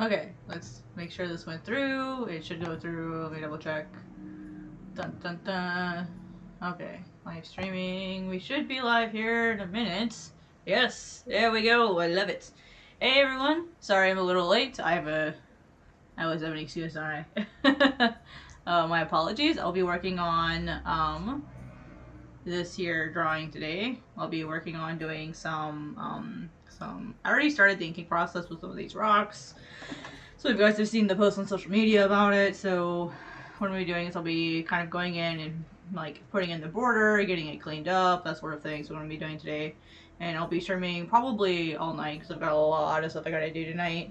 Okay, let's make sure this went through. It should go through. Let me double check. Dun dun dun. Okay, live streaming. We should be live here in a minute. Yes, there we go. I love it. Hey everyone. Sorry I'm a little late. I always have an excuse, don't I? My apologies. I'll be working on this here drawing today. I'll be working on doing some. I already started the inking process with some of these rocks. So if you guys have seen the post on social media about it, so what I'm doing is I'll be kind of going in and like putting in the border, getting it cleaned up, that sort of thing. So what I'm gonna be doing today, and I'll be streaming probably all night because I've got a lot of stuff I gotta do tonight.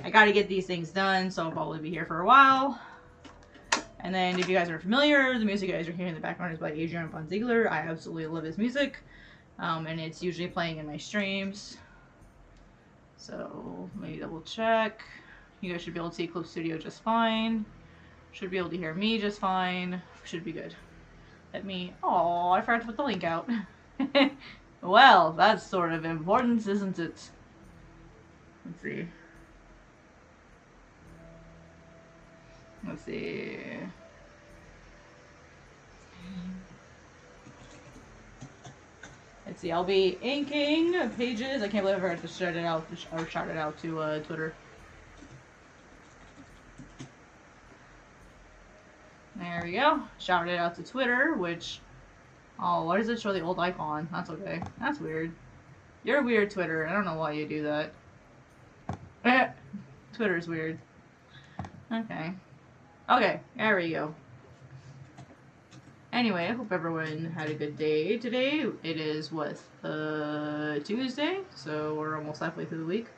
I gotta get these things done, so I'll probably be here for a while. And then if you guys are familiar, the music you guys are hearing in the background is by Adrian Von Ziegler. I absolutely love his music, and it's usually playing in my streams. So let me double check. You guys should be able to see Clip Studio just fine. Should be able to hear me just fine. Should be good. Let me. Oh, I forgot to put the link out. Well, that's sort of important, isn't it? Let's see. Let's see. Let's see. I'll be inking pages. I can't believe I forgot to shout it out or shout it out to Twitter. There we go. Shout it out to Twitter, which... Oh, why does it show the old icon? That's okay. That's weird. You're weird, Twitter. I don't know why you do that. Twitter's weird. Okay. Okay, there we go. Anyway, I hope everyone had a good day today. It is, what, Tuesday? So we're almost halfway through the week.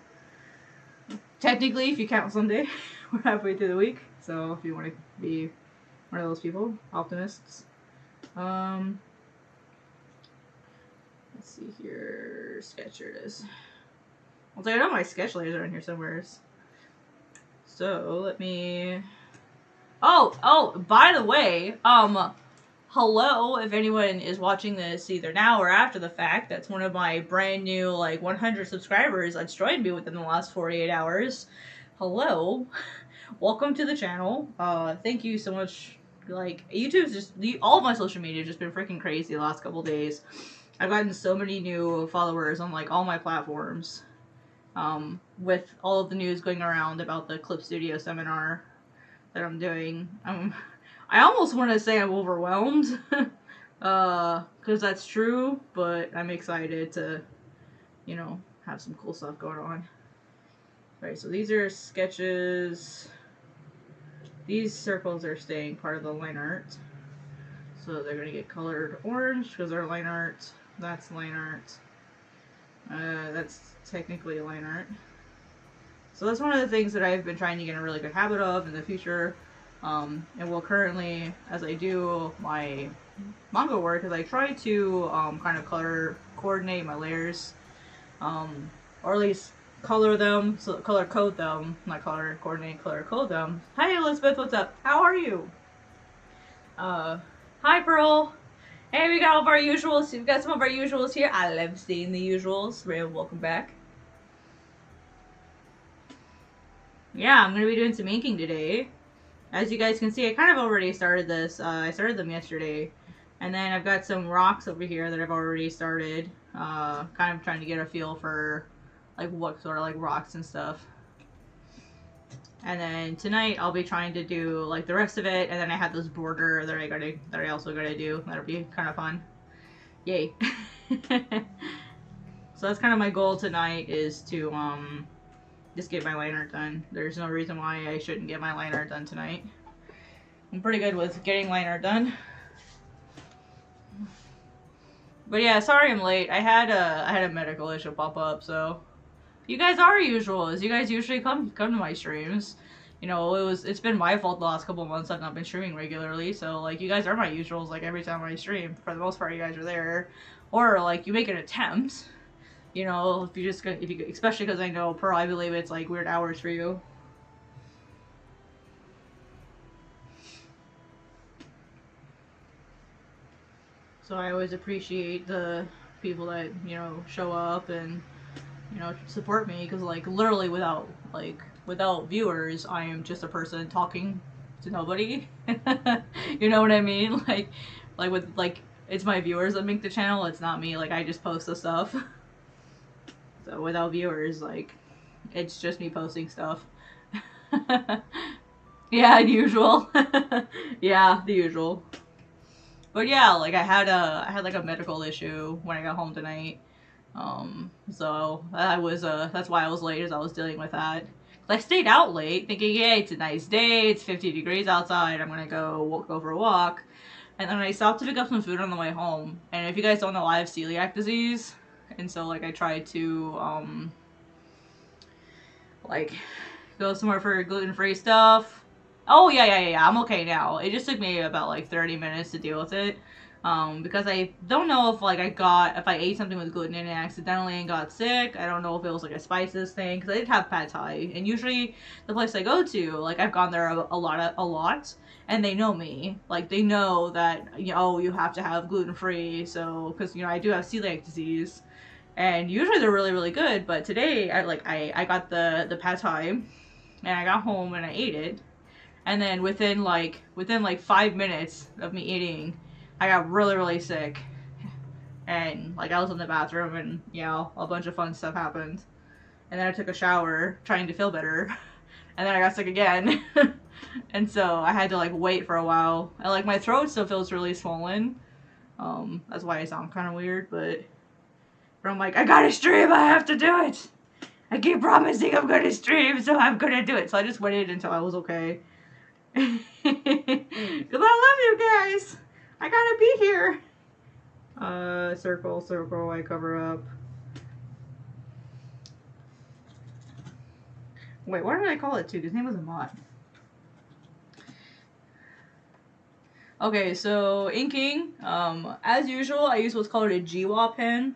Technically, if you count Sunday, we're halfway through the week. So if you want to be one of those people, optimists. Let's see here. Sketcher it is. Well, I know my sketch layers are in here somewhere. So let me. Oh, by the way, hello, if anyone is watching this either now or after the fact, that's one of my brand new, like, 100 subscribers that's joined me within the last 48 hours. Hello. Welcome to the channel. Thank you so much. Like, YouTube's just, all of my social media has just been freaking crazy the last couple days. I've gotten so many new followers on, like, all my platforms. With all of the news going around about the Clip Studio seminar that I'm doing. I almost want to say I'm overwhelmed, because that's true, but I'm excited to, you know, have some cool stuff going on. Alright, so these are sketches. These circles are staying part of the line art. So they're going to get colored orange because they're line art. That's line art. That's technically line art. So that's one of the things that I've been trying to get in a really good habit of in the future. And will currently, as I do my manga work, is I try to kind of color coordinate my layers, or at least color them, so color code them, not color coordinate, color code them. Hi Elizabeth, what's up? How are you? Hi Pearl. Hey, we got all of our usuals. We've got some of our usuals here. I love seeing the usuals. Welcome back. Yeah, I'm gonna be doing some inking today. As you guys can see, I kind of already started this. I started them yesterday. And then I've got some rocks over here that I've already started. Kind of trying to get a feel for like what sort of like rocks and stuff. And then tonight I'll be trying to do like the rest of it. And then I have this border that I also gotta do. That'll be kind of fun. Yay. So that's kind of my goal tonight, is to just get my line art done. There's no reason why I shouldn't get my line art done tonight. I'm pretty good with getting line art done. But yeah, sorry I'm late. I had a medical issue pop up, so you guys are usuals. You guys usually come to my streams. You know, it's been my fault the last couple of months I've not been streaming regularly, so like you guys are my usuals. Like every time I stream, for the most part, you guys are there, or like you make an attempt. You know, if you especially because I know Pearl, I believe it's like weird hours for you. So I always appreciate the people that, you know, show up and you know, support me, because like literally without viewers, I am just a person talking to nobody. You know what I mean? Like with like it's my viewers that make the channel. It's not me. Like I just post the stuff. So without viewers, like it's just me posting stuff. Yeah, usual. Yeah, the usual. But yeah, like I had like a medical issue when I got home tonight. So that's why I was late, as I was dealing with that. I stayed out late thinking, yeah, it's a nice day, it's 50 degrees outside, I'm gonna go for a walk. And then I stopped to pick up some food on the way home. And if you guys don't know, I have celiac disease. And so like I tried to like go somewhere for gluten-free stuff. Oh yeah. I'm okay now. It just took me about like 30 minutes to deal with it. Because I don't know if like if I ate something with gluten in it accidentally and got sick. I don't know if it was like a spices thing, because I did have pad thai, and usually the place I go to, like I've gone there a lot, and they know me. Like they know that, you know, you have to have gluten free. So because, you know, I do have celiac disease, and usually they're really really good. But today I got the pad thai, and I got home and I ate it, and then within like 5 minutes of me eating, I got really really sick, and like I was in the bathroom, and you know, a bunch of fun stuff happened, and then I took a shower trying to feel better, and then I got sick again. And so I had to like wait for a while, and like my throat still feels really swollen. That's why I sound kind of weird, but I'm like, I gotta stream, I have to do it. I keep promising I'm gonna stream, so I'm gonna do it. So I just waited until I was okay. Because I love you guys. I gotta be here. Circle, I cover up. Wait, what did I call it too? His name was Amat. Okay, so inking. As usual, I use what's called a GWA pen.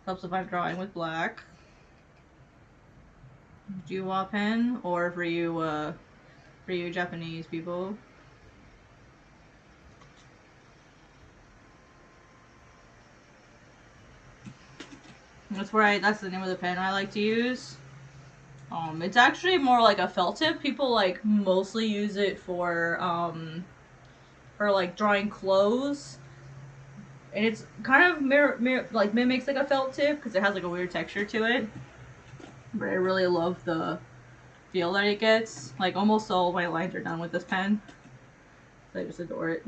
Helps if I'm drawing with black. GWA pen, or for you Japanese people. That's the name of the pen I like to use. It's actually more like a felt tip. People like mostly use it for like drawing clothes. And it's kind of like mimics like a felt tip, because it has like a weird texture to it. But I really love the feel that it gets. Like almost all my lines are done with this pen. So I just adore it.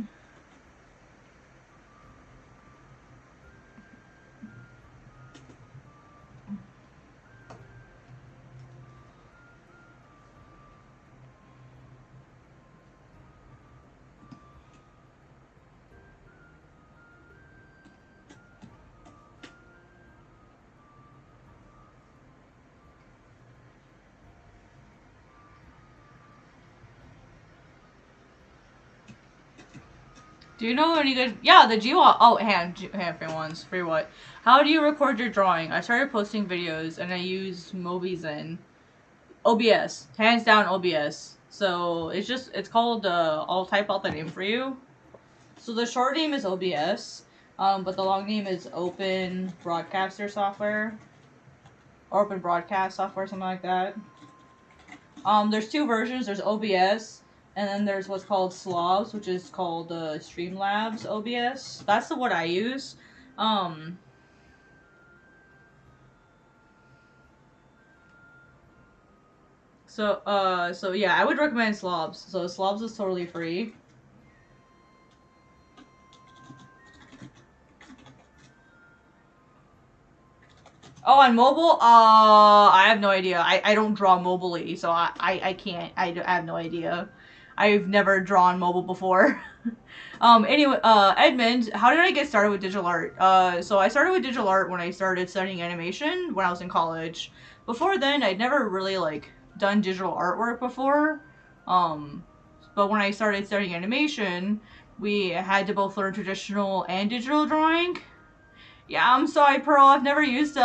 Do you know any good? Yeah, the GWA. Oh, hand free ones. Free what? How do you record your drawing? I started posting videos and I use Mobizen. OBS. Hands down OBS. So it's called, I'll type out the name for you. So the short name is OBS, but the long name is Open Broadcaster Software. Or Open Broadcast Software, something like that. There's two versions. There's OBS, and then there's what's called Slobs, which is called Streamlabs OBS. That's the one I use. So yeah, I would recommend Slobs. So Slobs is totally free. Oh, on mobile? I have no idea. I don't draw mobilely, so I can't. I have no idea. I've never drawn mobile before. Anyway, Edmund, how did I get started with digital art? So I started with digital art when I started studying animation when I was in college. Before then, I'd never really, like, done digital artwork before. But when I started studying animation, we had to both learn traditional and digital drawing. Yeah, I'm sorry, Pearl. I've never used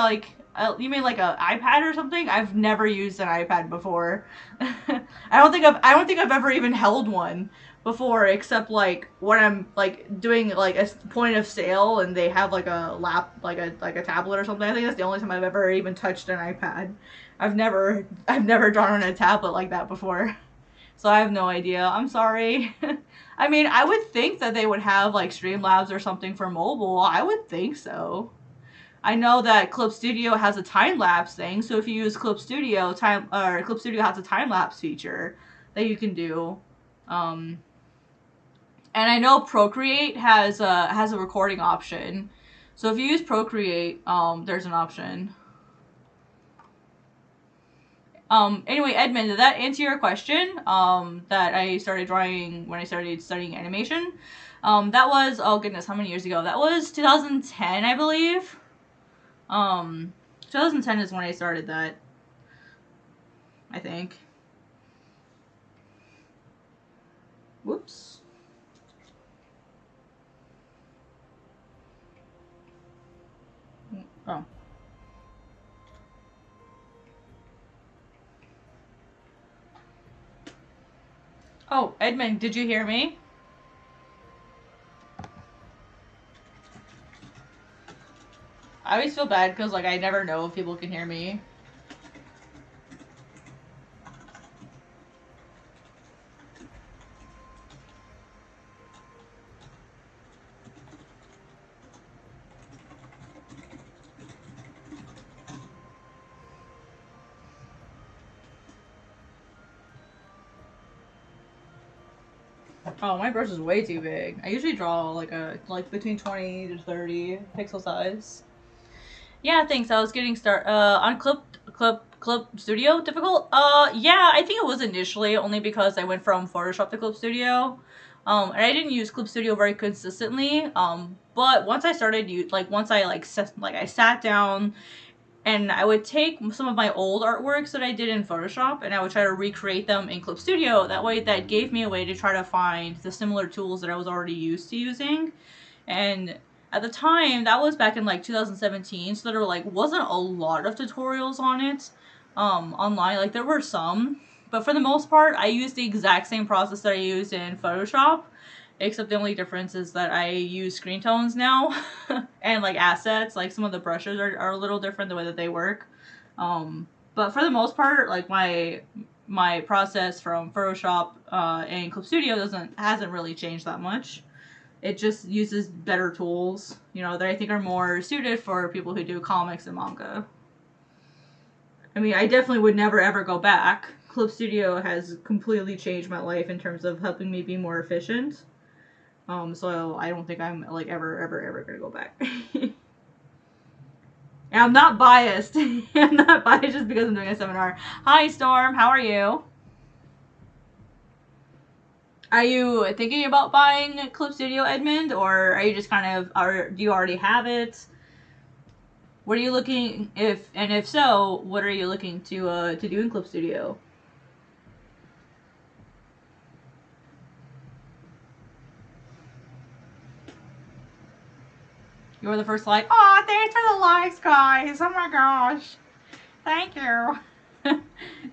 you mean like an iPad or something? I've never used an iPad before. I don't think I've ever even held one. before, except like when I'm like doing like a point of sale and they have like a like a tablet or something. I think that's the only time I've ever even touched an iPad. I've never drawn on a tablet like that before. So I have no idea. I'm sorry. I mean, I would think that they would have like Streamlabs or something for mobile. I would think so. I know that Clip Studio has a time lapse thing, so if you use Clip Studio, Clip Studio has a time lapse feature that you can do. And I know Procreate has a recording option. So if you use Procreate, there's an option. Anyway, Edmund, did that answer your question? That I started drawing when I started studying animation. That was, oh goodness, how many years ago? That was 2010, I believe. 2010 is when I started that, I think. Whoops. Oh. Oh, Edmund, did you hear me? I always feel bad because, like, I never know if people can hear me. Oh, my brush is way too big. I usually draw like between 20 to 30 pixel size. Yeah, thanks. I was getting on Clip Studio difficult. Yeah, I think it was initially only because I went from Photoshop to Clip Studio. And I didn't use Clip Studio very consistently. But once I started once I sat down and I would take some of my old artworks that I did in Photoshop and I would try to recreate them in Clip Studio. That way, that gave me a way to try to find the similar tools that I was already used to using. And at the time, that was back in like 2017, so there wasn't a lot of tutorials on it online. Like, there were some, but for the most part, I used the exact same process that I used in Photoshop. Except the only difference is that I use screen tones now and like assets. Like some of the brushes are a little different the way that they work. But for the most part, like my process from Photoshop and Clip Studio hasn't really changed that much. It just uses better tools, you know, that I think are more suited for people who do comics and manga. I mean, I definitely would never ever go back. Clip Studio has completely changed my life in terms of helping me be more efficient. So I don't think I'm like ever gonna go back. And I'm not biased. I'm not biased just because I'm doing a seminar. Hi Storm, how are you? Are you thinking about buying Clip Studio, Edmund, or are you just do you already have it? What are you looking if so, what are you looking to do in Clip Studio? You were the first like. Aw, thanks for the likes, guys. Oh my gosh. Thank you.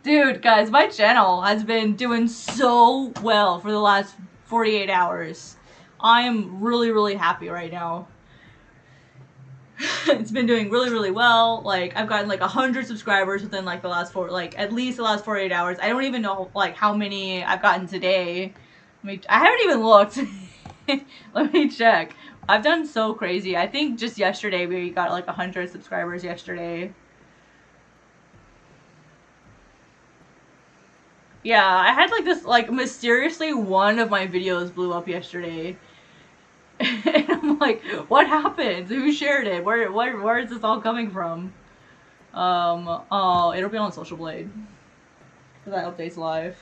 Dude, guys, my channel has been doing so well for the last 48 hours. I am really happy right now. It's been doing really well. Like, I've gotten like 100 subscribers within like the last at least the last 48 hours. I don't even know like how many I've gotten today. I haven't even looked. Let me check. I've done so crazy. I think just yesterday we got like 100 subscribers yesterday. Yeah, I had like this, like, mysteriously one of my videos blew up yesterday. And I'm like, what happened? Who shared it? Where is this all coming from? Oh, it'll be on Social Blade. Because that update's live.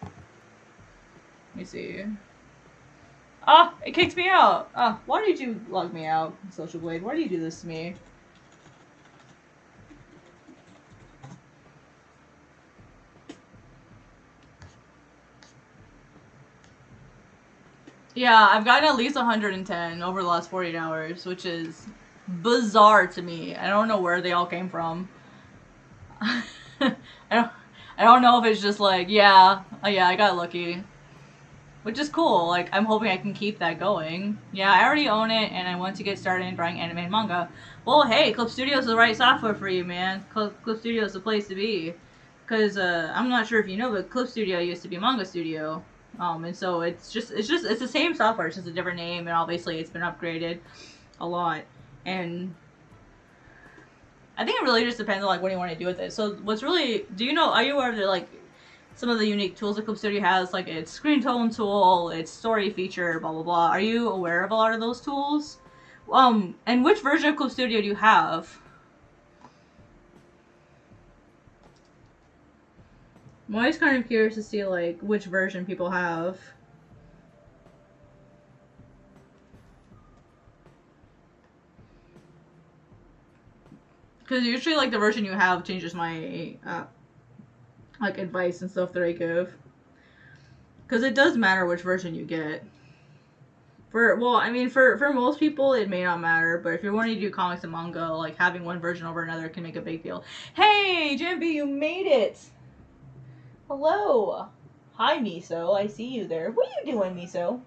Let me see. Ah, it kicks me out. Ah, why did you log me out, Social Blade? Why do you do this to me? Yeah, I've gotten at least 110 over the last 48 hours, which is bizarre to me. I don't know where they all came from. I I don't know if it's just like, yeah, I got lucky. Which is cool. Like, I'm hoping I can keep that going. Yeah, I already own it, and I want to get started in drawing anime and manga. Well, hey, Clip Studio is the right software for you, man. Clip Studio is the place to be. Because, I'm not sure if you know, but Clip Studio used to be Manga Studio. And so it's the same software, it's just a different name, and obviously it's been upgraded a lot. And I think it really just depends on, like, what you want to do with it. So, are you aware of the, like, some of the unique tools that Clip Studio has, like its screen tone tool, its story feature, blah blah blah. Are you aware of a lot of those tools? And which version of Clip Studio do you have? I'm always kind of curious to see like which version people have. Because usually like the version you have changes my like advice and stuff that I give. Because it does matter which version you get. For most people it may not matter, but if you're wanting to do comics and manga, like having one version over another can make a big deal. Hey, Jimby, you made it! Hello! Hi, Miso, I see you there. What are you doing, Miso?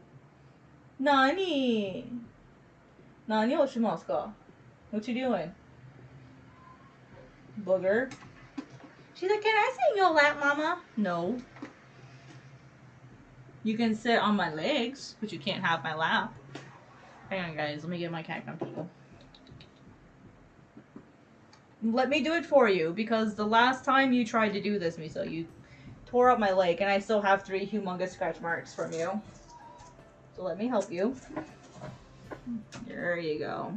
Nani? Nani o shimasu ka? What you doing? Booger? She's like, can I sit in your lap, mama? No. You can sit on my legs, but you can't have my lap. Hang on, guys. Let me get my cat comfortable. Let me do it for you, because the last time you tried to do this, Miso, you tore up my leg, and I still have 3 humongous scratch marks from you. So let me help you. There you go.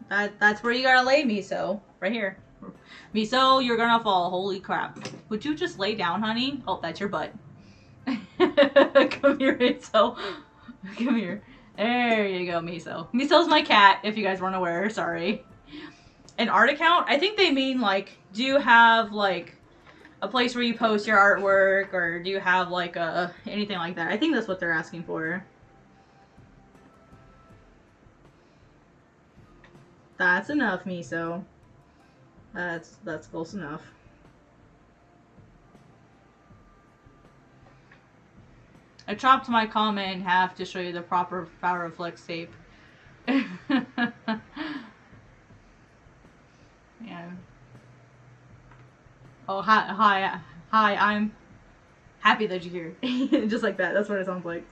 That's where you gotta lay, Miso. Right here. Miso, you're gonna fall. Holy crap. Would you just lay down, honey? Oh, that's your butt. Come here, Miso. Come here. There you go, Miso. Miso's my cat, if you guys weren't aware. Sorry. An art account? I think they mean, like, do you have, like, a place where you post your artwork, or do you have, like, anything like that? I think that's what they're asking for. That's enough, Miso. That's close enough. I chopped my comment in half to show you the proper power flex tape. Yeah. Oh, hi, I'm happy that you're here. Just like that. That's what it sounds like.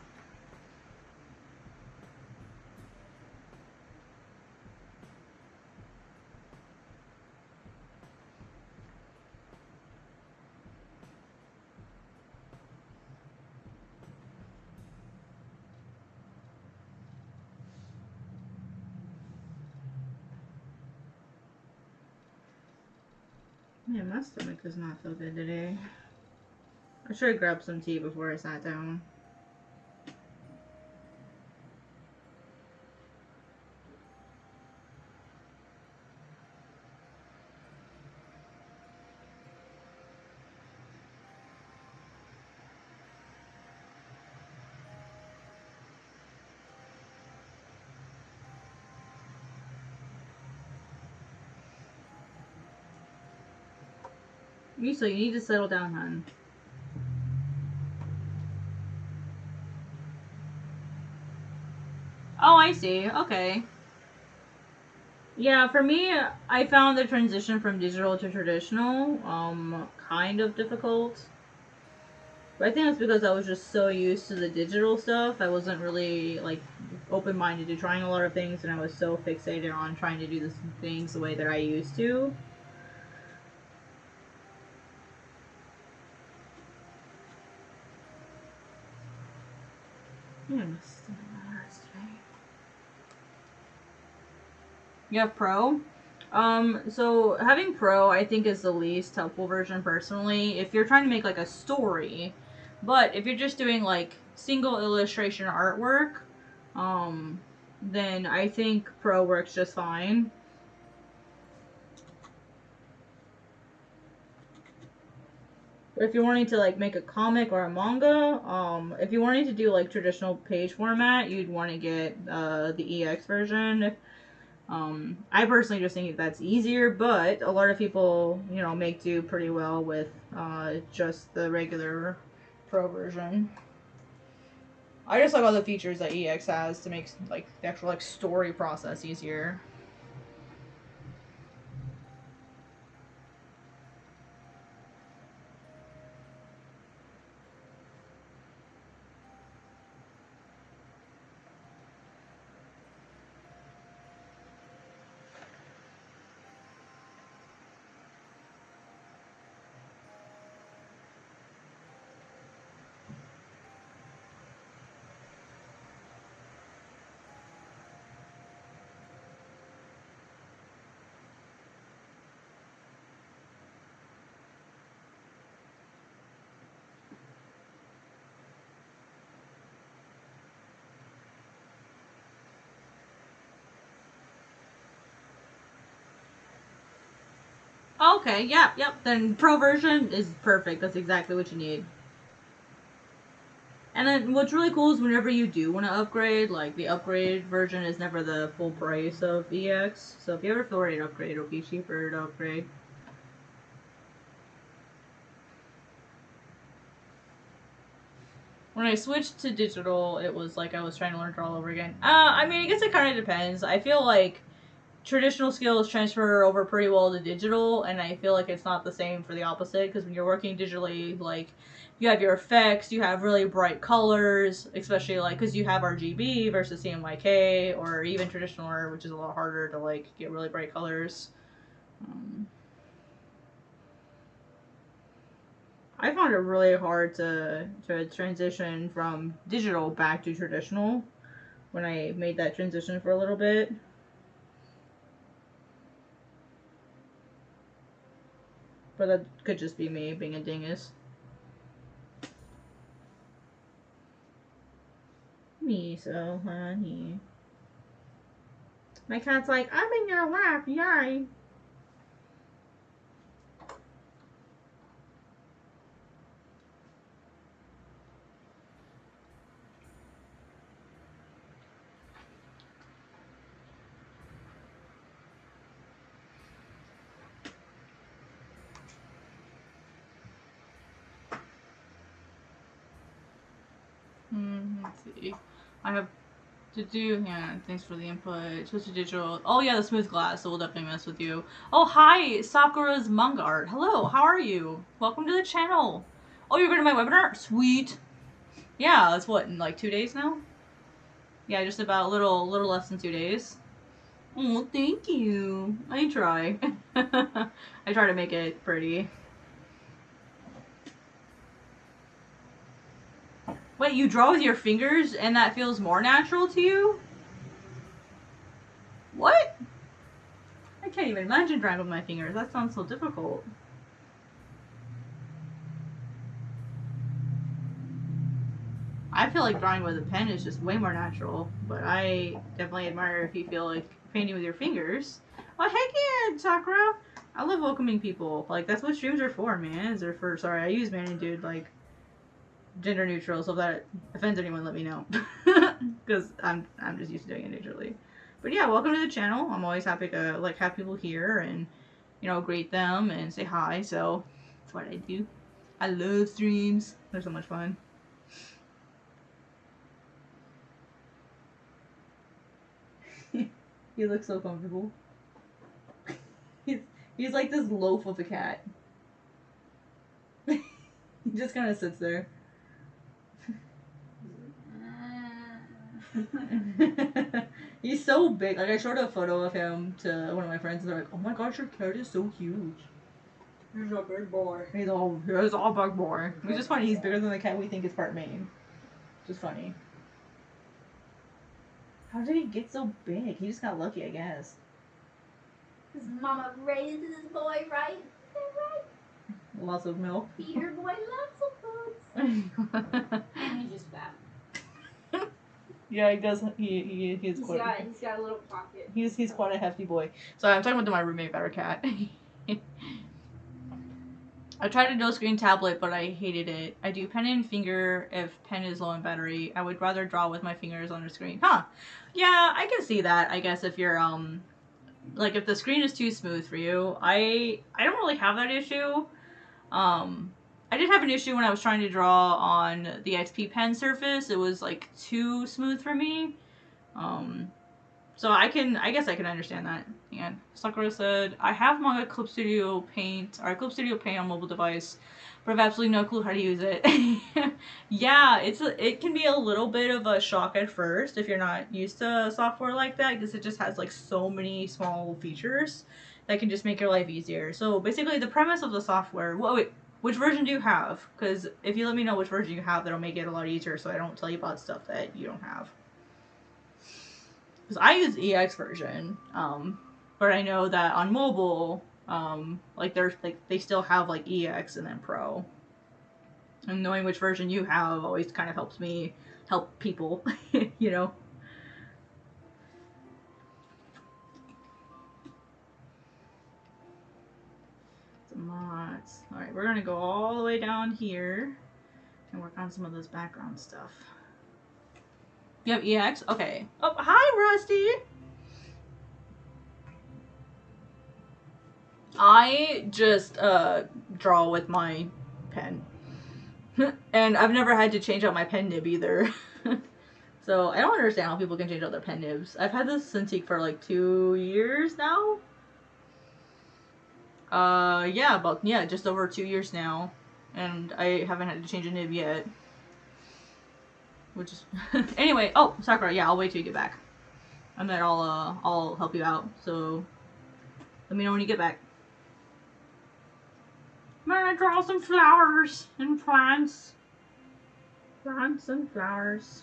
Man, my stomach does not feel good today. I should have grabbed some tea before I sat down. Miso, you need to settle down, hon. Oh, I see. Okay. Yeah, for me, I found the transition from digital to traditional, kind of difficult. But I think it's because I was just so used to the digital stuff. I wasn't really, like, open-minded to trying a lot of things, and I was so fixated on trying to do the things the way that I used to. Yeah, you have Pro? So having Pro, I think, is the least helpful version personally. If you're trying to make like a story, but if you're just doing like single illustration artwork, then I think Pro works just fine. But if you're wanting to like make a comic or a manga, if you're wanting to do like traditional page format, you'd want to get the EX version. I personally just think that's easier, but a lot of people, you know, make do pretty well with just the regular Pro version. I just like all the features that EX has to make like the actual like story process easier. Okay, yeah, yep. Then Pro version is perfect. That's exactly what you need. And then what's really cool is whenever you do want to upgrade, like the upgrade version is never the full price of EX. So if you ever feel ready to upgrade, it'll be cheaper to upgrade. When I switched to digital, it was like I was trying to learn it all over again. I mean, I guess it kind of depends. I feel like traditional skills transfer over pretty well to digital, and I feel like it's not the same for the opposite, because when you're working digitally, like, you have your effects, you have really bright colors, especially, like, because you have RGB versus CMYK, or even traditional, which is a lot harder to, like, get really bright colors. I found it really hard to transition from digital back to traditional when I made that transition for a little bit. But that could just be me being a dingus. Me so honey. My cat's like, I'm in your lap, yay. Let's see. I have to do, yeah, thanks for the input. Switch to digital. Oh yeah, the smooth glass, so we'll definitely mess with you. Oh, hi, Sakura's Manga Art. Hello, how are you? Welcome to the channel. Oh, you're going to my webinar? Sweet. Yeah, that's what, in like 2 days now? Yeah, just about a little less than 2 days. Oh, thank you. I try. I try to make it pretty. Wait, you draw with your fingers and that feels more natural to you? What? I can't even imagine drawing with my fingers. That sounds so difficult. I feel like drawing with a pen is just way more natural, but I definitely admire if you feel like painting with your fingers. Oh, heck yeah, Sakura! I love welcoming people. Like, that's what streams are for, man. They're for, sorry, I use man and dude, like, gender neutral, so if that offends anyone, let me know. Because I'm just used to doing it neutrally. But yeah, welcome to the channel. I'm always happy to, like, have people here and, you know, greet them and say hi, so that's what I do. I love streams. They're so much fun. He looks so comfortable. He's like this loaf of a cat. He just kind of sits there. He's so big. Like, I showed a photo of him to one of my friends, and they're like, "Oh my gosh, your cat is so huge." He's a big boy. He's all big boy. It's just funny. He's bigger than the cat we think is part Maine. Just funny. How did he get so big? He just got lucky, I guess. His mama raised this boy right. Right. Lots of milk. Feed your boy lots of foods. And he's just fat. Yeah, he does. He's quite. He's got a little pocket. He's quite a hefty boy. So I'm talking about my roommate about her cat. I tried a no screen tablet, but I hated it. I do pen and finger if pen is low on battery. I would rather draw with my fingers on the screen. Huh? Yeah, I can see that. I guess if you're like if the screen is too smooth for you, I don't really have that issue. I did have an issue when I was trying to draw on the XP pen surface. It was like too smooth for me. So I guess I can understand that. And Sakura said, I have Manga Clip Studio Paint, or Clip Studio Paint on mobile device, but I have absolutely no clue how to use it. Yeah, it can be a little bit of a shock at first if you're not used to software like that, because it just has like so many small features that can just make your life easier. So basically the premise of the software, well, wait, which version do you have? Because if you let me know which version you have, that'll make it a lot easier so I don't tell you about stuff that you don't have. Because I use EX version, but I know that on mobile, like there's like they still have like EX and then Pro. And knowing which version you have always kind of helps me help people, you know. Some mods. All right, we're gonna go all the way down here and work on some of this background stuff. You have EX? Okay. Oh, hi, Rusty! I just draw with my pen. And I've never had to change out my pen nib either. So I don't understand how people can change out their pen nibs. I've had this Cintiq for like 2 years now. Yeah, just over 2 years now. And I haven't had to change a nib yet. Which is anyway, oh, Sakura, yeah, I'll wait till you get back. And then I'll help you out. So let me know when you get back. I'm gonna draw some flowers and plants. Plants and flowers.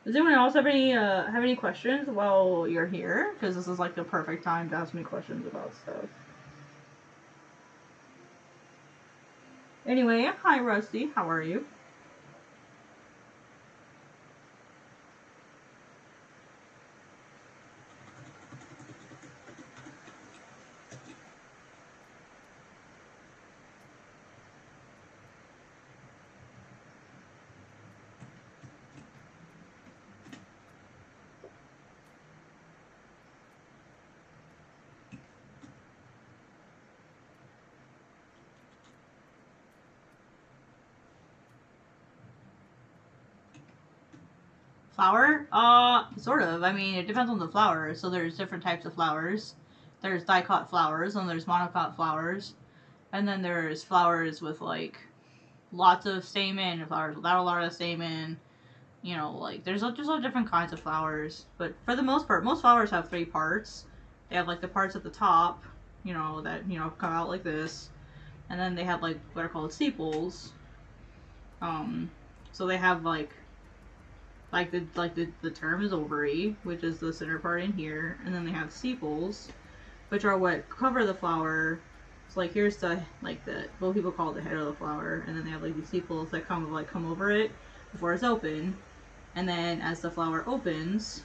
Does anyone else have any questions while you're here? Because this is like the perfect time to ask me questions about stuff. Anyway, hi Rusty, how are you? Flower? Sort of. I mean, it depends on the flower. So there's different types of flowers. There's dicot flowers, and there's monocot flowers. And then there's flowers with, like, lots of stamen, and flowers without a lot of stamen. You know, like, there's just all different kinds of flowers. But for the most part, most flowers have 3 parts. They have, like, the parts at the top, you know, that, you know, come out like this. And then they have, like, what are called sepals. So they have, like the term is ovary, which is the center part in here, and then they have sepals, which are what cover the flower. So like here's the what people call the head of the flower, and then they have like these sepals that come over it before it's open, and then as the flower opens,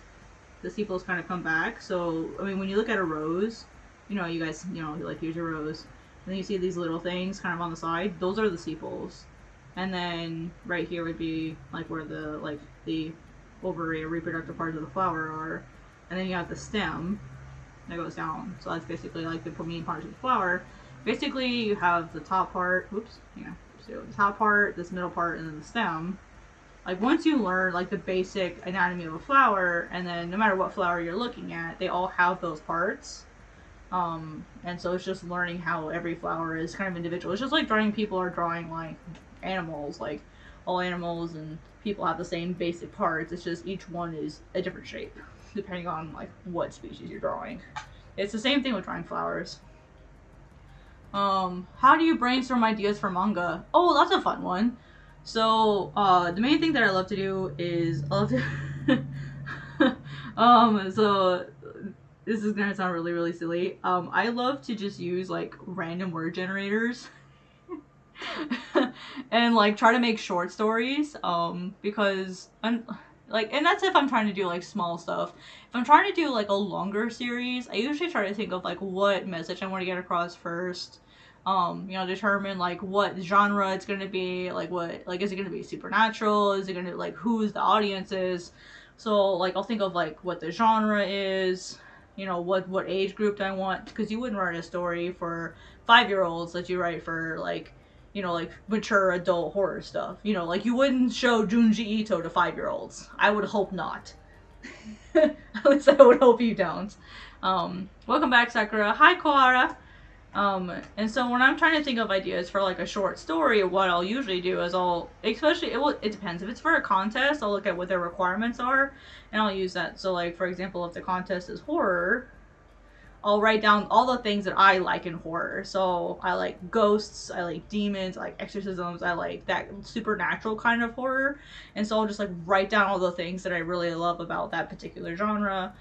the sepals kind of come back. So I mean, when you look at a rose, you know, you guys, you know, like here's your rose, and then you see these little things kind of on the side. Those are the sepals. And then right here would be like where the ovary or reproductive parts of the flower are. And then you have the stem that goes down. So that's basically like the main parts of the flower. Basically you have the top part, so the top part, this middle part, and then the stem. Like once you learn like the basic anatomy of a flower, and then no matter what flower you're looking at, they all have those parts. And so it's just learning how every flower is kind of individual. It's just like drawing people are drawing like animals, like all animals and people have the same basic parts. It's just each one is a different shape depending on like what species you're drawing. It's the same thing with drawing flowers. How do you brainstorm ideas for manga? Oh, that's a fun one. So the main thing that I love to do is so this is gonna sound really, really silly. I love to just use like random word generators and like try to make short stories. Because I'm like, and that's if I'm trying to do like small stuff. If I'm trying to do like a longer series, I usually try to think of like what message I want to get across first. You know, determine like what genre it's gonna be, like what, like is it gonna be supernatural? Is it gonna like who's the audience is? So like I'll think of like what the genre is, you know, what age group I want, because you wouldn't write a story for 5-year-olds that you write for like, you know, like mature adult horror stuff. You know, like you wouldn't show Junji Ito to 5-year-olds. I would hope not. At least I would hope you don't. Welcome back, Sakura. Hi, Koara. And so when I'm trying to think of ideas for like a short story, what I'll usually do is it depends. If it's for a contest, I'll look at what their requirements are and I'll use that. So like, for example, if the contest is horror, I'll write down all the things that I like in horror. So I like ghosts, I like demons, I like exorcisms, I like that supernatural kind of horror. And so I'll just like write down all the things that I really love about that particular genre.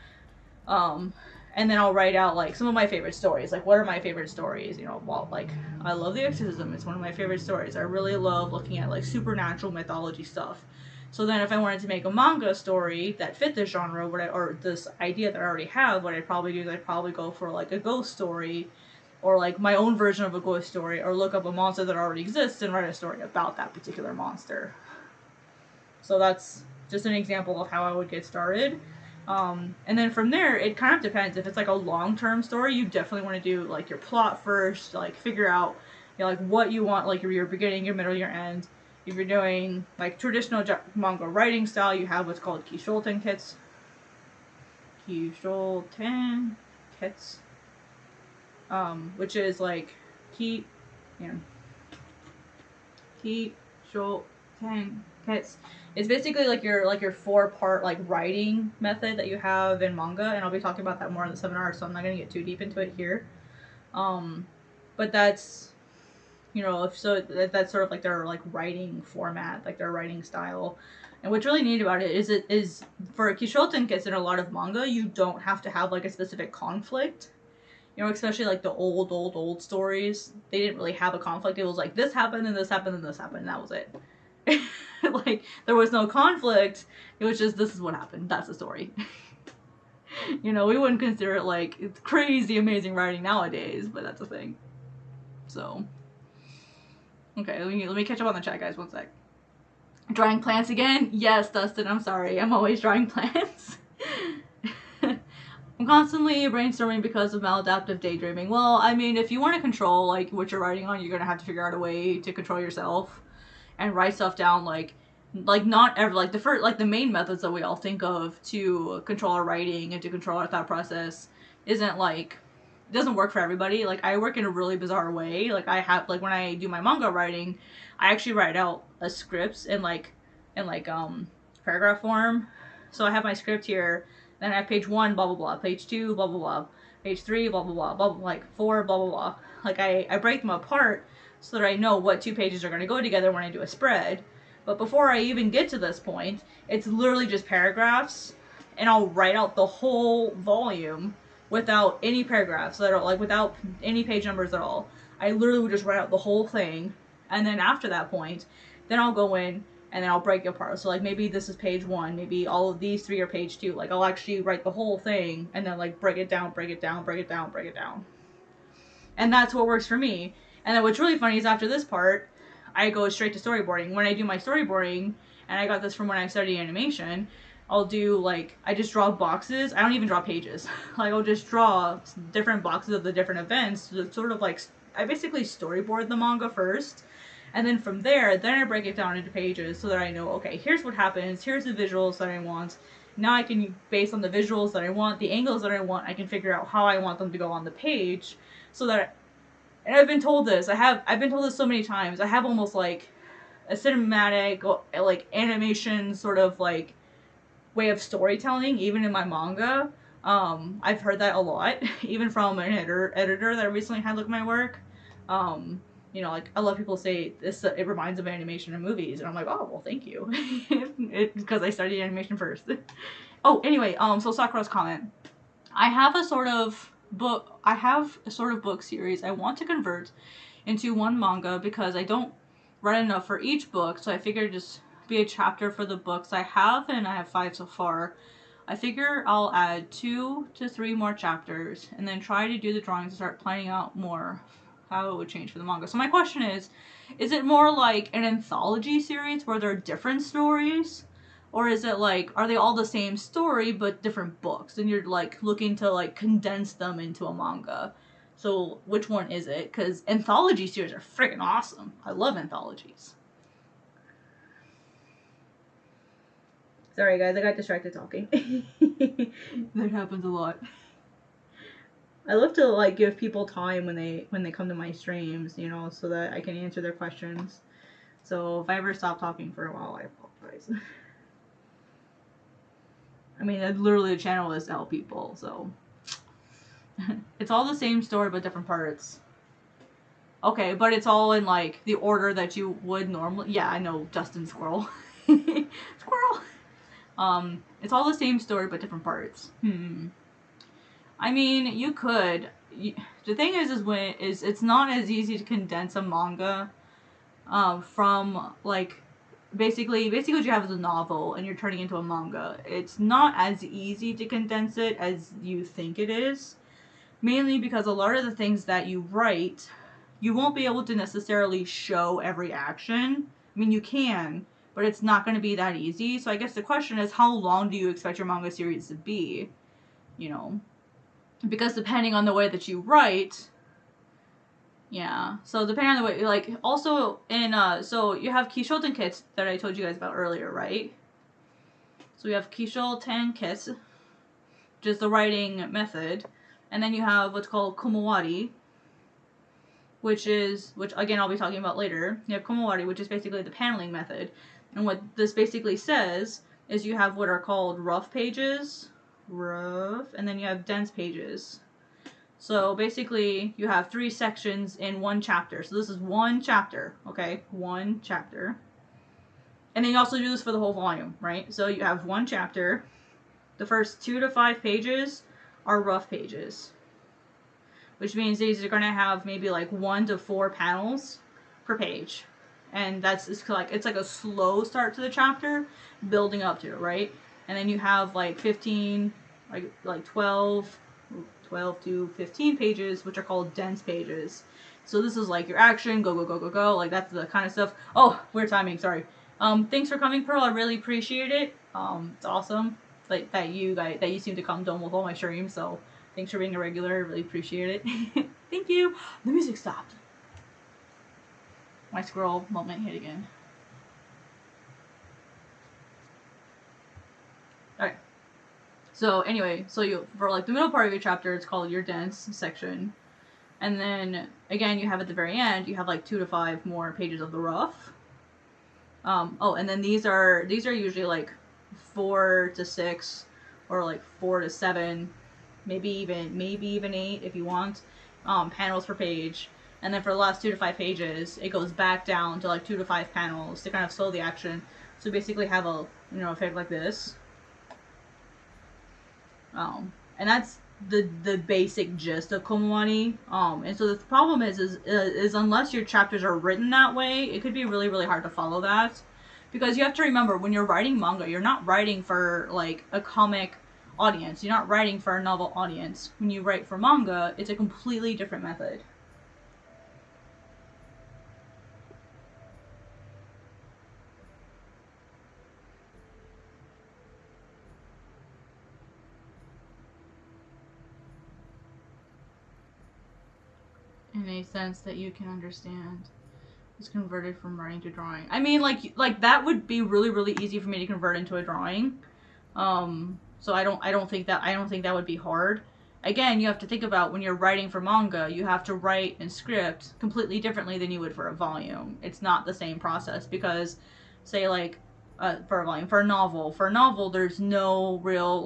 And then I'll write out like some of my favorite stories. Like, what are my favorite stories? You know, well, like I love The Exorcism. It's one of my favorite stories. I really love looking at like supernatural mythology stuff. So then, if I wanted to make a manga story that fit this genre, or this idea that I already have, what I'd probably do is I'd probably go for like a ghost story, or like my own version of a ghost story, or look up a monster that already exists and write a story about that particular monster. So that's just an example of how I would get started. And then from there, it kind of depends. If it's like a long-term story, you definitely want to do like your plot first, like figure out, you know, like what you want, like your beginning, your middle, your end. If you're doing like traditional manga writing style, you have what's called Kisholten kits. Kisholten kits. Which is like Kisholten kits. It's basically like your 4-part like writing method that you have in manga, and I'll be talking about that more in the seminar, so I'm not gonna get too deep into it here. But that's, you know, that's sort of like their like writing format, like their writing style. And what's really neat about it is for Kishoten kits in a lot of manga, you don't have to have like a specific conflict. You know, especially like the old stories, they didn't really have a conflict. It was like this happened and this happened and this happened, and that was it. Like there was no conflict. It was just this is what happened. That's the story. You know, we wouldn't consider it like it's crazy amazing writing nowadays, but that's a thing. So, okay, let me catch up on the chat, guys. One sec. Drawing plants again? Yes, Dustin. I'm sorry. I'm always drawing plants. I'm constantly brainstorming because of maladaptive daydreaming. Well, I mean, if you want to control like what you're writing on, you're gonna have to figure out a way to control yourself and write stuff down like not ever like the main methods that we all think of to control our writing and to control our thought process isn't like it doesn't work for everybody. Like I work in a really bizarre way. Like I have like when I do my manga writing, I actually write out a script in paragraph form. So I have my script here, then I have page 1 blah blah blah, page 2 blah blah blah, page 3 blah blah blah, blah, like 4 blah blah blah. Like I break them apart so that I know what 2 pages are going to go together when I do a spread. But before I even get to this point, it's literally just paragraphs, and I'll write out the whole volume without any paragraphs that are like without any page numbers at all. I literally would just write out the whole thing, and then after that point, then I'll go in and then I'll break it apart. So like maybe this is page 1, maybe all of these 3 are page 2. Like I'll actually write the whole thing and then like break it down, break it down, break it down, break it down. And that's what works for me. And then what's really funny is after this part, I go straight to storyboarding. When I do my storyboarding, and I got this from when I studied animation, I'll do like, I just draw boxes. I don't even draw pages. Like I'll just draw different boxes of the different events. Sort of like, I basically storyboard the manga first. And then from there, then I break it down into pages so that I know, okay, here's what happens. Here's the visuals that I want. Now I can, based on the visuals that I want, the angles that I want, I can figure out how I want them to go on the page so that, and I've been told this, I've been told this so many times, I have almost like a cinematic, like animation sort of like way of storytelling, even in my manga. I've heard that a lot, even from an editor that I recently had look at my work. You know, like a lot of people say this, it reminds them of animation and movies, and I'm like, oh, well, thank you, because I studied animation first. Oh, anyway, so Sakura's comment. I have a sort of book series I want to convert into one manga because I don't write enough for each book, so I figured just be a chapter for the books I have, and I have 5 so far. I figure I'll add 2 to 3 more chapters, and then try to do the drawings and start planning out more how it would change for the manga. So my question is it more like an anthology series where there are different stories? Or is it like, are they all the same story but different books? And you're like looking to like condense them into a manga. So which one is it? Because anthology series are freaking awesome. I love anthologies. Sorry guys, I got distracted talking. That happens a lot. I love to like give people time when they come to my streams, you know, so that I can answer their questions. So if I ever stop talking for a while, I apologize. I mean, literally the channel is to help people, so it's all the same story but different parts. Okay, but it's all in like the order that you would normally. Yeah, I know, Justin Squirrel. Squirrel. It's all the same story but different parts. I mean, you could. The thing is it's not as easy to condense a manga, from like basically what you have is a novel and you're turning into a manga. It's not as easy to condense it as you think it is, mainly because a lot of the things that you write, you won't be able to necessarily show every action. I mean, you can, but it's not going to be that easy. So I guess the question is, how long do you expect your manga series to be? You know, because depending on the way that you write, yeah. So depending on the way, like, also in so you have Kishoten kits that I told you guys about earlier, right? So we have Kishoten kits, which is the writing method, and then you have what's called Komowari, which again I'll be talking about later. You have Komowari, which is basically the paneling method, and what this basically says is you have what are called rough pages, and then you have dense pages. So basically, you have 3 sections in one chapter. So this is one chapter, okay? One chapter. And then you also do this for the whole volume, right? So you have one chapter. The first 2 to 5 pages are rough pages, which means these are going to have maybe like 1 to 4 panels per page. And it's like a slow start to the chapter, building up to it, right? And then you have like 15, like 12 to 15 pages, which are called dense pages. So this is like your action, go, go, go, go, go. Like, that's the kind of stuff. Oh, weird timing, sorry. Thanks for coming, Pearl. I really appreciate it. It's awesome like that you seem to come to almost all my streams. So thanks for being a regular. I really appreciate it. Thank you. The music stopped. My squirrel moment hit again. Alright. So anyway, so for like the middle part of your chapter, it's called your dense section. And then again, you have at the very end, you have like 2 to 5 more pages of the rough. And then these are usually like 4 to 6 or like 4 to 7, maybe even 8 if you want, panels per page. And then for the last 2 to 5 pages, it goes back down to like 2 to 5 panels to kind of slow the action. So basically have a, effect like this. And that's the basic gist of Komowari. And so the problem is unless your chapters are written that way, it could be really, really hard to follow that. Because you have to remember, when you're writing manga, you're not writing for like a comic audience. You're not writing for a novel audience. When you write for manga, it's a completely different method. In a sense that you can understand. It's converted from writing to drawing. I mean, like that would be really, really easy for me to convert into a drawing. So I don't think that would be hard. Again, you have to think about when you're writing for manga, you have to write and script completely differently than you would for a volume. It's not the same process because, say like, for a volume, for a novel, there's no real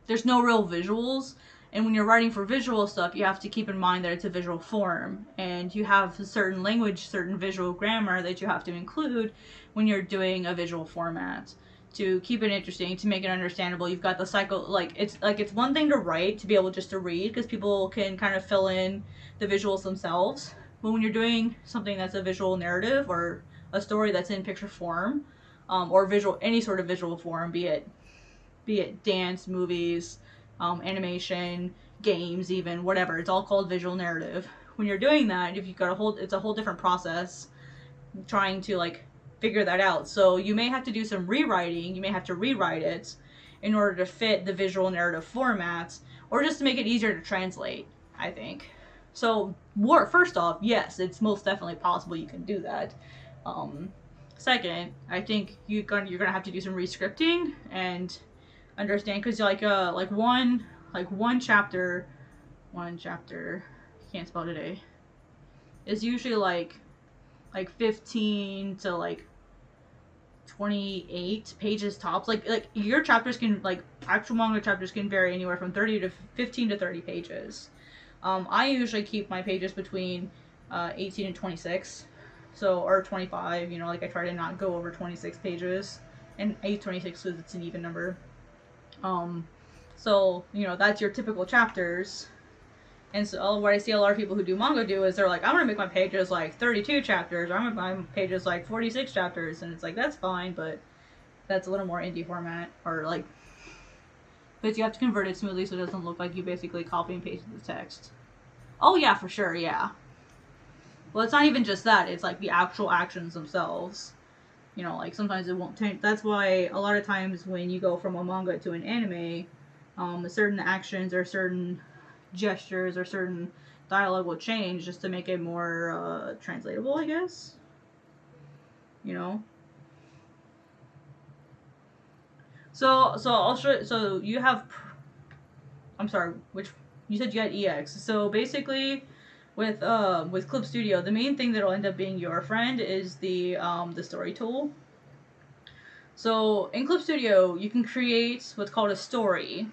there's no real visuals. And when you're writing for visual stuff, you have to keep in mind that it's a visual form. And you have a certain language, certain visual grammar that you have to include when you're doing a visual format to keep it interesting, to make it understandable. You've got the cycle, it's one thing to write, to be able just to read, because people can kind of fill in the visuals themselves. But when you're doing something that's a visual narrative or a story that's in picture form, or any sort of visual form, be it dance, movies, animation, games, even whatever. It's all called visual narrative. When you're doing that, if you've got it's a whole different process. Trying to figure that out. So you may have to do some rewriting, you may have to rewrite it in order to fit the visual narrative format, or just to make it easier to translate, I think. So, first off, yes, it's most definitely possible you can do that. Second, I think you're gonna have to do some rescripting and understand, because one chapter, can't spell today, is usually like 15 to like 28 pages tops. Like your chapters can, like actual manga chapters can vary anywhere from 30 to 15 to 30 pages. I usually keep my pages between 18 and 26, so, or 25. You know, like I try to not go over 26 pages, and 826 because it's an even number. So you know that's your typical chapters. And so what I see a lot of people who do manga do is they're like, I'm gonna make my pages like 32 chapters, or I'm gonna make my pages like 46 chapters, and it's like, that's fine, but that's a little more indie format, or like, because you have to convert it smoothly so it doesn't look like you basically copy and pasted the text. Oh yeah, for sure, yeah. Well, it's not even just that, it's like the actual actions themselves. You know, like sometimes it won't change. That's why a lot of times when you go from a manga to an anime, certain actions or certain gestures or certain dialogue will change just to make it more translatable, I guess. You know. So I'll show. So you have. I'm sorry. Which you said you had EX. So basically, with Clip Studio, the main thing that'll end up being your friend is the story tool. So in Clip Studio, you can create what's called a story.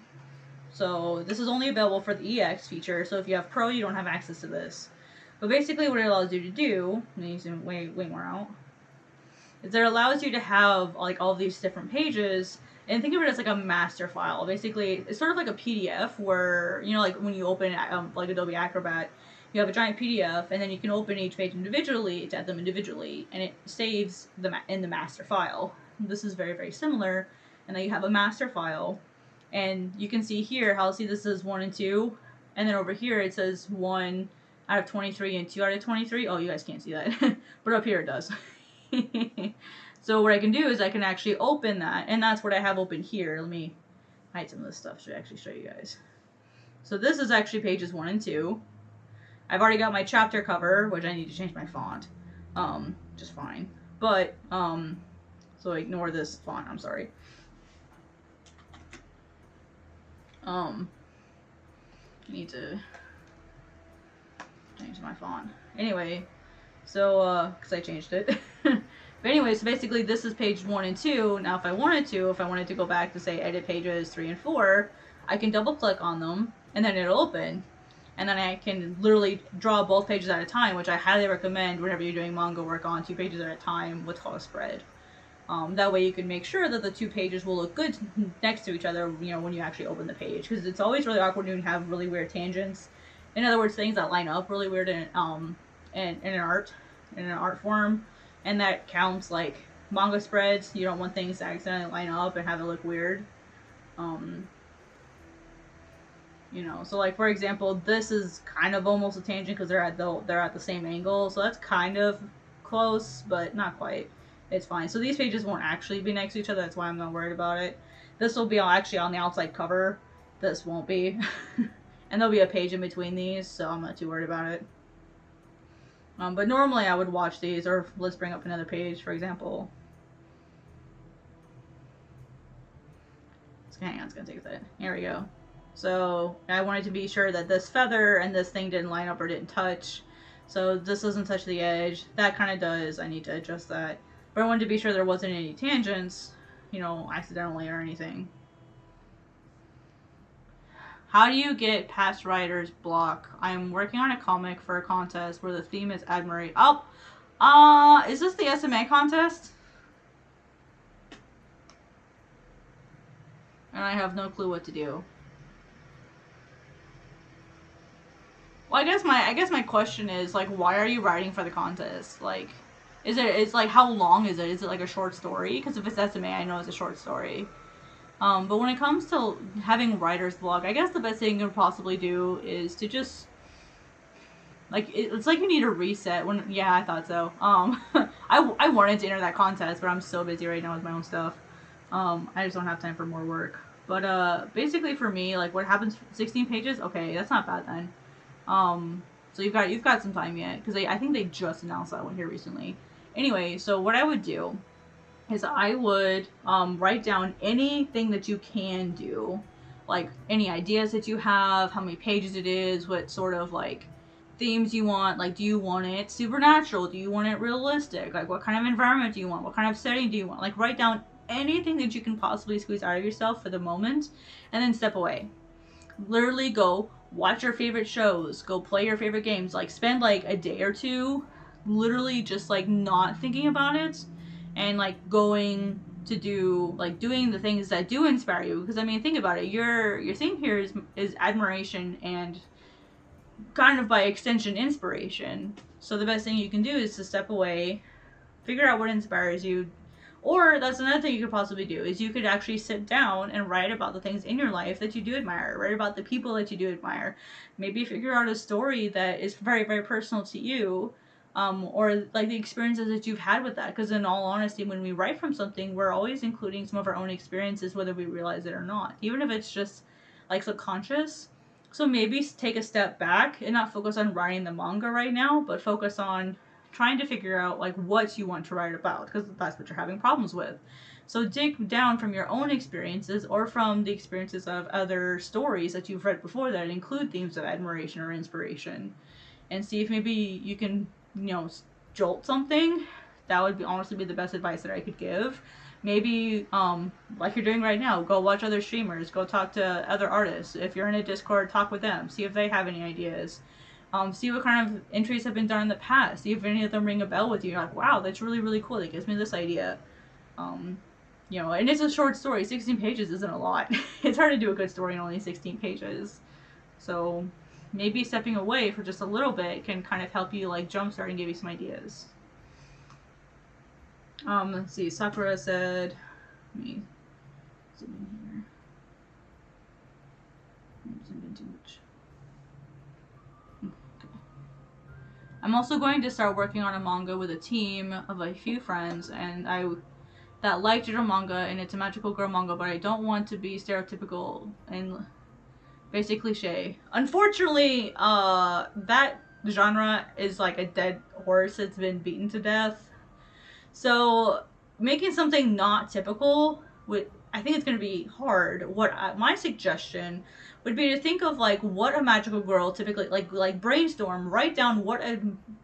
So this is only available for the EX feature, so if you have Pro, you don't have access to this. But basically what it allows you to do, let me zoom way more out, is it allows you to have like all these different pages, and think of it as like a master file. Basically, it's sort of like a PDF where, you know, like when you open like Adobe Acrobat, you have a giant PDF, and then you can open each page individually to add them individually, and it saves them in the master file. This is very, very similar, and then you have a master file. And you can see here how, see, this is 1 and 2, and then over here it says 1 out of 23 and 2 out of 23. Oh, you guys can't see that, but up here it does. So what I can do is I can actually open that, and that's what I have open here. Let me hide some of this stuff to actually show you guys. So this is actually pages 1 and 2. I've already got my chapter cover, which I need to change my font, just fine. But so ignore this font. I'm sorry. Need to change my font. Anyway, so, because I changed it. But anyway, so basically this is page 1 and 2. Now if I wanted to go back to say edit pages 3 and 4, I can double click on them, and then it'll open. And then I can literally draw both pages at a time, which I highly recommend whenever you're doing manga work on 2 pages at a time, what's called a spread. That way you can make sure that the 2 pages will look good next to each other, you know, when you actually open the page. Because it's always really awkward when you have really weird tangents. In other words, things that line up really weird in an art form. And that counts like manga spreads. You don't want things to accidentally line up and have it look weird. You know, so like for example, this is kind of almost a tangent because they're at the same angle. So that's kind of close, but not quite. It's fine. So these pages won't actually be next to each other. That's why I'm not worried about it. This will be actually on the outside cover. This won't be. And there'll be a page in between these, so I'm not too worried about it. But normally I would watch these, or let's bring up another page, for example. Hang on, it's going to take a second. Here we go. So I wanted to be sure that this feather and this thing didn't line up or didn't touch. So this doesn't touch the edge. That kind of does. I need to adjust that. But I wanted to be sure there wasn't any tangents, you know, accidentally or anything. How do you get past writer's block? I'm working on a comic for a contest where the theme is admiration. Oh, is this the SMA contest? And I have no clue what to do. Well, I guess my question is, like, why are you writing for the contest? Like, it's like, how long is it? Is it like a short story? Because if it's SMA, I know it's a short story. But when it comes to having writer's block, I guess the best thing you could possibly do is to just, like, it's like you need a reset when, yeah, I thought so. I wanted to enter that contest, but I'm so busy right now with my own stuff. I just don't have time for more work. But basically for me, like what happens 16 pages? Okay, that's not bad then. So you've got some time yet because I think they just announced that one here recently. Anyway, so what I would do is I would write down anything that you can do, like any ideas that you have, how many pages it is, what sort of like themes you want. Like, do you want it supernatural? Do you want it realistic? Like, what kind of environment do you want? What kind of setting do you want? Like, write down anything that you can possibly squeeze out of yourself for the moment, and then step away. Literally go watch your favorite shows, go play your favorite games, like spend like a day or two literally just like not thinking about it and like going to do like doing the things that do inspire you. Because I mean, think about it, your thing here is admiration and kind of by extension inspiration. So the best thing you can do is to step away, figure out what inspires you. Or that's another thing you could possibly do is you could actually sit down and write about the things in your life that you do admire, write about the people that you do admire. Maybe figure out a story that is very, very personal to you, or like the experiences that you've had with that. Because in all honesty, when we write from something, we're always including some of our own experiences, whether we realize it or not, even if it's just like subconscious. So maybe take a step back and not focus on writing the manga right now, but focus on trying to figure out like what you want to write about, because that's what you're having problems with. So dig down from your own experiences or from the experiences of other stories that you've read before that include themes of admiration or inspiration, and see if maybe you can, jolt something. That would be honestly be the best advice that I could give. Maybe like you're doing right now, go watch other streamers, go talk to other artists. If you're in a Discord, talk with them, see if they have any ideas. See what kind of entries have been done in the past. See if any of them ring a bell with you. You're like, wow, that's really, really cool. That gives me this idea. And it's a short story. 16 pages isn't a lot. It's hard to do a good story in only 16 pages. So maybe stepping away for just a little bit can kind of help you like jumpstart and give you some ideas. Let's see. Sakura said, let me zoom in here. Zoom in too much. I'm also going to start working on a manga with a team of a few friends, and that like digital manga, and it's a magical girl manga, but I don't want to be stereotypical and basic cliche. Unfortunately, that genre is like a dead horse that's been beaten to death. So making something not typical I think it's going to be hard. My suggestion would be to think of like what a magical girl typically like brainstorm, write down what is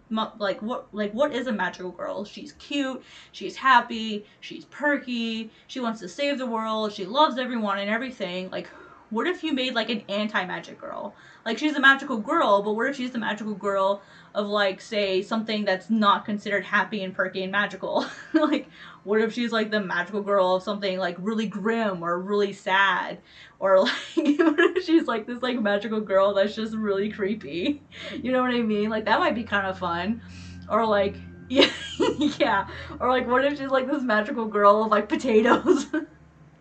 a magical girl. She's cute, she's happy, she's perky, she wants to save the world, she loves everyone and everything. Like, what if you made like an anti-magic girl? Like, she's a magical girl, but what if she's the magical girl of like, say, something that's not considered happy and perky and magical? Like, what if she's like the magical girl of something like really grim or really sad? Or like, what if she's like this like magical girl that's just really creepy? You know what I mean? Like, that might be kind of fun. Or like, yeah, yeah. Or like, what if she's like this magical girl of like potatoes?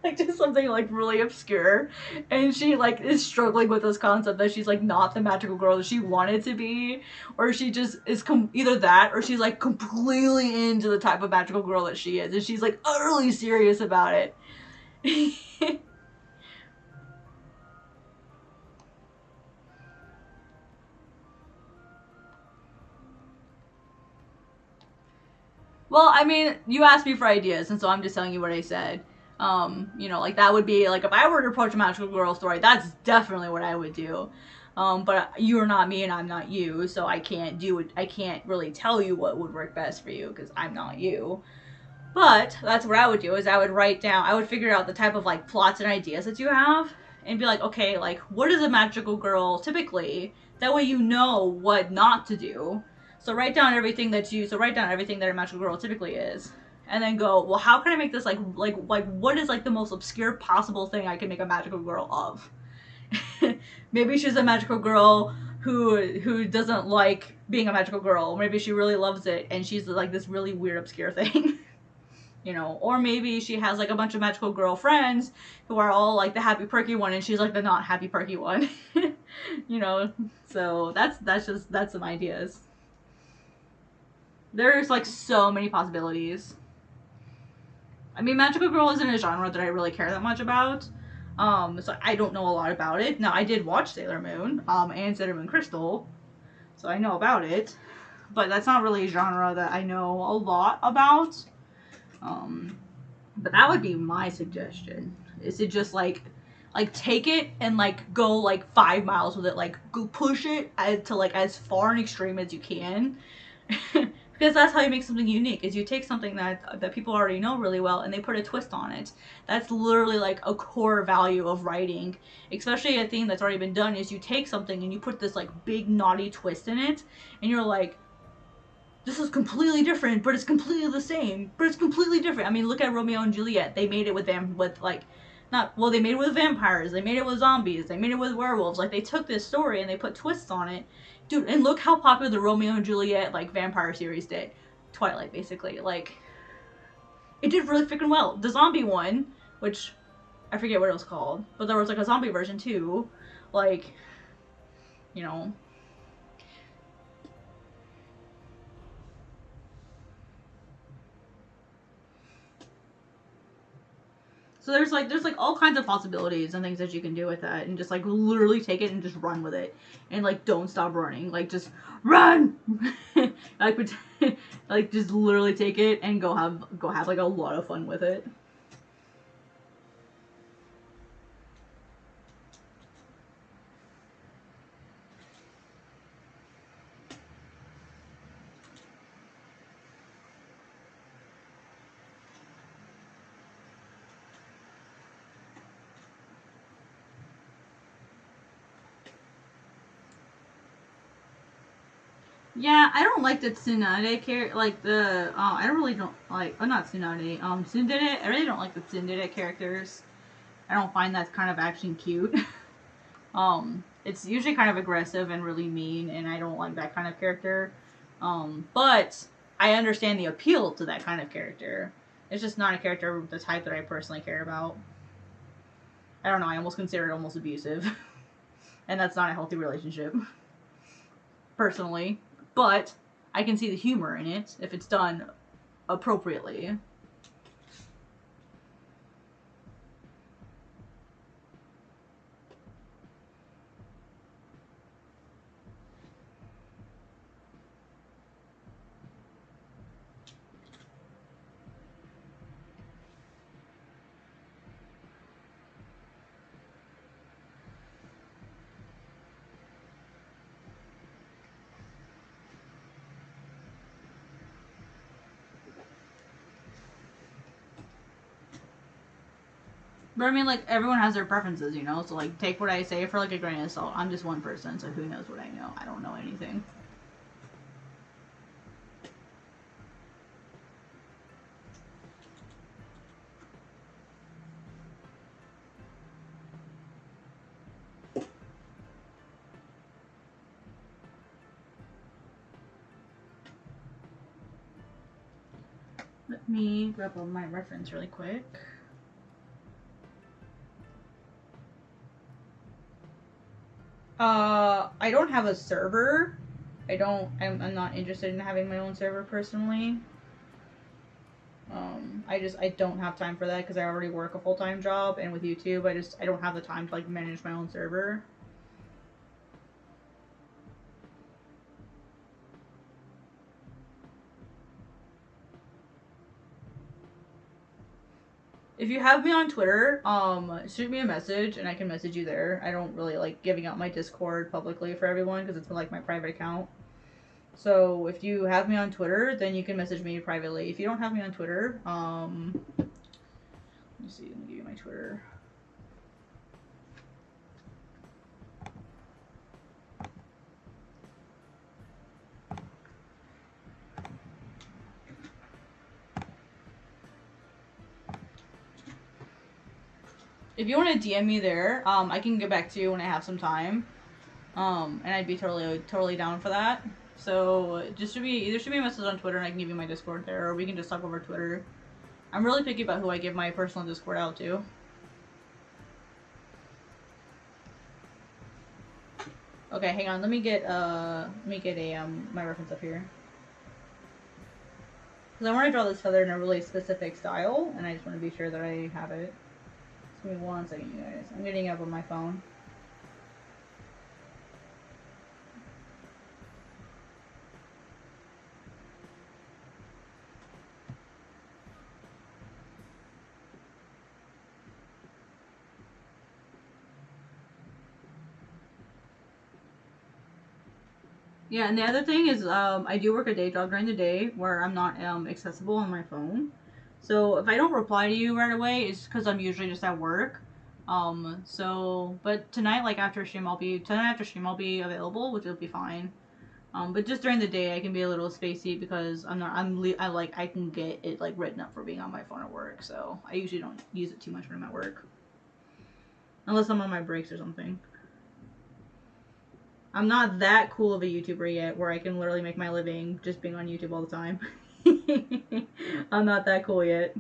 Like, just something like really obscure, and she like is struggling with this concept that she's like not the magical girl that she wanted to be, or she just is either that or she's like completely into the type of magical girl that she is, and she's like utterly serious about it. Well, I mean, you asked me for ideas, and so I'm just telling you what I said. Like that would be like if I were to approach a magical girl story, that's definitely what I would do. But you're not me and I'm not you, so I can't do it. I can't really tell you what would work best for you because I'm not you. But that's what I would do is I would figure out the type of like plots and ideas that you have and be like, okay, like what is a magical girl typically? That way you know what not to do. So write down everything that a magical girl typically is. And then go, well, how can I make this like what is like the most obscure possible thing I can make a magical girl of? Maybe she's a magical girl who doesn't like being a magical girl. Maybe she really loves it and she's like this really weird obscure thing. Or maybe she has like a bunch of magical girl friends who are all like the happy perky one and she's like the not happy perky one. So that's some ideas. There's like so many possibilities. I mean, magical girl isn't a genre that I really care that much about. So I don't know a lot about it. Now I did watch Sailor Moon, and Sailor Moon Crystal, so I know about it. But that's not really a genre that I know a lot about. But that would be my suggestion. Is to just like take it and like go like 5 miles with it, like go push it to like as far and extreme as you can. Because that's how you make something unique, is you take something that people already know really well and they put a twist on it. That's literally like a core value of writing, especially a thing that's already been done, is you take something and you put this like big naughty twist in it and you're like, this is completely different, but it's completely the same, but it's completely different. I mean, look at Romeo and Juliet. They made it with them with like they made it with vampires, they made it with zombies, they made it with werewolves. Like, they took this story and they put twists on it. Dude, and look how popular the Romeo and Juliet like vampire series did. Twilight, basically. Like, it did really freaking well. The zombie one, which I forget what it was called, but there was like a zombie version too. Like, you know. So there's like all kinds of possibilities and things that you can do with that, and just like literally take it and just run with it, and like don't stop running, like just run, like like just literally take it and go have like a lot of fun with it. Yeah, I don't like the Tsunade character, like the, I don't really don't like, oh, not Tsunade, Tsundere, I really don't like the Tsundere characters. I don't find that kind of action cute. It's usually kind of aggressive and really mean, and I don't like that kind of character. But I understand the appeal to that kind of character. It's just not a character the type that I personally care about. I don't know, I almost consider it almost abusive. And that's not a healthy relationship. Personally. But I can see the humor in it if it's done appropriately. But I mean, like, everyone has their preferences, you know? So, like, take what I say for, like, a grain of salt. I'm just one person, so who knows what I know? I don't know anything. Let me grab up my reference really quick. I don't have a server. I'm not interested in having my own server personally. I don't have time for that because I already work a full-time job, and with YouTube, I don't have the time to like manage my own server. If you have me on Twitter, shoot me a message and I can message you there. I don't really like giving out my Discord publicly for everyone because it's like my private account. So if you have me on Twitter, then you can message me privately. If you don't have me on Twitter, let me see, let me give you my Twitter. If you want to DM me there, I can get back to you when I have some time. And I'd be totally down for that. So just shoot me a message on Twitter and I can give you my Discord there, or we can just talk over Twitter. I'm really picky about who I give my personal Discord out to. Okay, hang on. Let me get a my reference up here. Because I want to draw this feather in a really specific style, and I just want to be sure that I have it. Just give me 1 second, you guys. I'm getting up on my phone. Yeah, and the other thing is, I do work a day job during the day where I'm not accessible on my phone. So if I don't reply to you right away, it's because I'm usually just at work. But tonight, like after stream, I'll be available, which will be fine. But just during the day, I can be a little spacey because I can get it like written up for being on my phone at work. So I usually don't use it too much when I'm at work, unless I'm on my breaks or something. I'm not that cool of a YouTuber yet where I can literally make my living just being on YouTube all the time. I'm not that cool yet.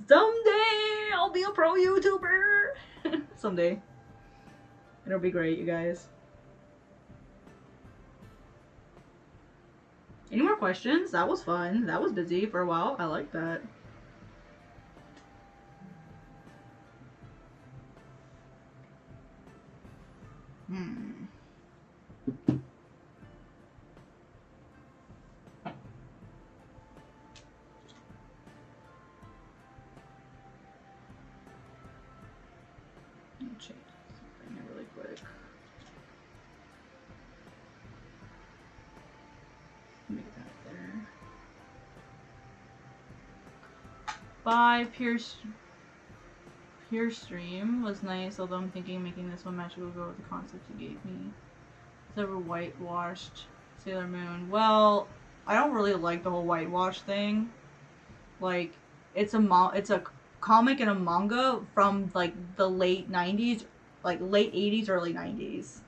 Someday I'll be a pro YouTuber. Someday. It'll be great, you guys. Any more questions? That was fun. That was busy for a while. I like that. Check something really quick. Make that there. Bye, Pierce Stream was nice, although I'm thinking making this one magical go with the concept you gave me. It's a whitewashed Sailor Moon. Well, I don't really like the whole whitewash thing. Like, it's a comic and a manga from like the late 90s, like late 80s, early 90s.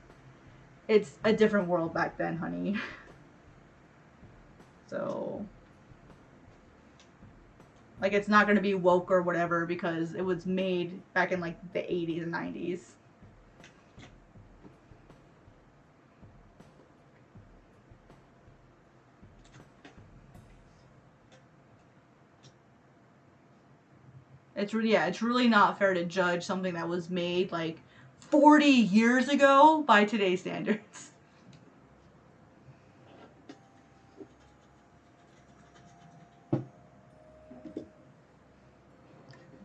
It's a different world back then, honey. So, like, it's not going to be woke or whatever because it was made back in like the 80s and 90s. It's really not fair to judge something that was made like 40 years ago by today's standards.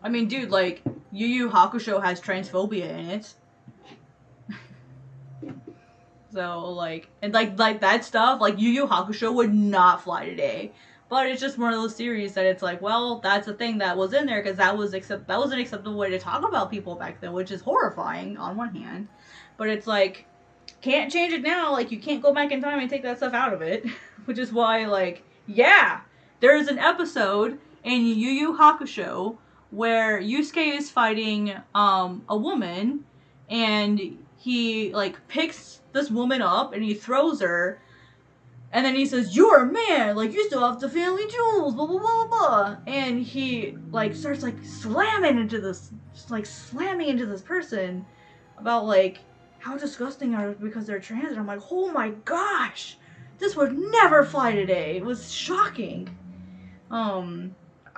I mean, dude, like, Yu Yu Hakusho has transphobia in it. So, like, and like that stuff, like, Yu Yu Hakusho would not fly today. But it's just one of those series that it's like, well, that's a thing that was in there because that was an acceptable way to talk about people back then, which is horrifying on one hand. But it's like, can't change it now. Like, you can't go back in time and take that stuff out of it. Which is why, like, yeah, there's an episode in Yu Yu Hakusho where Yusuke is fighting a woman, and he like picks this woman up and he throws her, and then he says, "You're a man, like you still have the family jewels, blah blah blah blah," and he like starts like slamming into this person about like how disgusting are because they're trans, and I'm like, oh my gosh, this would never fly today. It was shocking.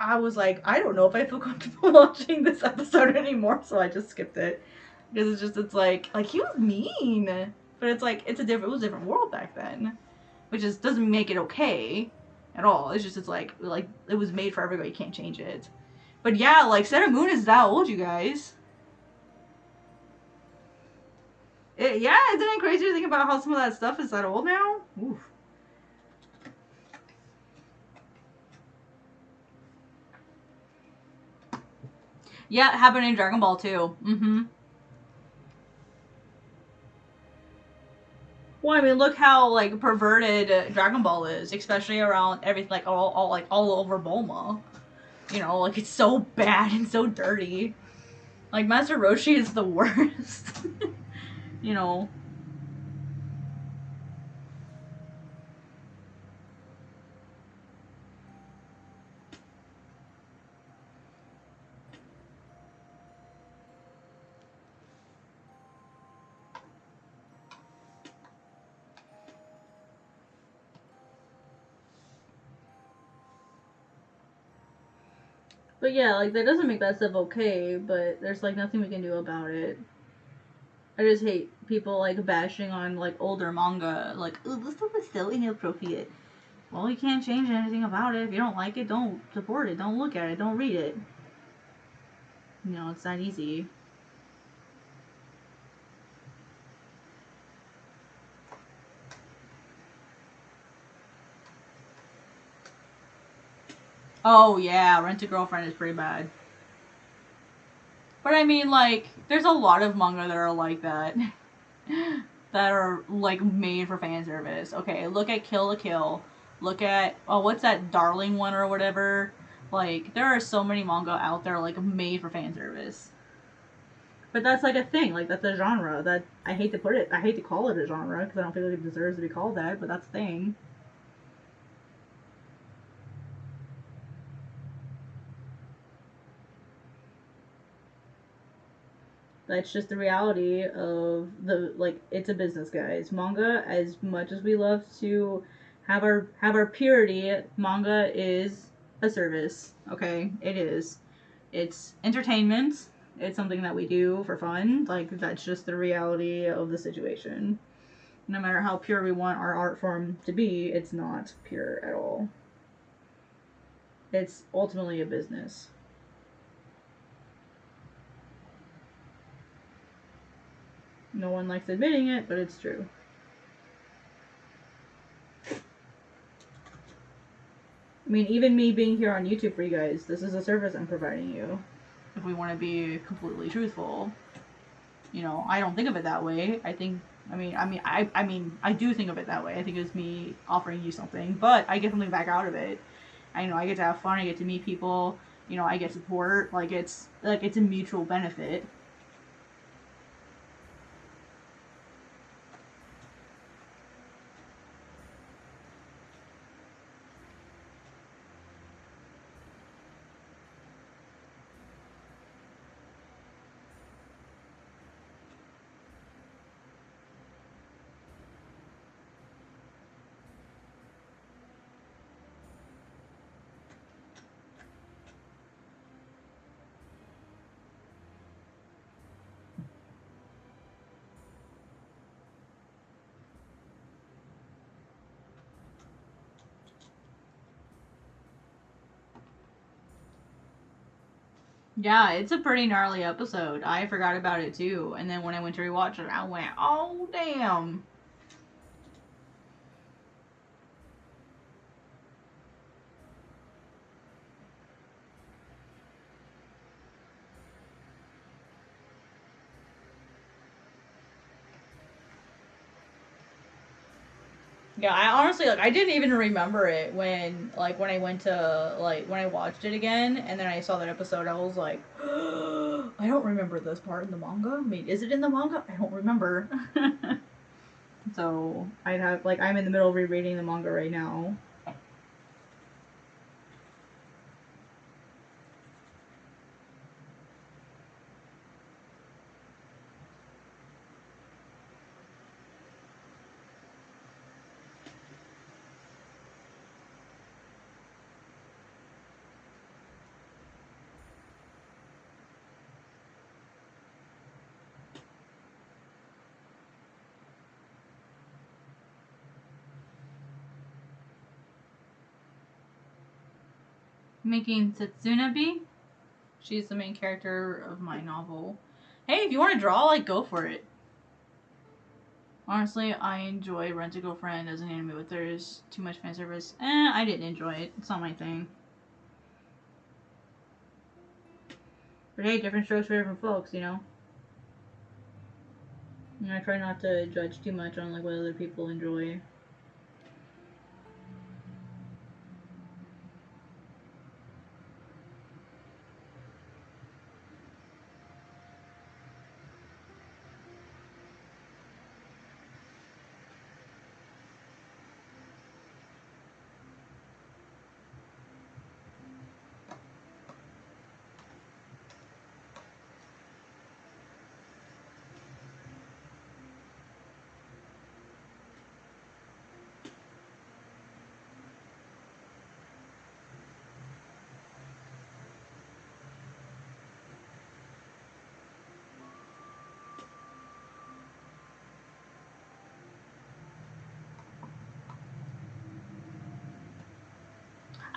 I was like, I don't know if I feel comfortable watching this episode anymore, so I just skipped it. Because it's like he was mean. But it's like, it was a different world back then. Which just doesn't make it okay at all. It's like, it was made for everybody, you can't change it. But yeah, like, Sailor Moon is that old, you guys. Yeah, isn't it crazy to think about how some of that stuff is that old now? Oof. Yeah, it happened in Dragon Ball too. Mm-hmm. Well, I mean, look how like perverted Dragon Ball is, especially around everything, like all over Bulma. You know, like it's so bad and so dirty. Like Master Roshi is the worst. You know. But yeah, like that doesn't make that stuff okay, but there's like nothing we can do about it. I just hate people like bashing on like older manga, like, oh, this stuff is so inappropriate. Well, you can't change anything about it. If you don't like it, don't support it. Don't look at it. Don't read it. You know, it's that easy. Oh yeah, Rent a Girlfriend is pretty bad. But I mean, like, there's a lot of manga that are like that. That are, like, made for fan service. Okay, look at Kill la Kill. Look at, oh, what's that Darling one or whatever? Like, there are so many manga out there, like, made for fan service. But that's, like, a thing. Like, that's a genre. That, I hate to put it, I hate to call it a genre, because I don't feel like it deserves to be called that, but that's a thing. That's just the reality of the, like, it's a business, guys. Manga, as much as we love to have our purity, manga is a service. Okay, it is. It's entertainment. It's something that we do for fun. Like, that's just the reality of the situation. No matter how pure we want our art form to be, it's not pure at all. It's ultimately a business. No one likes admitting it, but it's true. I mean, even me being here on YouTube for you guys, this is a service I'm providing you. If we want to be completely truthful, you know, I don't think of it that way. I do think of it that way. I think it's me offering you something, but I get something back out of it. I get to have fun. I get to meet people. You know, I get support. It's a mutual benefit. Yeah, it's a pretty gnarly episode. I forgot about it too, and then when I went to rewatch it, I went, "Oh damn!" Yeah, I honestly I didn't even remember it when I went to when I watched it again and then I saw that episode. I was like, I don't remember this part in the manga. I mean, is it in the manga? I don't remember. So I'd have I'm in the middle of rereading the manga right now. Making Setsunabi. She's the main character of my novel. Hey, if you want to draw, go for it. Honestly, I enjoy Rent a Girlfriend as an anime, but there's too much fan service. I didn't enjoy it. It's not my thing. But hey, different strokes for different folks, you know? And I try not to judge too much on what other people enjoy.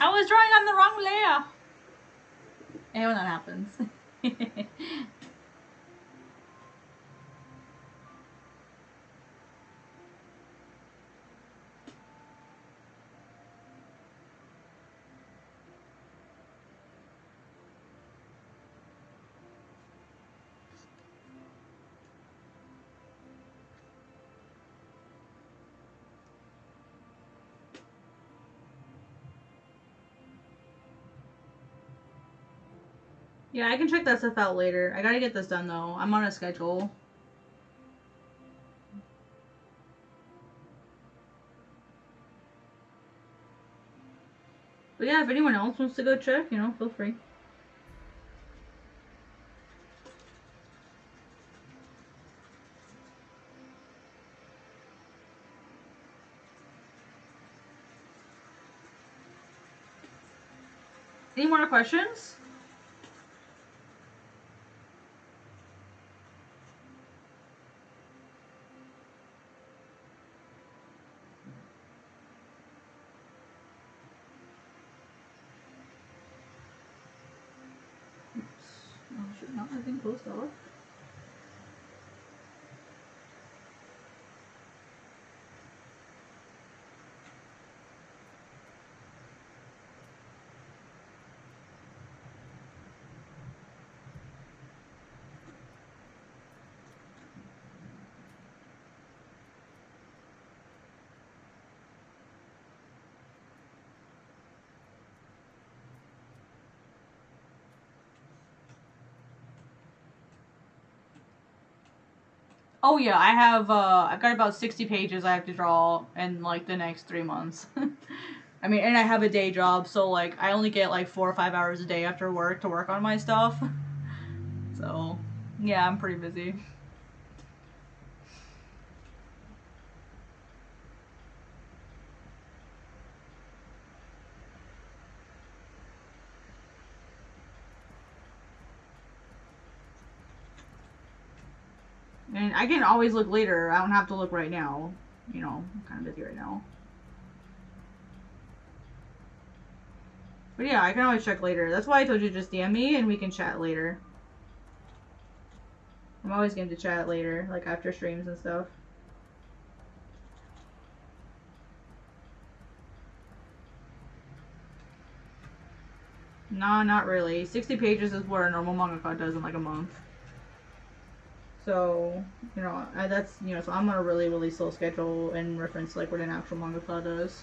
I was drawing on the wrong layer. And when that happens. Yeah, I can check that stuff out later. I gotta get this done though. I'm on a schedule. But yeah, if anyone else wants to go check, you know, feel free. Any more questions? Oops. Oh, should not have been closed off. Oh yeah, I have I've got about 60 pages I have to draw in like the next 3 months. I mean, and I have a day job, so like I only get like 4 or 5 hours a day after work to work on my stuff. So, yeah, I'm pretty busy. And I can always look later. I don't have to look right now. You know, I'm kind of busy right now. But yeah, I can always check later. That's why I told you just DM me and we can chat later. I'm always going to chat later, like after streams and stuff. Nah, not really. 60 pages is what a normal mangaka does in like a month. So, you know, that's, you know, so I'm on a really, really slow schedule in reference to like what an actual mangaka does.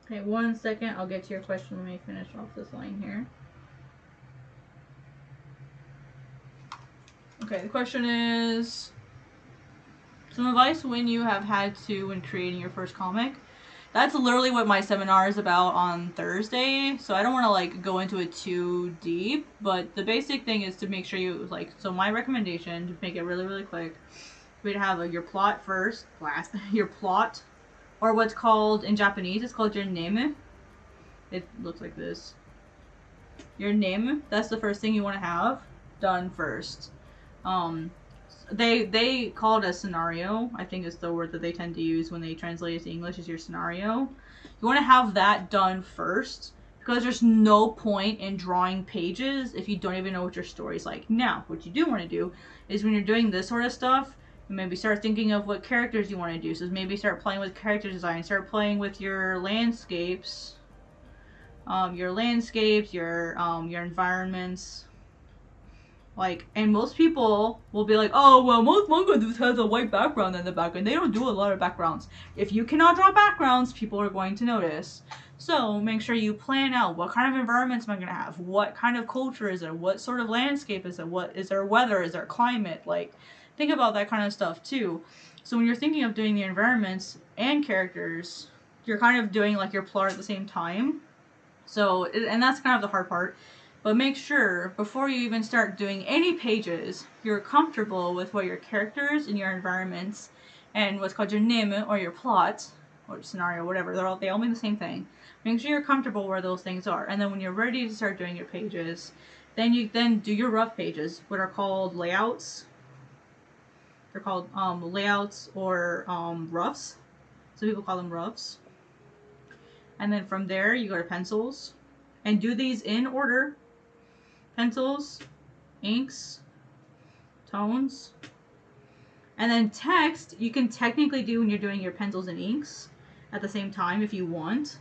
Okay, 1 second. I'll get to your question. Let me finish off this line here. Okay, the question is some advice when you have had to when creating your first comic. That's literally what my seminar is about on Thursday, so I don't want to like go into it too deep, but the basic thing is to make sure you like, so my recommendation, to make it really, really quick, we'd have your plot first, your plot, or what's called, in Japanese, it's called your name. It looks like this. Your name, that's the first thing you want to have done first. They call it a scenario, I think is the word that they tend to use when they translate it to English, is your scenario. You want to have that done first, because there's no point in drawing pages if you don't even know what your story's like. Now, what you do want to do is when you're doing this sort of stuff, maybe start thinking of what characters you want to do. So maybe start playing with character design, start playing with your landscapes, your environments, Like, and most people will be like, oh, well, most manga just has a white background in the background. They don't do a lot of backgrounds. If you cannot draw backgrounds, people are going to notice. So make sure you plan out what kind of environments am I going to have? What kind of culture is it? What sort of landscape is it? What is there weather? Is there climate? Like, think about that kind of stuff too. So when you're thinking of doing the environments and characters, you're kind of doing like your plot at the same time. So, and that's kind of the hard part. But make sure, before you even start doing any pages, you're comfortable with what your characters and your environments and what's called your nim or your plot or scenario, whatever, they all mean the same thing. Make sure you're comfortable where those things are. And then when you're ready to start doing your pages, then you do your rough pages, what are called layouts. They're called layouts or roughs. So people call them roughs. And then from there, you go to pencils. And do these in order. Pencils, inks, tones. And then text, you can technically do when you're doing your pencils and inks at the same time if you want.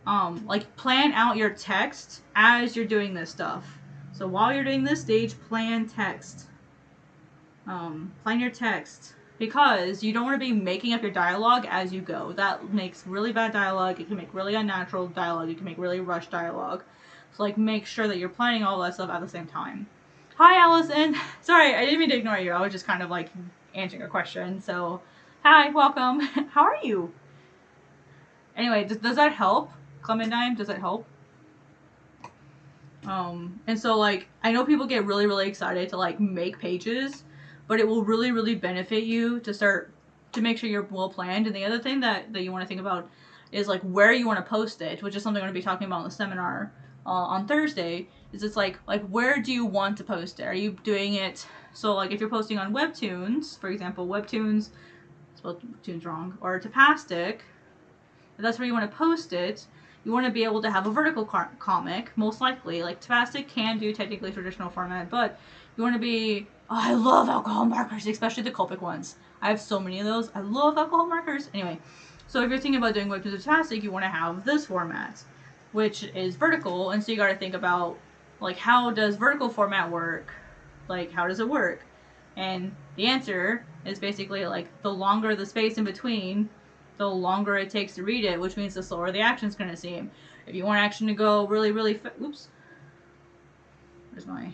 Like plan out your text as you're doing this stuff. So while you're doing this stage, plan text. Plan your text. Because you don't want to be making up your dialogue as you go. That makes really bad dialogue. It can make really unnatural dialogue. It can make really rushed dialogue. So, like, make sure that you're planning all that stuff at the same time. Hi, Allison. Sorry, I didn't mean to ignore you. I was just kind of, like, answering a question. So, hi, welcome. How are you? Anyway, does that help? Clementine, does that help? And so, like, I know people get really, really excited to, like, make pages, but it will really, really benefit you to make sure you're well planned. And the other thing that you want to think about is, like, where you want to post it, which is something I'm going to be talking about in the seminar on Thursday. Is it's like where do you want to post it? Are you doing it, so, like, if you're posting on Webtoons, for example, Webtoons, spelled Webtoons wrong, or Tapastic, if that's where you want to post it, you want to be able to have a vertical comic, most likely. Like, Tapastic can do technically traditional format, but you want to be... Oh, I love alcohol markers, especially the Copic ones. I have so many of those. I love alcohol markers. Anyway, so if you're thinking about doing Webtoons or Tapastic, you want to have this format, which is vertical, and so you got to think about, like, how does vertical format work? Like, how does it work? And the answer is basically, like, the longer the space in between, the longer it takes to read it, which means the slower the action's going to seem. If you want action to go really, really oops. Where's my...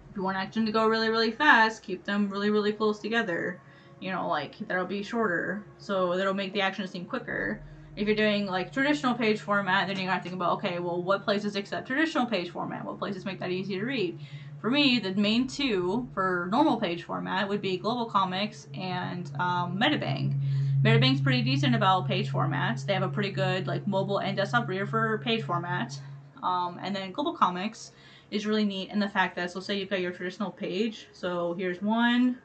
If you want action to go really, really fast, keep them really, really close together. You know, like, that'll be shorter, so that'll make the action seem quicker. If you're doing, like, traditional page format, then you gotta think about, okay, well, what places accept traditional page format? What places make that easy to read? For me, the main two for normal page format would be Global Comics and Metabang. Metabang's pretty decent about page formats. They have a pretty good, like, mobile and desktop reader for page format. And then Global Comics is really neat in the fact that, so say you've got your traditional page. So here's 1,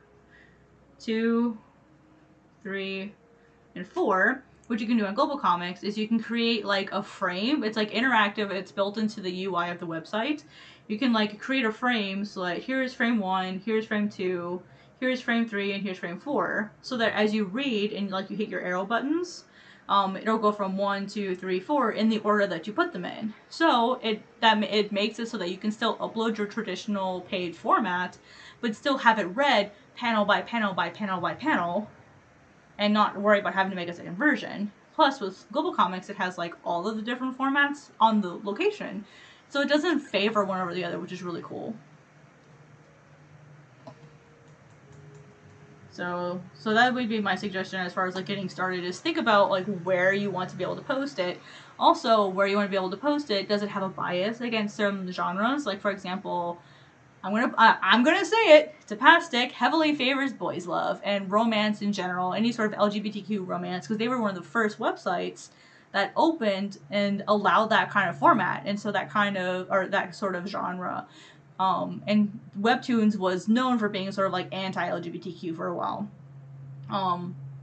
2, 3, and 4. What you can do on Global Comics is you can create, like, a frame. It's, like, interactive. It's built into the UI of the website. You can, like, create a frame. So, like, here's frame 1, here's frame 2, here's frame 3, and here's frame 4. So that as you read and, like, you hit your arrow buttons, it'll go from 1, 2, 3, 4 in the order that you put them in. So it makes it so that you can still upload your traditional page format, but still have it read panel by panel by panel by panel, and not worry about having to make a second version. Plus, with Global Comics, it has, like, all of the different formats on the location, so it doesn't favor one over the other, which is really cool. So that would be my suggestion as far as, like, getting started, is think about, like, where you want to be able to post it. Also, where you want to be able to post it, does it have a bias against certain genres? Like, for example, I'm gonna say it, Tapastic heavily favors boys love and romance in general, any sort of LGBTQ romance, because they were one of the first websites that opened and allowed that kind of format, and so that kind of, or that sort of genre. And Webtoons was known for being sort of, like, anti-LGBTQ for a while.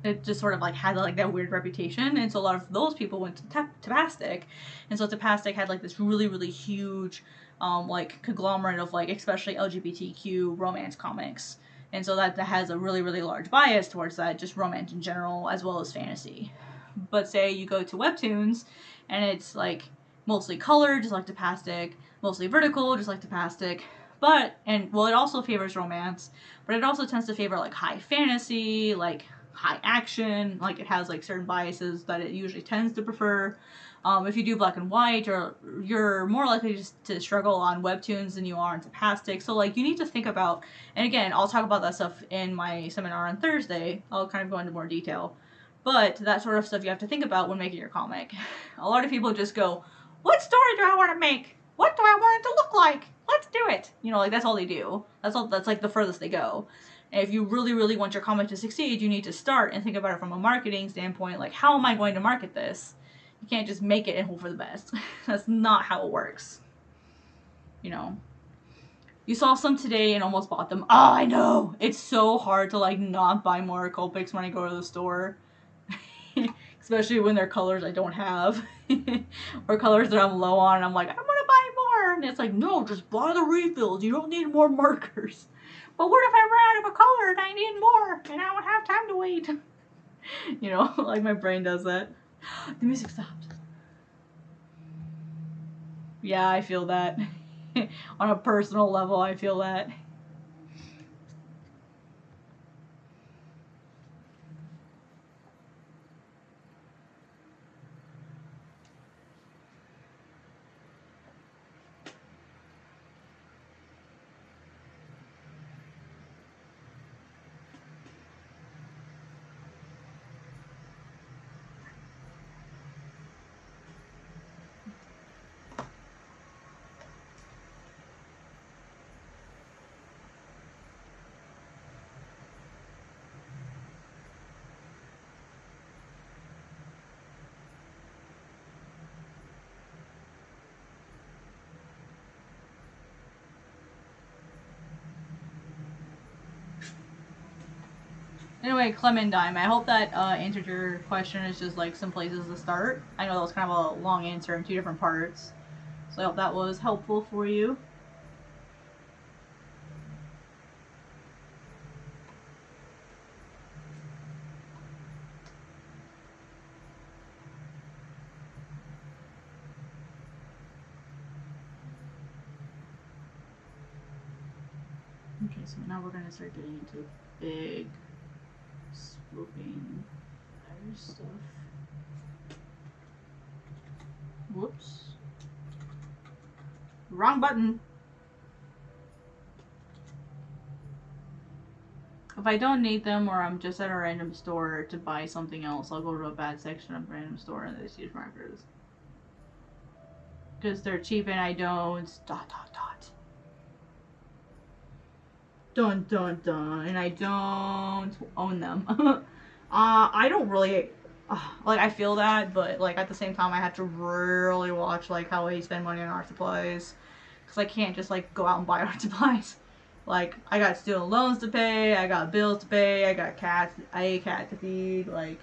It just sort of, like, had, like, that weird reputation, and so a lot of those people went to Tapastic, and so Tapastic had, like, this really, really huge, like, conglomerate of, like, especially LGBTQ romance comics, and so that has a really, really large bias towards that, just romance in general, as well as fantasy. But say you go to Webtoons, and it's, like, mostly color, just like Tapastic, mostly vertical, just like Tapastic. But, and well, it also favors romance, but it also tends to favor like high fantasy, like high action, like it has like certain biases that it usually tends to prefer. If you do black and white, or you're more likely to struggle on webtoons than you are on Tapastic. So like you need to think about, and again, I'll talk about that stuff in my seminar on Thursday. I'll kind of go into more detail. But that sort of stuff you have to think about when making your comic. A lot of people just go, what story do I want to make? What do I want it to look like? Let's do it. You know, like that's all they do. That's like the furthest they go. And if you really, really want your comic to succeed, you need to start and think about it from a marketing standpoint. Like, how am I going to market this? You can't just make it and hope for the best. That's not how it works. You know. You saw some today and almost bought them. Oh, I know! It's so hard to, like, not buy more Copics when I go to the store. Especially when they're colors I don't have. Or colors that I'm low on and I'm like, I want to buy more! And it's like, no, just buy the refills. You don't need more markers. But what if I run out of a color and I need more? And I don't have time to wait. You know, like my brain does that. The music stopped. Yeah, I feel that. On a personal level, I feel that. Anyway, Clementine, I hope that answered your question. It's just like some places to start. I know that was kind of a long answer in 2 different parts. So I hope that was helpful for you. Okay, so now we're going to start getting into big, swooping stuff. Whoops. Wrong button. If I don't need them or I'm just at a random store to buy something else, I'll go to a bad section of random store and they use markers. Because they're cheap and I don't... ... Dun dun dun. And I don't own them. I don't really... like, I feel that, but, like, at the same time, I have to really watch, like, how I spend money on art supplies. Because I can't just, like, go out and buy art supplies. Like, I got student loans to pay, I got bills to pay, I got a cat to feed, like,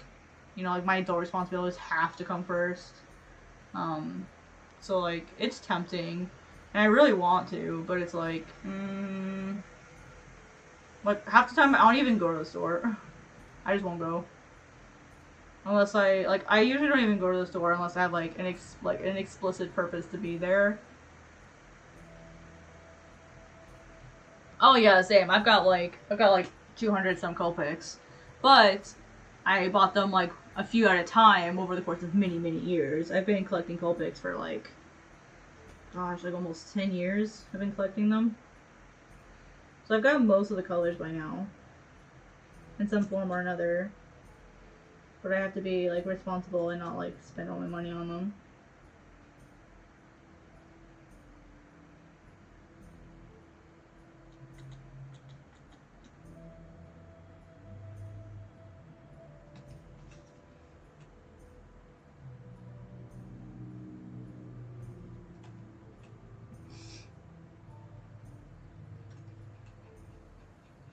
you know, like, my adult responsibilities have to come first. So, like, it's tempting. And I really want to, but it's like, like, half the time I don't even go to the store. I just won't go. Unless I usually don't even go to the store unless I have, like, an explicit purpose to be there. Oh yeah, same. I've got like 200 some Copics, but I bought them like a few at a time over the course of many years. I've been collecting Copics for like, gosh, like almost 10 years. I've been collecting them, so I've got most of the colors by now, in some form or another. But I have to be like responsible and not like spend all my money on them.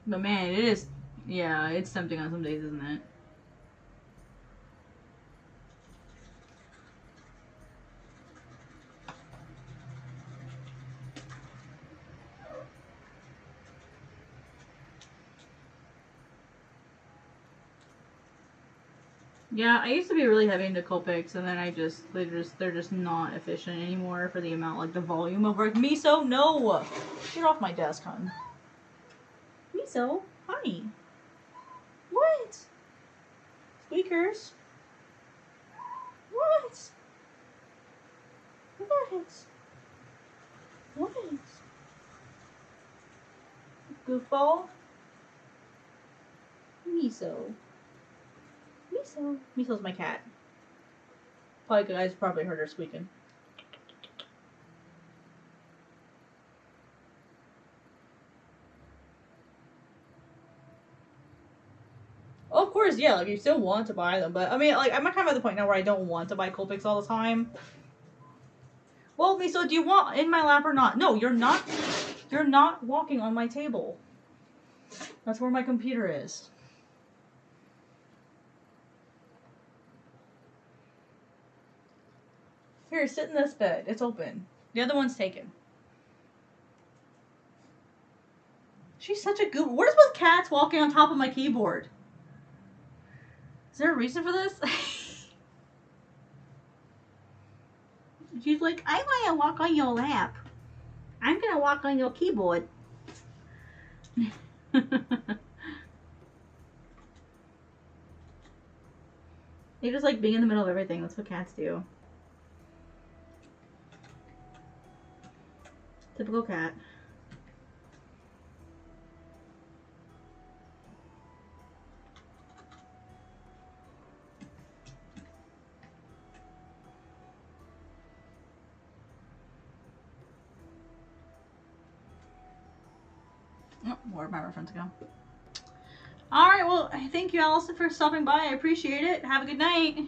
But man, it is, yeah, it's tempting on some days, isn't it? Yeah, I used to be really heavy into Copics, and then they're just not efficient anymore for the amount, like the volume of work. Miso, no, get off my desk, hon. Miso, hi. What? Squeakers. What? What? What? Goofball. Miso. Miso. Miso's my cat. Probably guys probably heard her squeaking. Of course, yeah, like you still want to buy them, but I mean, like I'm kind of at the point now where I don't want to buy Copics all the time. Well, Miso, do you want in my lap or not? No, you're not. You're not walking on my table. That's where my computer is. Here, sit in this bed. It's open. The other one's taken. She's such a goof. What is with cats walking on top of my keyboard? Is there a reason for this? She's like, I want to walk on your lap. I'm going to walk on your keyboard. They just like being in the middle of everything. That's what cats do. Typical cat. Oh, where'd my reference go? Alright, well, thank you, Allison, for stopping by. I appreciate it. Have a good night.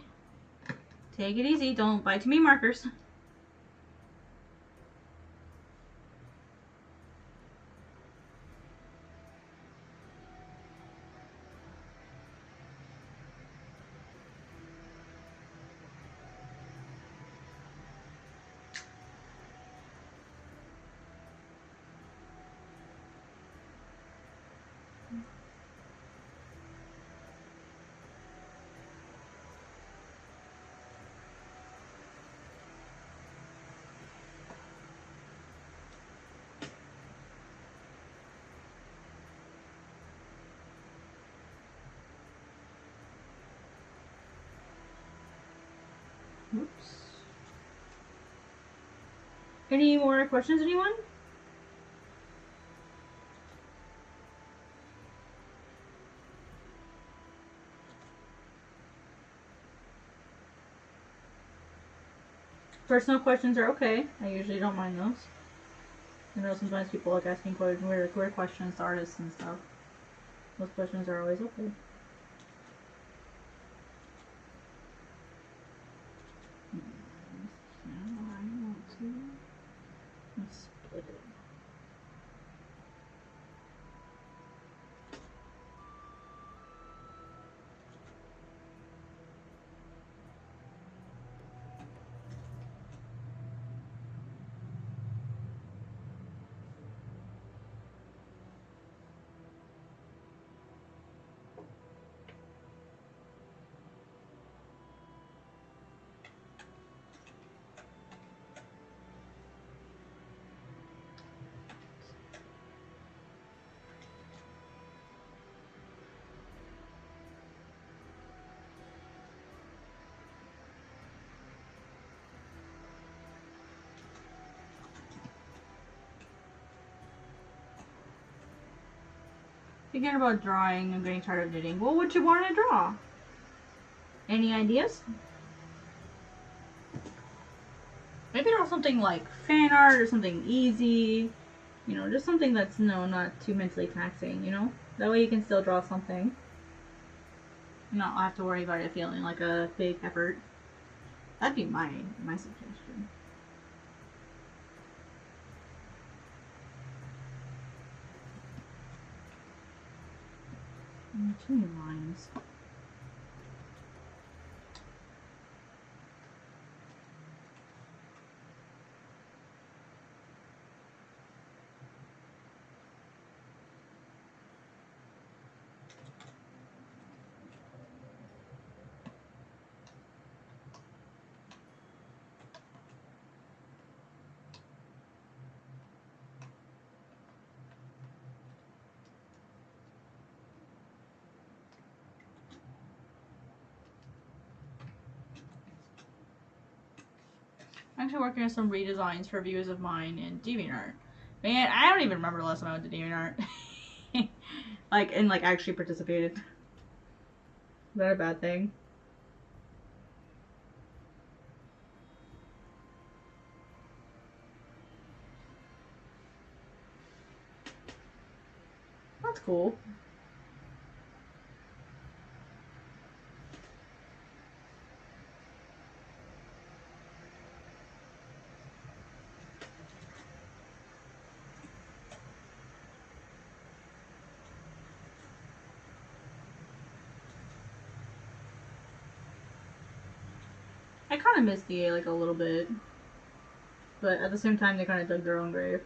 Take it easy. Don't buy too many markers. Oops. Any more questions, anyone? Personal questions are okay. I usually don't mind those. I know sometimes people like asking weird questions to artists and stuff. Those questions are always okay. Let's split it. Thinking about drawing, I'm getting tired of knitting. What would you want to draw? Any ideas? Maybe draw something like fan art or something easy. You know, just something that's not too mentally taxing, you know? That way you can still draw something. Not have to worry about it feeling like a big effort. That'd be my suggestion. Too many lines. actually working on some redesigns for viewers of mine in DeviantArt. Man, I don't even remember the last time I went to DeviantArt. and actually participated. Is that a bad thing? That's cool. I kind of miss DA like a little bit, but at the same time they kind of dug their own grave.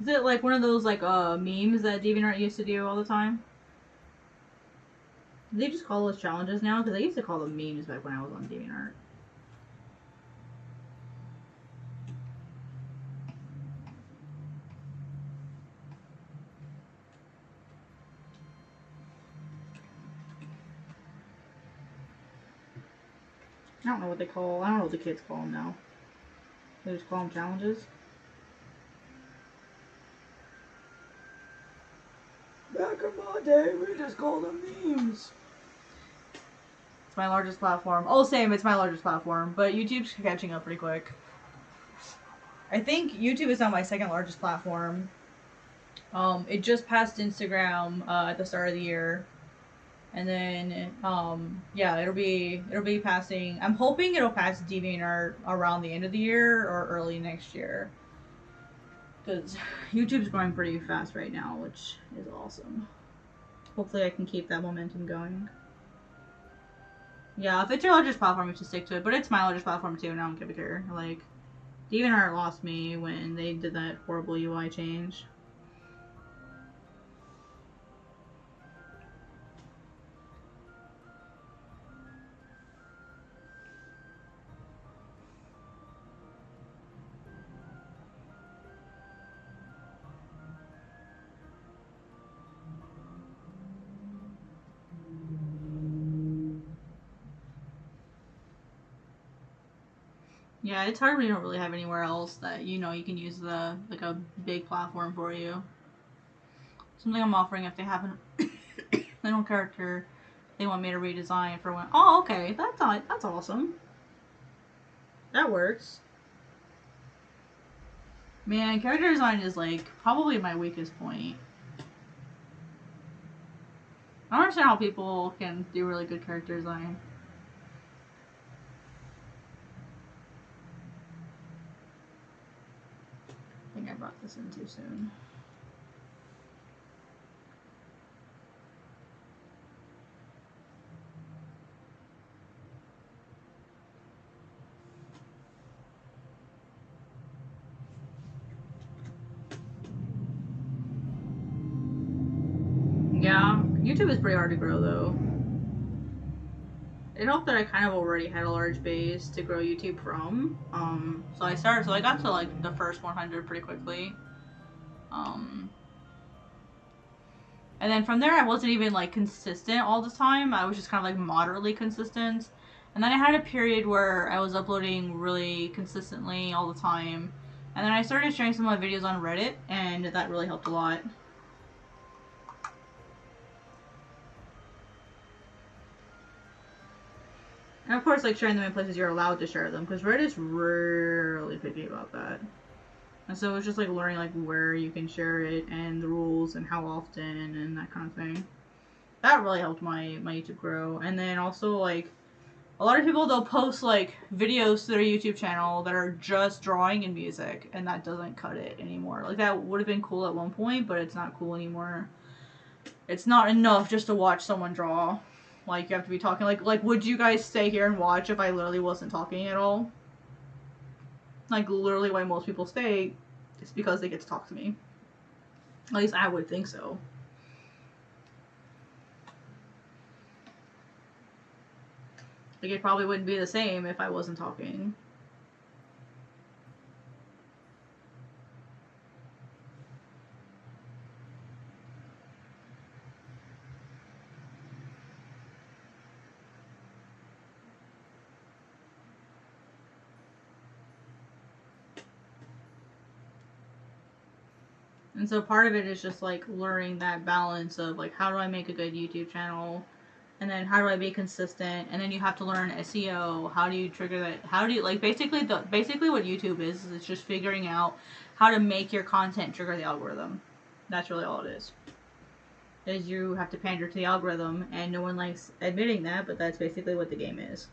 Is it like one of those like memes that DeviantArt used to do all the time? Do they just call those challenges now? Because I used to call them memes back when I was on DeviantArt. I don't know what they call. I don't know what the kids call them now. They just call them challenges. Back in my day, we just called them memes. It's my largest platform. Oh, same. It's my largest platform, but YouTube's catching up pretty quick. I think YouTube is now my second largest platform. It just passed Instagram at the start of the year. And then, yeah, it'll be passing. I'm hoping it'll pass DeviantArt around the end of the year or early next year. Because YouTube's growing pretty fast right now, which is awesome. Hopefully I can keep that momentum going. Yeah, if it's your largest platform, you should stick to it. But it's my largest platform too, and I don't give a care. Like, DeviantArt lost me when they did that horrible UI change. Yeah, it's hard when you don't really have anywhere else that you can use a big platform for you. Something I'm offering if they have an little character they want me to redesign for when. Oh, okay, that's awesome. That works. Man, character design is like probably my weakest point. I don't understand how people can do really good character design. I think I brought this in too soon. Yeah, YouTube is pretty hard to grow though. It helped that I kind of already had a large base to grow YouTube from. So I got to like the first 100 pretty quickly. And then from there, I wasn't even like consistent all the time. I was just kind of like moderately consistent. And then I had a period where I was uploading really consistently all the time. And then I started sharing some of my videos on Reddit, and that really helped a lot. And of course, like sharing them in places you're allowed to share them, because Reddit's really picky about that. And so it's just like learning like where you can share it and the rules and how often and that kind of thing. That really helped my YouTube grow. And then also like a lot of people, they'll post like videos to their YouTube channel that are just drawing and music, and that doesn't cut it anymore. Like that would have been cool at one point, but it's not cool anymore. It's not enough just to watch someone draw. Like you have to be talking. Like would you guys stay here and watch if I literally wasn't talking at all? Like, literally why most people stay is because they get to talk to me. At least I would think so. Like, it probably wouldn't be the same if I wasn't talking. And so part of it is just like learning that balance of like, how do I make a good YouTube channel? And then how do I be consistent? And then you have to learn SEO. How do you trigger that? How do you, like, basically what YouTube is it's just figuring out how to make your content trigger the algorithm. That's really all it is. Is you have to pander to the algorithm, and no one likes admitting that, but that's basically what the game is.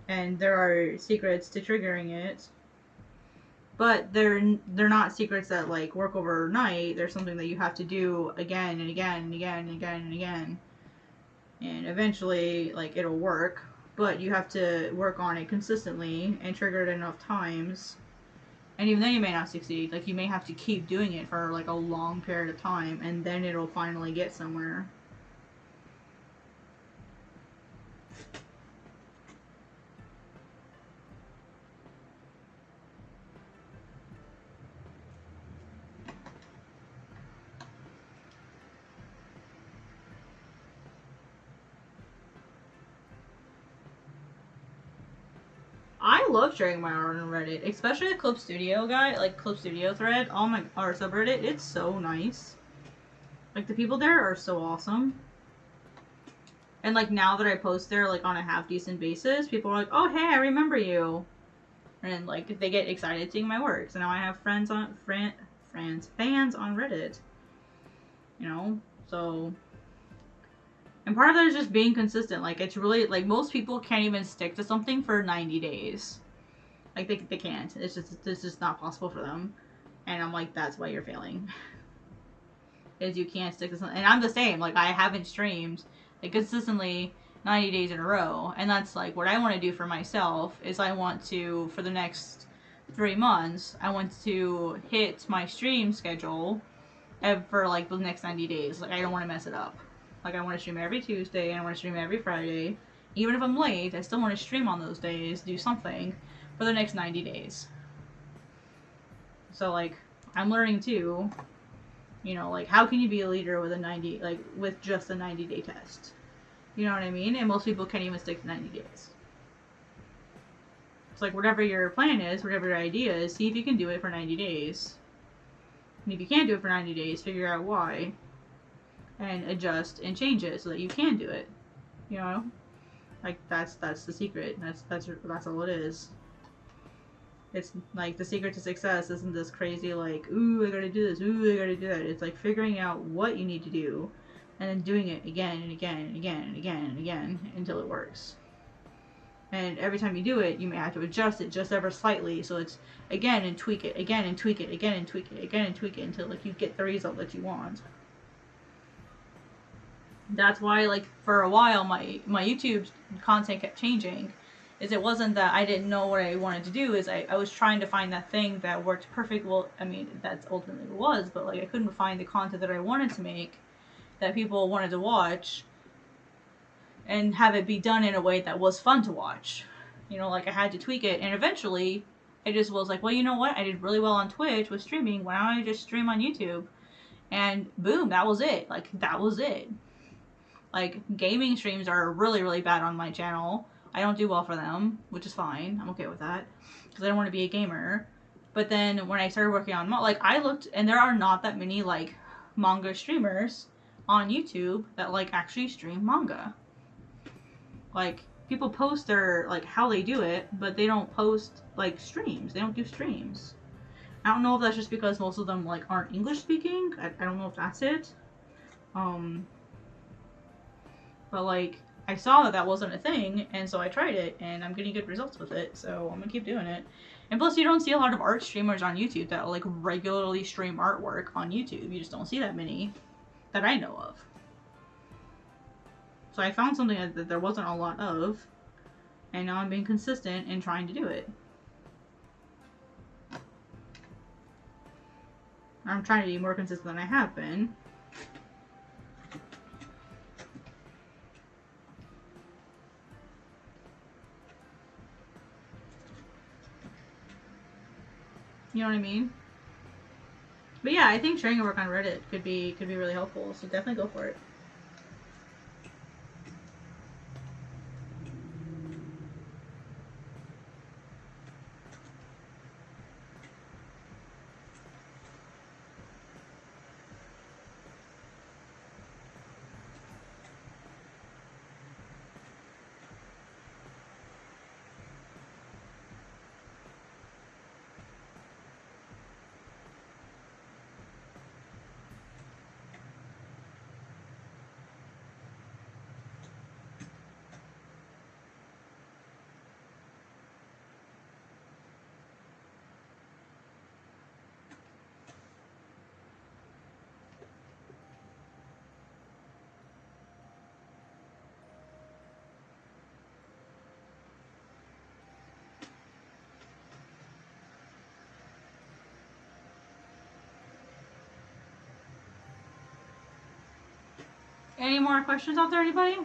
And there are secrets to triggering it. But they're not secrets that like work overnight. They're something that you have to do again and again and again and again and again. And eventually, like, it'll work. But you have to work on it consistently and trigger it enough times. And even then you may not succeed. Like, you may have to keep doing it for like a long period of time, and then it'll finally get somewhere. I love sharing my art on Reddit, especially the Clip Studio guy, like Clip Studio thread. Oh my, our subreddit, it's so nice. Like, the people there are so awesome. And like, now that I post there like on a half decent basis, people are like, "Oh hey, I remember you," and like they get excited seeing my work. So now I have fans on Reddit. You know, so. And part of that is just being consistent. Like, it's really, like, most people can't even stick to something for 90 days. Like, they can't. It's just not possible for them. And I'm like, that's why you're failing. Is you can't stick to something. And I'm the same. Like, I haven't streamed, like, consistently 90 days in a row. And that's, like, what I want to do for myself is I want to, for the next 3 months, I want to hit my stream schedule for, like, the next 90 days. Like, I don't want to mess it up. Like, I want to stream every Tuesday, and I want to stream every Friday. Even if I'm late, I still want to stream on those days, do something for the next 90 days. So, like, I'm learning too, you know, like, how can you be a leader with with just a 90-day test? You know what I mean? And most people can't even stick to 90 days. It's like, whatever your plan is, whatever your idea is, see if you can do it for 90 days. And if you can't do it for 90 days, figure out why. And adjust and change it so that you can do it. You know? Like, that's the secret. That's all it is. It's like, the secret to success isn't this crazy like, ooh, I gotta do this, ooh, I gotta do that. It's like figuring out what you need to do and then doing it again and again and again and again and again until it works. And every time you do it, you may have to adjust it just ever slightly, so it's again and tweak it, again and tweak it, again and tweak it, again and tweak it until like you get the result that you want. That's why, like, for a while my YouTube content kept changing. Is it wasn't that I didn't know what I wanted to do, is I was trying to find that thing that worked perfect. Well, I mean, that's ultimately what it was, but like, I couldn't find the content that I wanted to make that people wanted to watch and have it be done in a way that was fun to watch. You know, like, I had to tweak it, and eventually I just was like, well, you know what, I did really well on Twitch with streaming, why don't I just stream on YouTube? And boom, that was it. Like, that was it. Like, gaming streams are really, really bad on my channel. I don't do well for them, which is fine. I'm okay with that. Because I don't want to be a gamer. But then when I started working on, like, I looked, and there are not that many, like, manga streamers on YouTube that, like, actually stream manga. Like, people post their, like, how they do it, but they don't post, like, streams. They don't do streams. I don't know if that's just because most of them, like, aren't English speaking. I don't know if that's it. But, like, I saw that that wasn't a thing, and so I tried it, and I'm getting good results with it, so I'm gonna keep doing it. And plus, you don't see a lot of art streamers on YouTube that, like, regularly stream artwork on YouTube. You just don't see that many that I know of. So I found something that there wasn't a lot of, and now I'm being consistent in trying to do it. I'm trying to be more consistent than I have been. You know what I mean? But yeah, I think sharing your work on Reddit could be really helpful. So definitely go for it. Any more questions out there, anybody?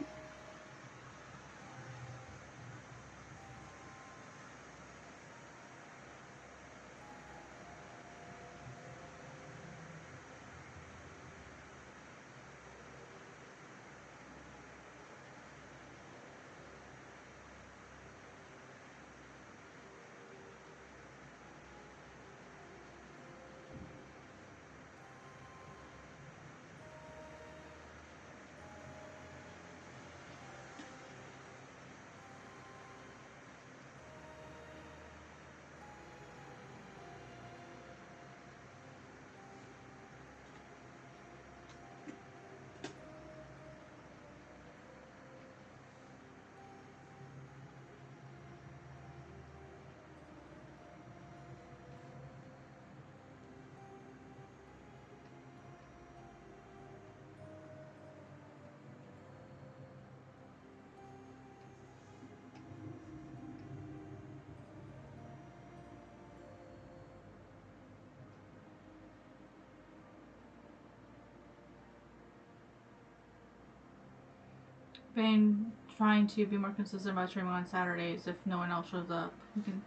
Been trying to be more consistent about streaming on Saturdays if no one else shows up. You can...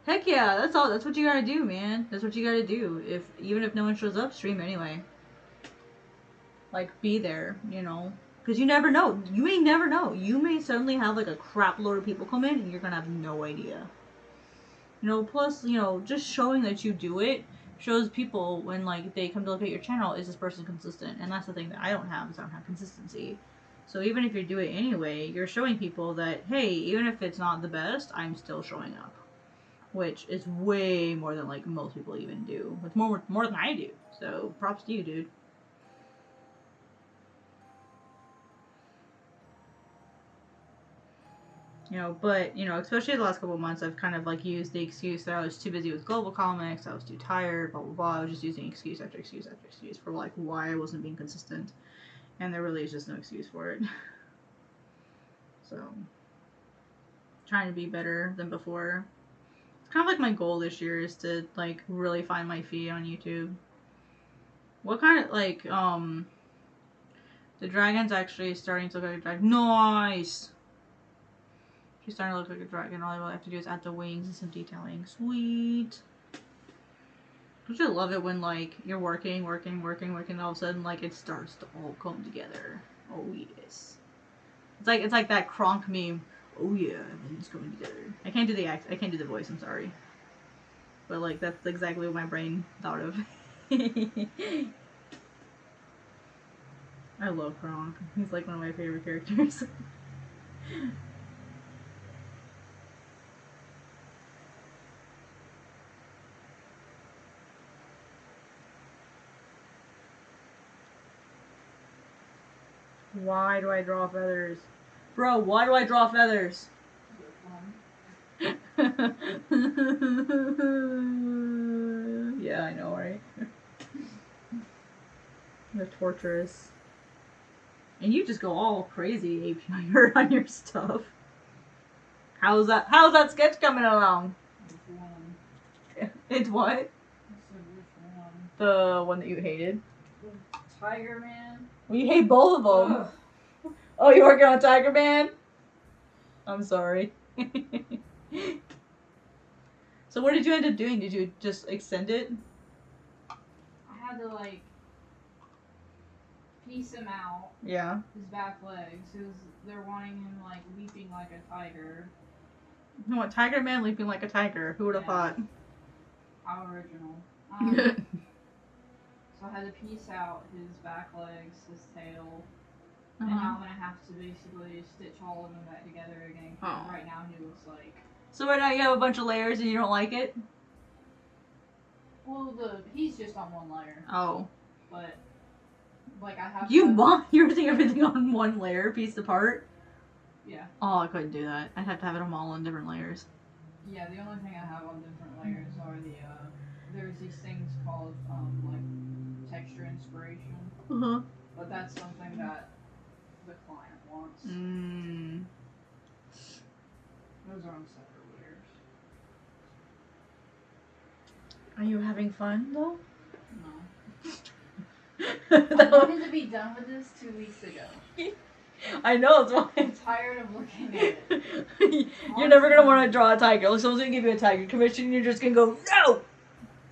Heck yeah, that's all. That's what you gotta do, man. That's what you gotta do. Even if no one shows up, stream anyway. Like, be there, you know. Because you never know. You may never know. You may suddenly have like a crap load of people come in and you're gonna have no idea. You know, plus, you know, just showing that you do it shows people when like they come to look at your channel, is this person consistent? And that's the thing that I don't have, is I don't have consistency. So even if you do it anyway, you're showing people that, hey, even if it's not the best, I'm still showing up. Which is way more than like most people even do. It's more than I do. So props to you, dude. You know, but, you know, especially the last couple of months, I've kind of like used the excuse that I was too busy with global comics, I was too tired, blah blah blah. I was just using excuse after excuse after excuse for like why I wasn't being consistent, and there really is just no excuse for it. So, trying to be better than before. It's kind of like my goal this year is to like really find my feet on YouTube. What kind of like the dragon's actually starting to look like a dragon. Nice. She's starting to look like a dragon. All I have to do is add the wings and some detailing. Sweet. Don't you love it when like you're working, and all of a sudden like it starts to all come together? Oh yes. It's like that Kronk meme. Oh yeah, everything's coming together. I can't do the voice. I'm sorry. But like that's exactly what my brain thought of. I love Kronk. He's like one of my favorite characters. Why do I draw feathers? Bro, why do I draw feathers? Yeah, I know, right? They're torturous. And you just go all crazy ape on your stuff. How's that sketch coming along? Which one? It's what? I said which one? The one that you hated. Tiger Man. Well, you hate both of them. Ugh. Oh, you're working on Tiger Man? I'm sorry. So what did you end up doing? Did you just extend it? I had to like piece him out. Yeah. His back legs. They're wanting him like leaping like a tiger. You know what? Tiger Man leaping like a tiger. Who would have thought? How original. So I had to piece out his back legs, his tail, and now I'm gonna have to basically stitch all of them back together again. Right now he looks like. So right now you have a bunch of layers and you don't like it? Well, he's just on one layer. Oh. But like I have. You're doing everything on one layer, piece apart. Yeah. Oh, I couldn't do that. I'd have to have them all on different layers. Yeah, the only thing I have on different layers are there's these things called like texture inspiration. But that's something that the client wants. Those are on separate layers. Are you having fun though? No. I wanted to be done with this 2 weeks ago. I know, it's why. I'm tired of looking at it. You're never gonna want to draw a tiger. Like someone's gonna give you a tiger commission and you're just gonna go, no!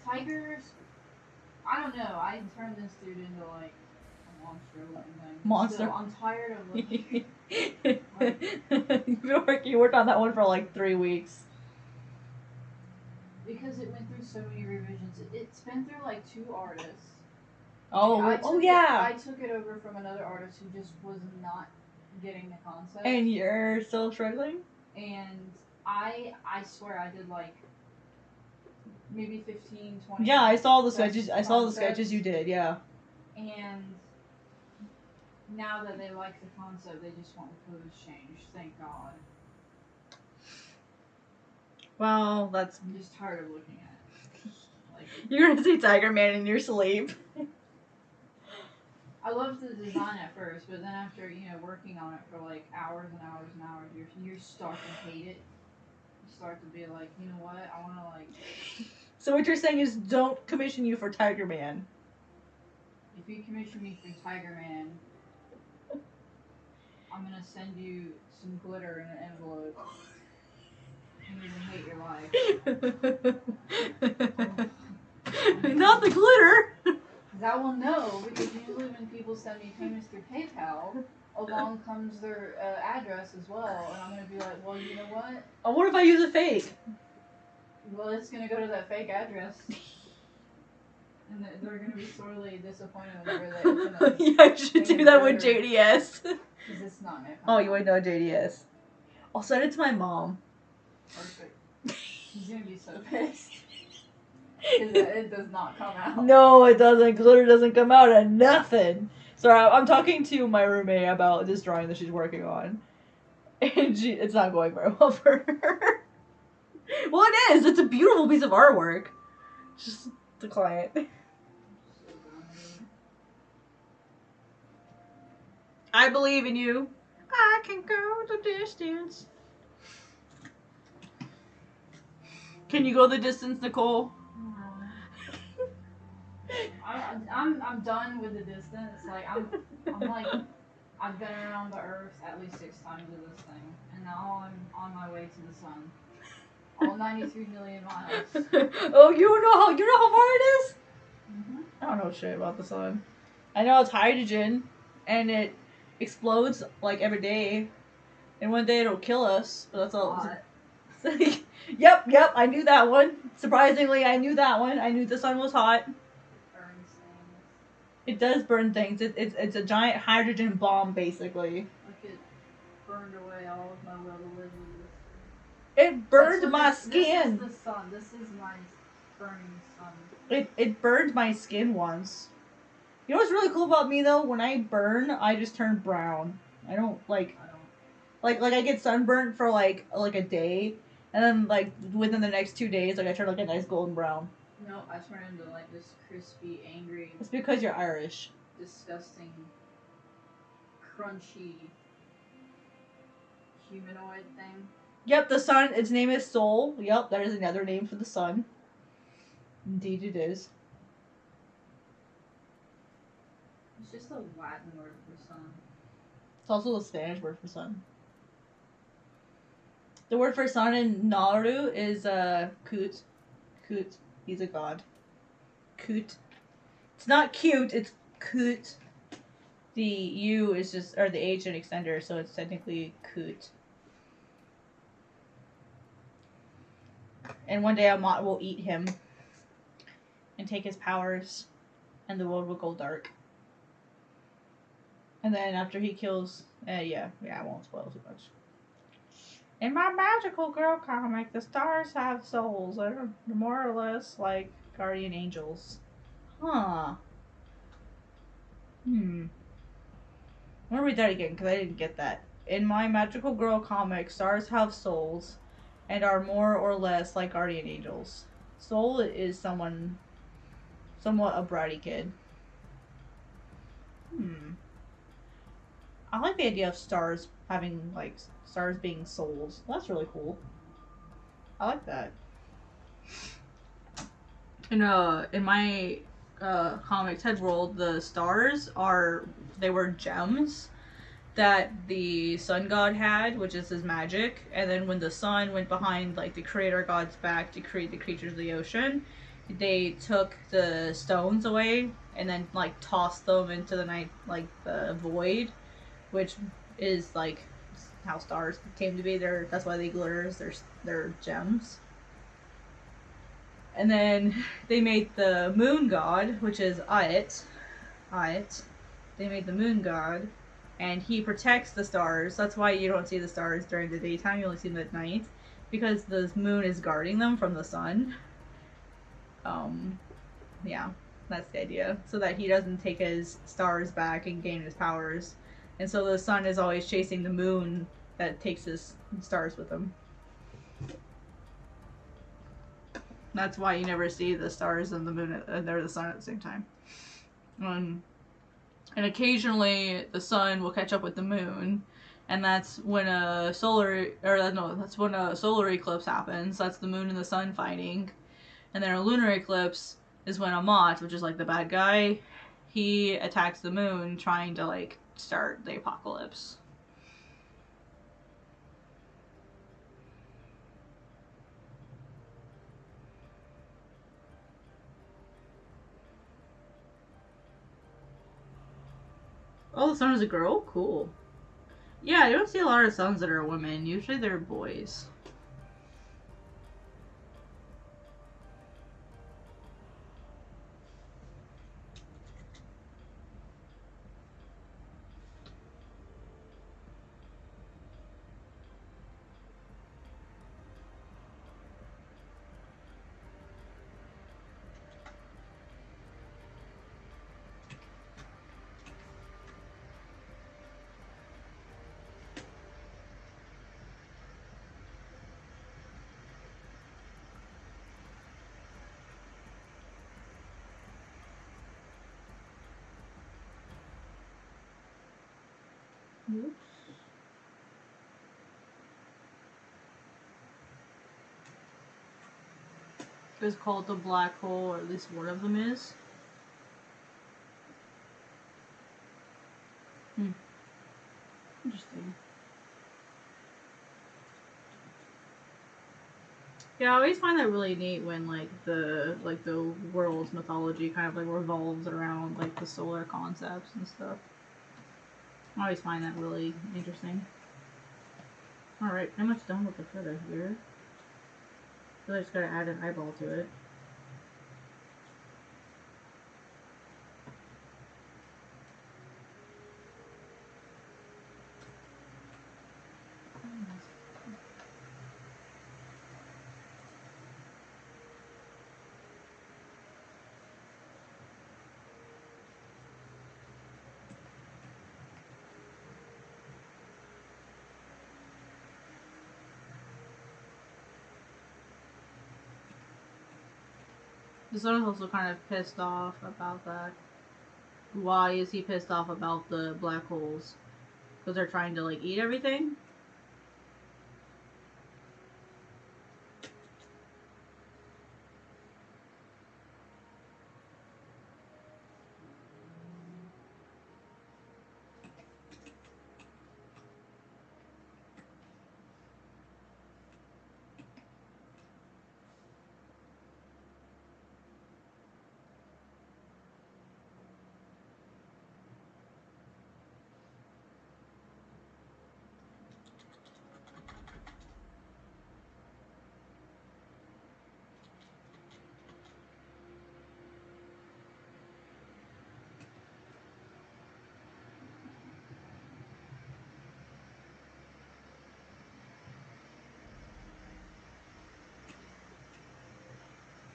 Tigers, I don't know. I turned this dude into like a monster looking thing. Monster? Still, I'm tired of looking You worked on that one for like 3 weeks. Because it went through so many revisions. It's been through like 2 artists. Oh, I took it over from another artist who just was not getting the concept. And you're still struggling? And I swear I did like maybe 15, 20. Yeah, I saw the sketches. I saw the sketches you did, yeah. And now that they like the concept, they just want the pose changed. Thank God. Well, that's... I'm just tired of looking at it. Like, you're gonna see Tiger Man in your sleep. I loved the design at first, but then after, working on it for like hours and hours and hours, you start to hate it. You start to be like, you know what, I want to like... So what you're saying is don't commission you for Tiger Man. If you commission me for Tiger Man, I'm going to send you some glitter in an envelope. And you're going to hate your life. Not the glitter! Because I will know, because usually when people send me payments through PayPal, along comes their address as well, and I'm going to be like, well, you know what? Oh, what if I use a fake? Well, it's going to go to that fake address. And they're going to be sorely disappointed whenever they open it. Yeah, I should do that with JDS. Because it's not going to come Oh, out. you would know JDS. I'll send it to my mom. Perfect. She's going to be so pissed. Because it does not come out. No, it doesn't. Glitter doesn't come out of nothing. So I'm talking to my roommate about this drawing that she's working on. And it's not going very well for her. Well, it is. It's a beautiful piece of artwork. Just the client. I believe in you. I can go the distance. Can you go the distance, Nicole? I'm done with the distance. Like I'm like I've been around the earth at least 6 times with this thing, and now I'm on my way to the sun. All 93 million miles. Oh, you know how far it is? Mm-hmm. I don't know shit about the sun. I know it's hydrogen, and it explodes like every day, and one day it'll kill us. But that's all. Yep. I knew that one. Surprisingly, I knew that one. I knew the sun was hot. It does burn things. It's a giant hydrogen bomb, basically. Like it burned away all of my will to live with this. It burned my skin. This is the sun. This is my burning sun. It burned my skin once. You know what's really cool about me though? When I burn, I just turn brown. I don't like I get sunburnt for like a day, and then like within the next 2 days, like I turn like a nice golden brown. No, I turn into like this crispy, angry. It's because you're Irish. Disgusting, crunchy humanoid thing. Yep, the sun. Its name is Soul. Yep, that is another name for the sun. Indeed, it is. It's just a Latin word for sun. It's also the Spanish word for sun. The word for sun in Naru is Kut. Kut. He's a god. Kut. It's not cute, it's Kut. The U is just, or the H an extender, so it's technically Kut. And one day Amat will eat him and take his powers, and the world will go dark. And then after he kills, yeah, I won't spoil too much. In my magical girl comic, the stars have souls. They're more or less like guardian angels. Huh. I'm gonna read that again because I didn't get that. In my magical girl comic, stars have souls and are more or less like guardian angels. Soul is somewhat a bratty kid. I like the idea of stars having, like, stars being souls. That's really cool. I like that. In my comics head world, the stars were gems that the sun god had, which is his magic, and then when the sun went behind, like, the creator god's back to create the creatures of the ocean, they took the stones away and then, like, tossed them into the night, like, the void, which is, like, how stars came to be. That's why they glitter. They're gems. And then they made the moon god, which is Ayat. They made the moon god, and he protects the stars. That's why you don't see the stars during the daytime. You only see them at night, because the moon is guarding them from the sun. Yeah, that's the idea. So that he doesn't take his stars back and gain his powers. And so the sun is always chasing the moon that takes his stars with him. That's why you never see the stars and the moon and the sun at the same time. And occasionally the sun will catch up with the moon, and that's when a solar eclipse happens. That's the moon and the sun fighting. And then a lunar eclipse is when Amat, which is like the bad guy, he attacks the moon trying to, like, start the apocalypse. Oh, the sun is a girl? Cool. Yeah, you don't see a lot of suns that are women. Usually they're boys. Oops. It's called the black hole, or at least one of them is. Interesting. Yeah, I always find that really neat when, like, the world's mythology kind of, like, revolves around, like, the solar concepts and stuff. I always find that really interesting. Alright, I'm much done with the photo here. So I just gotta add an eyeball to it. The son is also kind of pissed off about that. Why is he pissed off about the black holes? Because they're trying to, like, eat everything?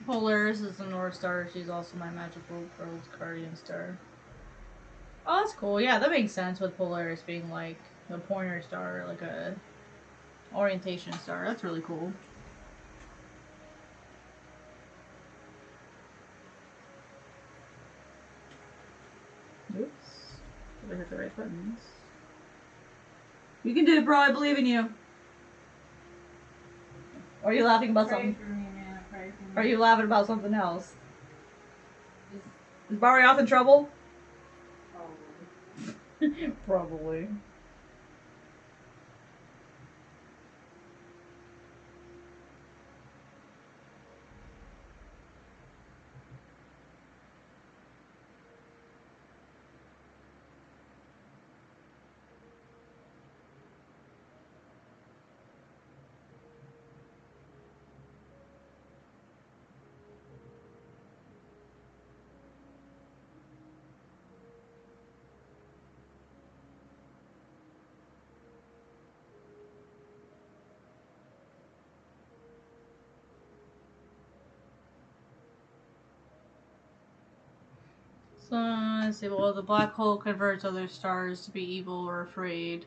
Polaris is the North Star. She's also my magical world's guardian star. Oh, that's cool. Yeah, that makes sense with Polaris being like the pointer star, like a orientation star. That's really cool. Oops. Did I hit the right buttons? You can do it, bro. I believe in you. Or are you laughing about Pray something? for me, man. Pray for me. Or are you laughing about something else? Is Barrioth in trouble? Probably. Probably. So, let's see. Well, the black hole converts other stars to be evil or afraid.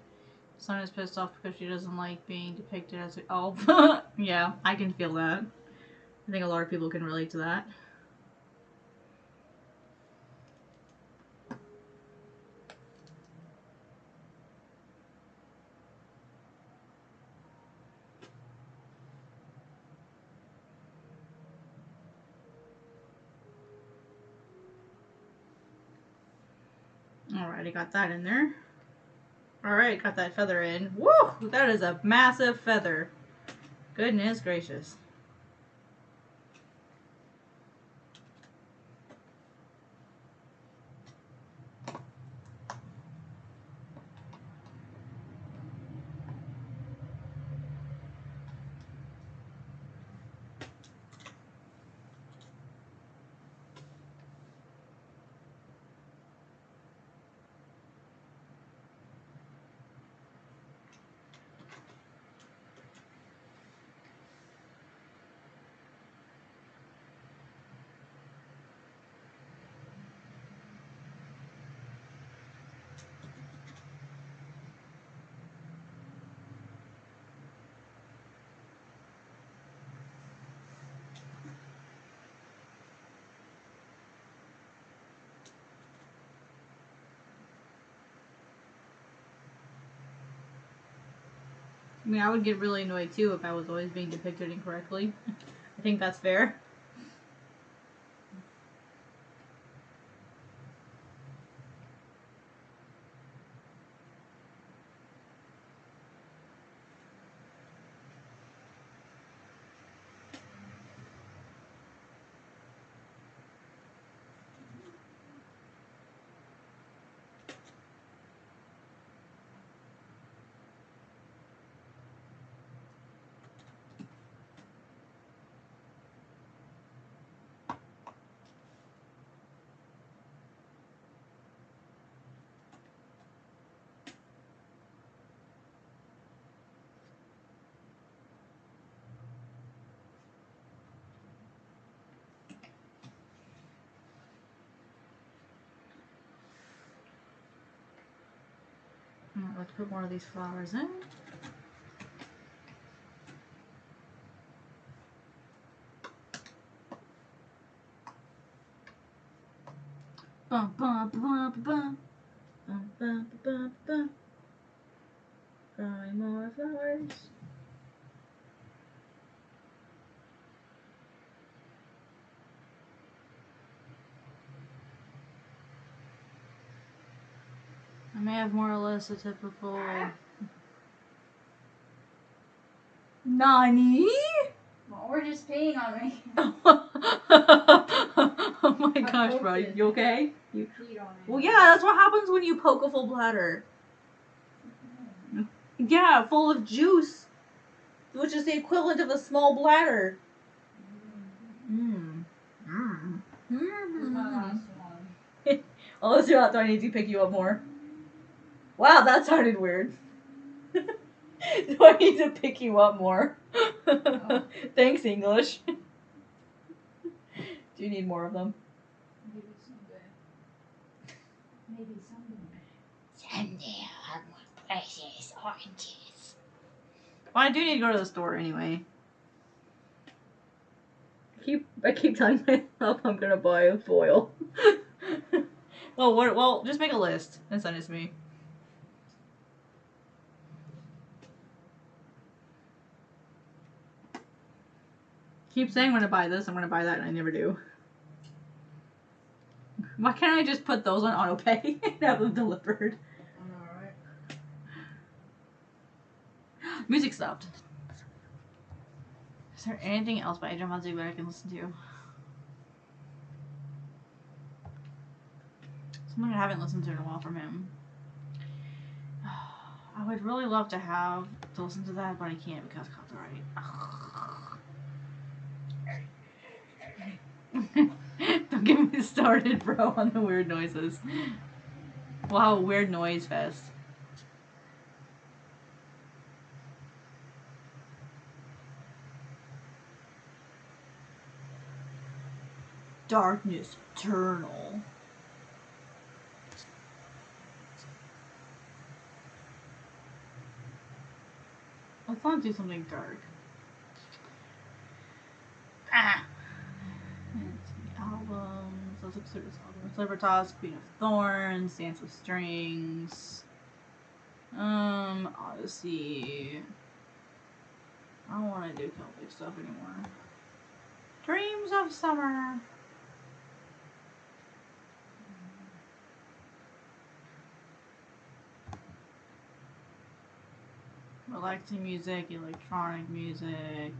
Sun is pissed off because she doesn't like being depicted as a. Oh, yeah, I can feel that. I think a lot of people can relate to that. Alright, I got that in there. Alright, got that feather in. Woo! That is a massive feather. Goodness gracious. I mean, I would get really annoyed too if I was always being depicted incorrectly. I think that's fair. Let's put more of these flowers in. Bum, bum, bum, bum, bum, bum, bum, bum. Growing more flowers. I may have more or less a typical. Nani? Well, we're just peeing on me. Oh my gosh, bro. it. You okay? You peed on me. Well, yeah, that's what happens when you poke a full bladder. Yeah, full of juice, which is the equivalent of a small bladder. Mmm. Mmm. This is my last one. Oh, let's do that. Do I need to pick you up more? Wow, that sounded weird. Do I need to pick you up more? Oh. Thanks, English. Do you need more of them? Maybe someday. Maybe someday. Someday I'll have more precious oranges. Well, I do need to go to the store anyway. I keep telling myself I'm gonna buy a foil. Well, just make a list and send it to me. Keep saying I'm gonna buy this, I'm gonna buy that, and I never do. Why can't I just put those on autopay and have them delivered? I know, right? Music stopped. Is there anything else by Adrian Manzi that I can listen to? Something I haven't listened to in a while from him. I would really love to listen to that, but I can't because copyright. Don't get me started, bro, on the weird noises. We'll have a weird noise fest. Darkness Eternal. Let's not do something dark. Ah! Albums. Let's look through this album. Libertas, Queen of Thorns, Dance of Strings. Odyssey. I don't want to do Celtic stuff anymore. Dreams of Summer. Relaxing music, electronic music,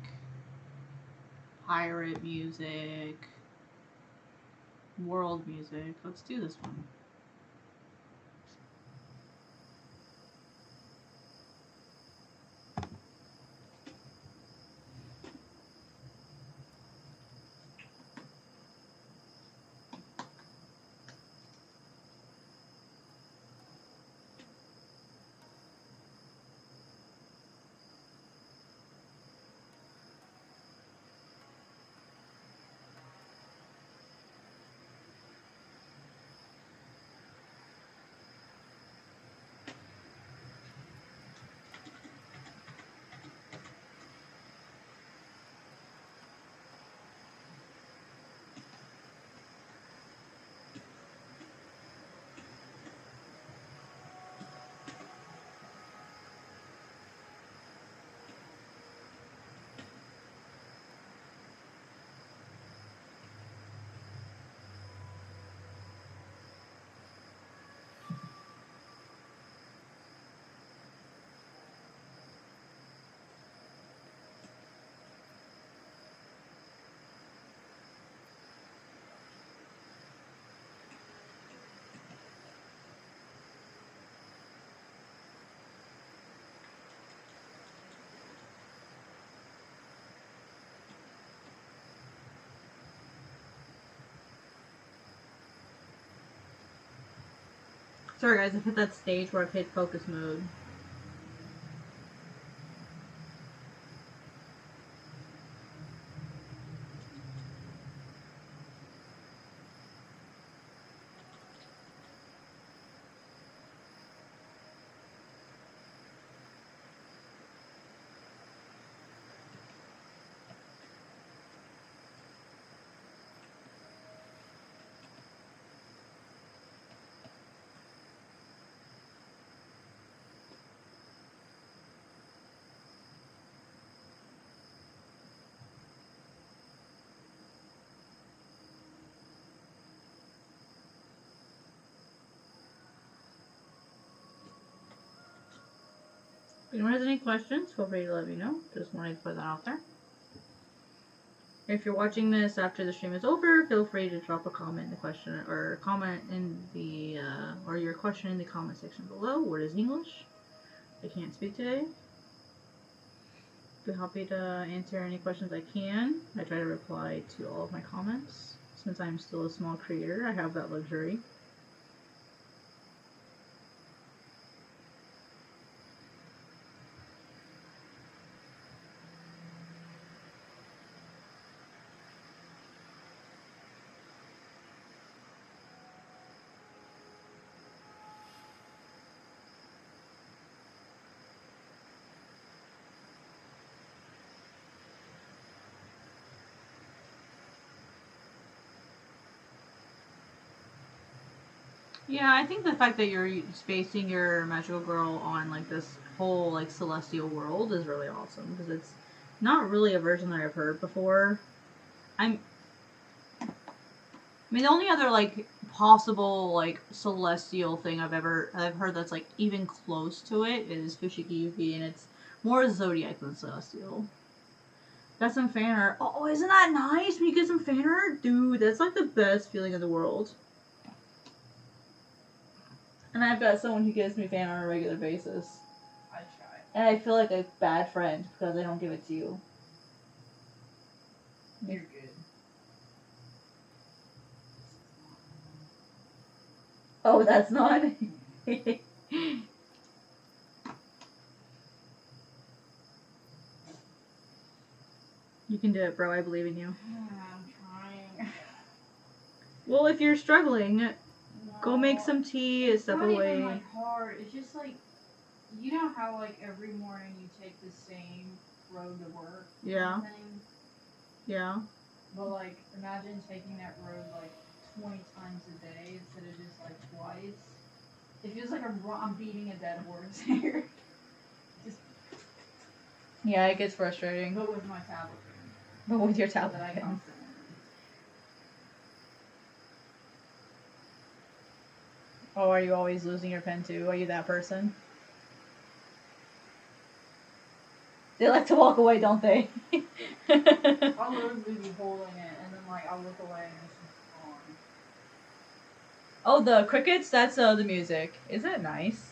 pirate music, world music. Let's do this one. Sorry guys, I hit that stage where I've hit focus mode. If anyone has any questions, feel free to let me know. Just wanted to put that out there. If you're watching this after the stream is over, feel free to drop a comment in the question or comment in the or your question in the comment section below. What is English? I can't speak today. Be happy to answer any questions I can. I try to reply to all of my comments. Since I'm still a small creator, I have that luxury. Yeah, I think the fact that you're spacing your magical girl on like this whole like celestial world is really awesome because it's not really a version that I've heard before. I mean, the only other like possible like celestial thing I've heard that's like even close to it is Fushigi Yuki, and it's more zodiac than celestial. Got some fan art. Oh, isn't that nice when you get some fan art, dude? That's like the best feeling in the world. And I've got someone who gives me fan art on a regular basis. I try. And I feel like a bad friend because I don't give it to you. You're good. Oh, that's not. You can do it, bro. I believe in you. I'm trying. Well, if you're struggling, go No. make some tea and step It's not away. even like hard. It's just like, you know how like every morning you take the same road to work. Yeah. Thing? Yeah. But like, imagine taking that road like 20 times a day instead of just like twice. It feels like I'm beating a dead horse here. Just Yeah, it gets frustrating. but with my tablet. But with your So tablet. that I constantly. Oh, are you always losing your pen too? Are you that person? They like to walk away, don't they? I'll literally be holding it and then like I'll look away and it's just gone. Oh, the crickets? That's the music. Isn't it nice?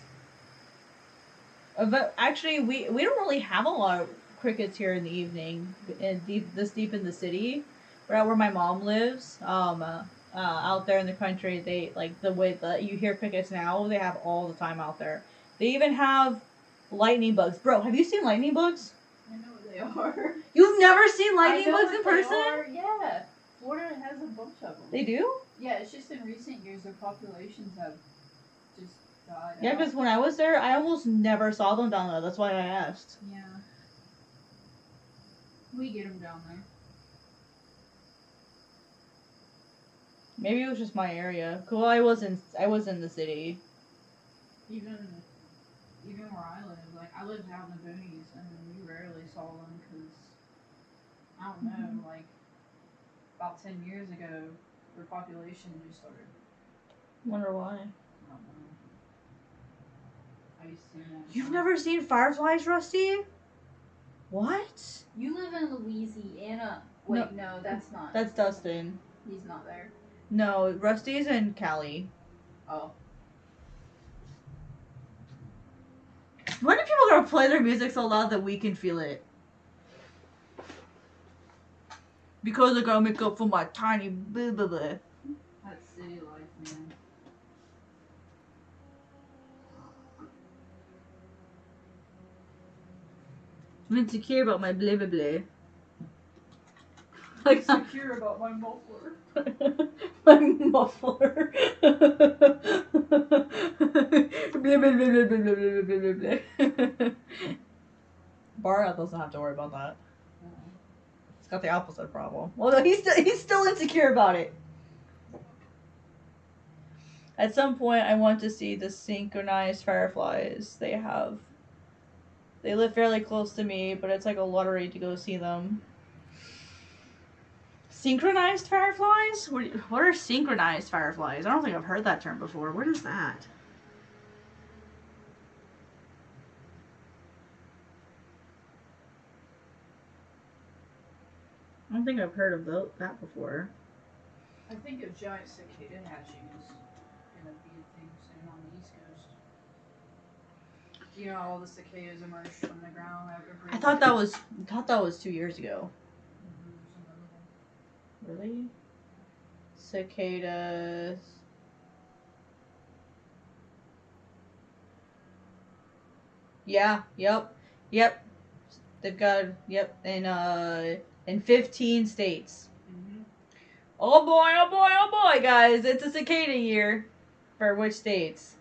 But actually, we don't really have a lot of crickets here in the evening, this deep in the city, right where my mom lives. Out there in the country, they like the way that you hear crickets now. They have all the time out there. They even have lightning bugs. Bro, have you seen lightning bugs? I know what they are. You've never seen I lightning know bugs what in they person? are. Yeah. Florida has a bunch of them. They do? Yeah, it's just in recent years their populations have just died Yeah, out. because when I was there, I almost never saw them down there. That's why I asked. Yeah. We get them down there. Maybe it was just my area. Cool, I was in the city. Even where I live, like I lived out in the boonies and we rarely saw them because I don't know, like about 10 years ago, their population just started. Wonder why. I don't know. I used to see them. You've never seen fireflies, Rusty? What? You live in Louisiana. Wait, no, that's not. That's Dustin. He's not there. No, Rusty's in Cali. Oh. When are people gonna play their music so loud that we can feel it? Because I gotta make up for my tiny blah blah blah. That's city life, man. I'm insecure about my blah blah blah. Like Secure about my muffler. my muffler. Blah, blah, blah, blah, blah, blah, blah, blah, blah. Bara doesn't have to worry about that. It's got the opposite problem. Well, no, he's still insecure about it. At some point, I want to see the synchronized fireflies they have. They live fairly close to me, but it's like a lottery to go see them. Synchronized fireflies? What are synchronized fireflies? I don't think I've heard that term before. What is that? I don't think I've heard of that before. I think a giant cicada hatching is gonna be a thing soon on the East Coast. You know, all the cicadas emerge from the ground every. I thought that was 2 years ago. Really? Cicadas. Yeah, yep. They've got, in 15 states. Mm-hmm. Oh boy, guys. It's a cicada year. For which states?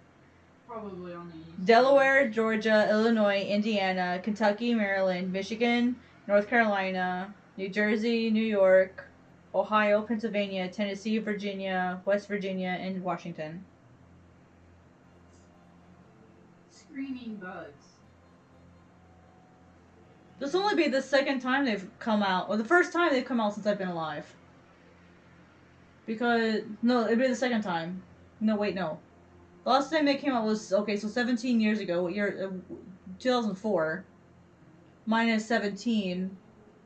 Probably on the East. Delaware, Georgia, Illinois, Indiana, Kentucky, Maryland, Michigan, North Carolina, New Jersey, New York, Ohio, Pennsylvania, Tennessee, Virginia, West Virginia, and Washington. screaming bugs? This will only be the second time they've come out, or the first time they've come out since I've been alive. Because, no, it'd be the second time. No, wait, no. The last time they came out was, okay, so 17 years ago, what year, 2004. Minus 17,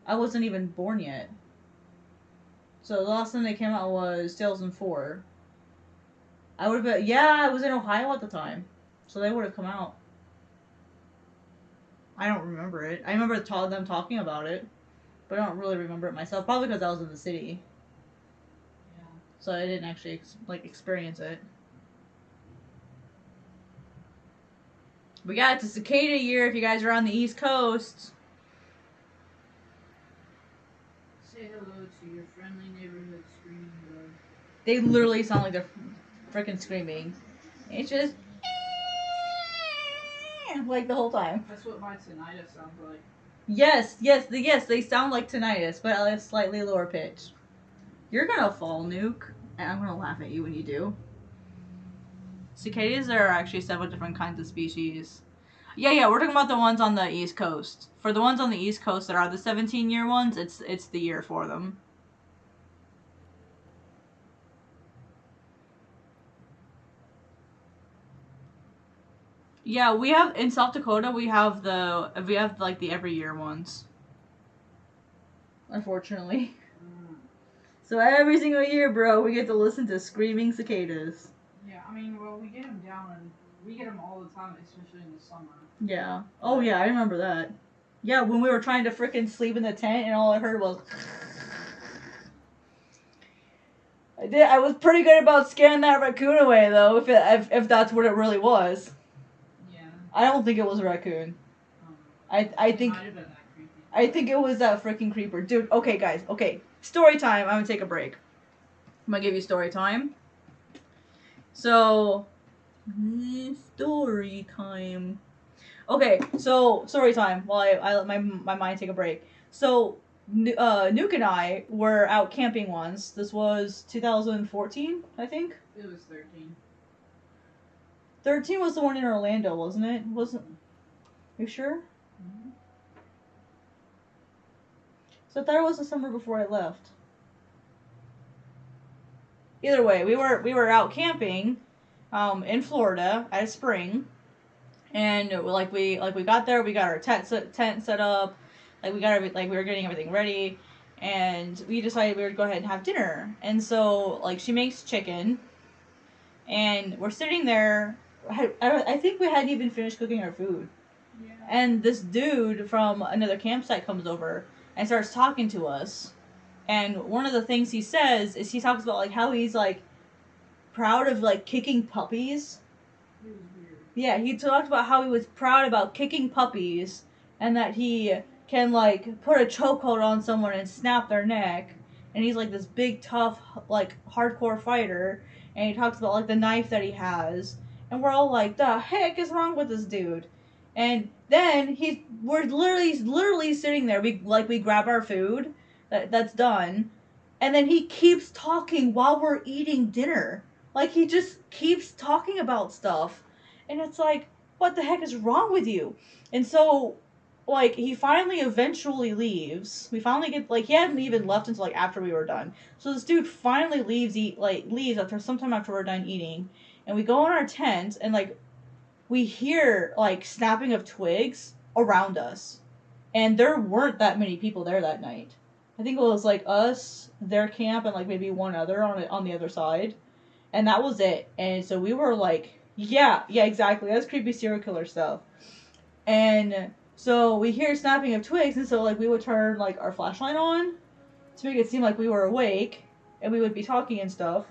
I wasn't even born yet. So the last time they came out was 2004. I would have been, yeah, I was in Ohio at the time. So they would have come out. I don't remember it. I remember them talking about it, but I don't really remember it myself. Probably because I was in the city. Yeah. So I didn't actually experience it. But yeah, it's a cicada year if you guys are on the East Coast. Say hello to your friendly neighborhood screaming bug. They literally sound like they're freaking screaming. It's just like the whole time. That's what my tinnitus sounds like. Yes, they sound like tinnitus, but at a slightly lower pitch. You're gonna fall, Nuke, and I'm gonna laugh at you when you do. Cicadas, there are actually several different kinds of species. Yeah, we're talking about the ones on the East Coast. For the ones on the East Coast that are the 17-year ones, it's the year for them. Yeah, we have in South Dakota. We have like the every year ones. Unfortunately. So every single year, bro, we get to listen to screaming cicadas. Yeah, I mean, well, we get them down and we get them all the time, especially in the summer. Yeah. Oh yeah, I remember that. Yeah, when we were trying to frickin' sleep in the tent and all I heard was. I was pretty good about scaring that raccoon away though, if that's what it really was. Yeah. I don't think it was a raccoon. I think it was that freaking creeper. Dude, okay guys, okay. Story time. I'm gonna take a break. I'm gonna give you story time. So story time. Okay, so story time while I let my mind take a break. So Nuke and I were out camping once. This was 2014, I think. It was 13. 13 was the one in Orlando, wasn't it? Wasn't? You sure? Mm-hmm. So I thought it was the summer before I left. Either way, we were out camping, in Florida at a spring, and we got there, we got our tent set up, we were getting everything ready, and we decided we would go ahead and have dinner. And so she makes chicken, and we're sitting there. I think we hadn't even finished cooking our food. Yeah. And this dude from another campsite comes over and starts talking to us. And one of the things he says is he talks about how he's proud of kicking puppies. It was weird. Yeah, he talked about how he was proud about kicking puppies and that he can put a chokehold on someone and snap their neck. And he's this big tough hardcore fighter. And he talks about the knife that he has. And we're all like, the heck is wrong with this dude? And then we're literally sitting there. We grab our food that's done, and then he keeps talking while we're eating dinner. He just keeps talking about stuff, and it's what the heck is wrong with you? And so he finally eventually leaves. We finally get he hadn't even left until after we were done. So this dude finally leaves after sometime after we're done eating, and we go in our tent and we hear snapping of twigs around us, and there weren't that many people there that night. I think it was us, their camp, and maybe one other on the other side, and that was it. And so we were yeah, exactly, that's creepy serial killer stuff. And so we hear snapping of twigs, and so we would turn our flashlight on to make it seem like we were awake, and we would be talking and stuff.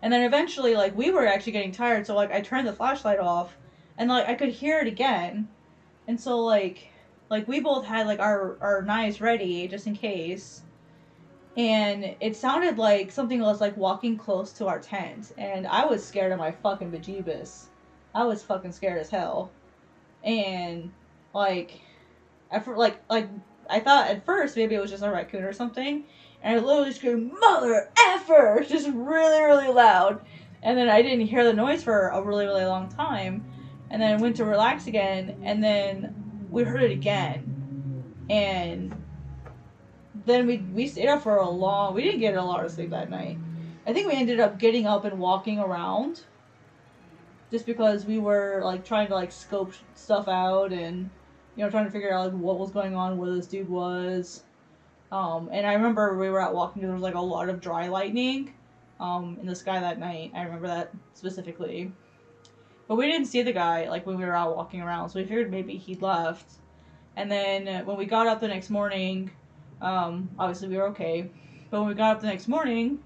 And then eventually, we were actually getting tired, so I turned the flashlight off, and I could hear it again, and so we both had our knives ready just in case, and it sounded like something was walking close to our tent, and I was scared of my fucking bejeebus. I was fucking scared as hell, and I thought at first maybe it was just a raccoon or something, and I literally screamed, "Mother effer!" just really, really loud, and then I didn't hear the noise for a really, really long time. and then went to relax again, and then we heard it again, and then we stayed up for a long. We didn't get a lot of sleep that night. I think we ended up getting up and walking around, just because we were like trying to like scope stuff out and trying to figure out like what was going on, where this dude was. And I remember we were out walking and there was like a lot of dry lightning in the sky that night. I remember that specifically. But we didn't see the guy like when we were out walking around, so we figured maybe he'd left. And then when we got up the next morning, obviously we were okay. But when we got up the next morning,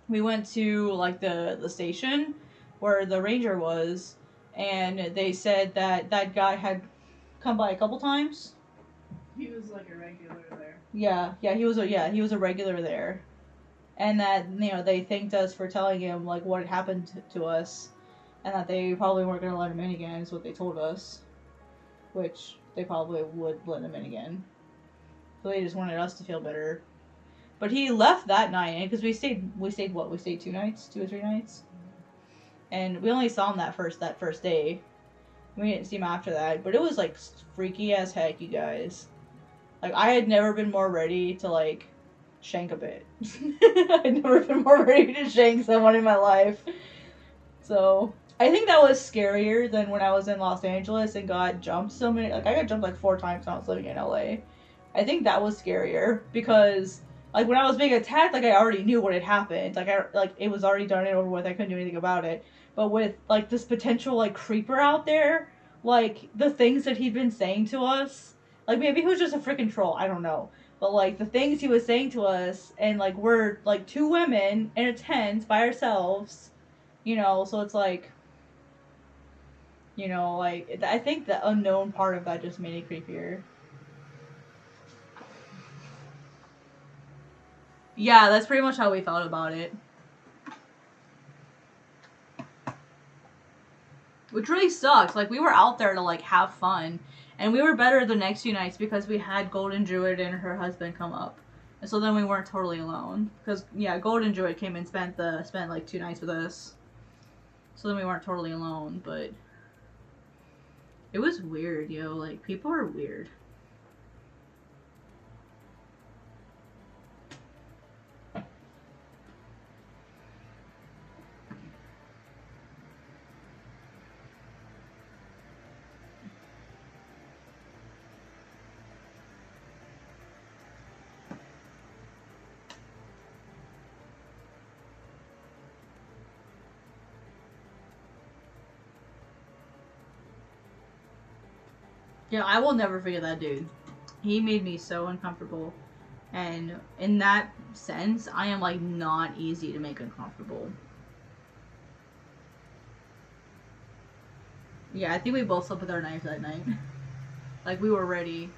we went to like the station where the ranger was, and they said that that guy had come by a couple times. He was like a regular there. Yeah, he was a regular there, and that they thanked us for telling him like what had happened to us, and that they probably weren't gonna let him in again. Is what they told us, which they probably would let him in again. So they just wanted us to feel better. But he left that night because we stayed 2 nights, 2 or 3 nights, and we only saw him that first day. We didn't see him after that, but it was like freaky as heck, you guys. Like, I had never been more ready to like shank a bit. I'd never been more ready to shank someone in my life. So I think that was scarier than when I was in Los Angeles and got jumped so many. Like, I got jumped like 4 times when I was living in LA. I think that was scarier because like when I was being attacked, like I already knew what had happened. Like it was already done and over with. I couldn't do anything about it. But with like this potential like creeper out there, like the things that he'd been saying to us, like maybe he was just a freaking troll. I don't know. But like the things he was saying to us, and like we're like 2 women in a tent by ourselves, So it's like, like I think the unknown part of that just made it creepier. Yeah, that's pretty much how we felt about it. Which really sucks. Like, we were out there to, like, have fun. And we were better the next few nights because we had Golden Druid and her husband come up. And so then we weren't totally alone. Because, yeah, Golden Druid came and spent like 2 nights with us. So then we weren't totally alone, but it was weird, yo. Like, people are weird. Yeah, I will never forget that dude. He made me so uncomfortable. And in that sense, I am, like, not easy to make uncomfortable. Yeah, I think we both slept with our knives that night. Like, we were ready.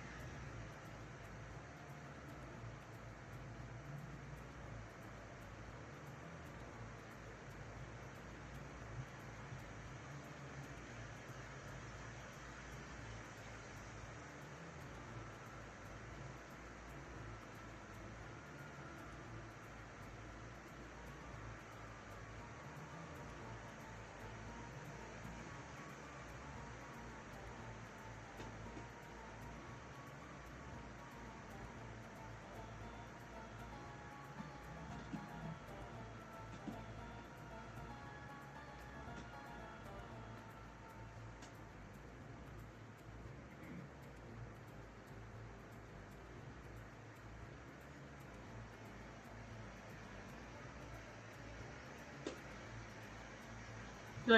Do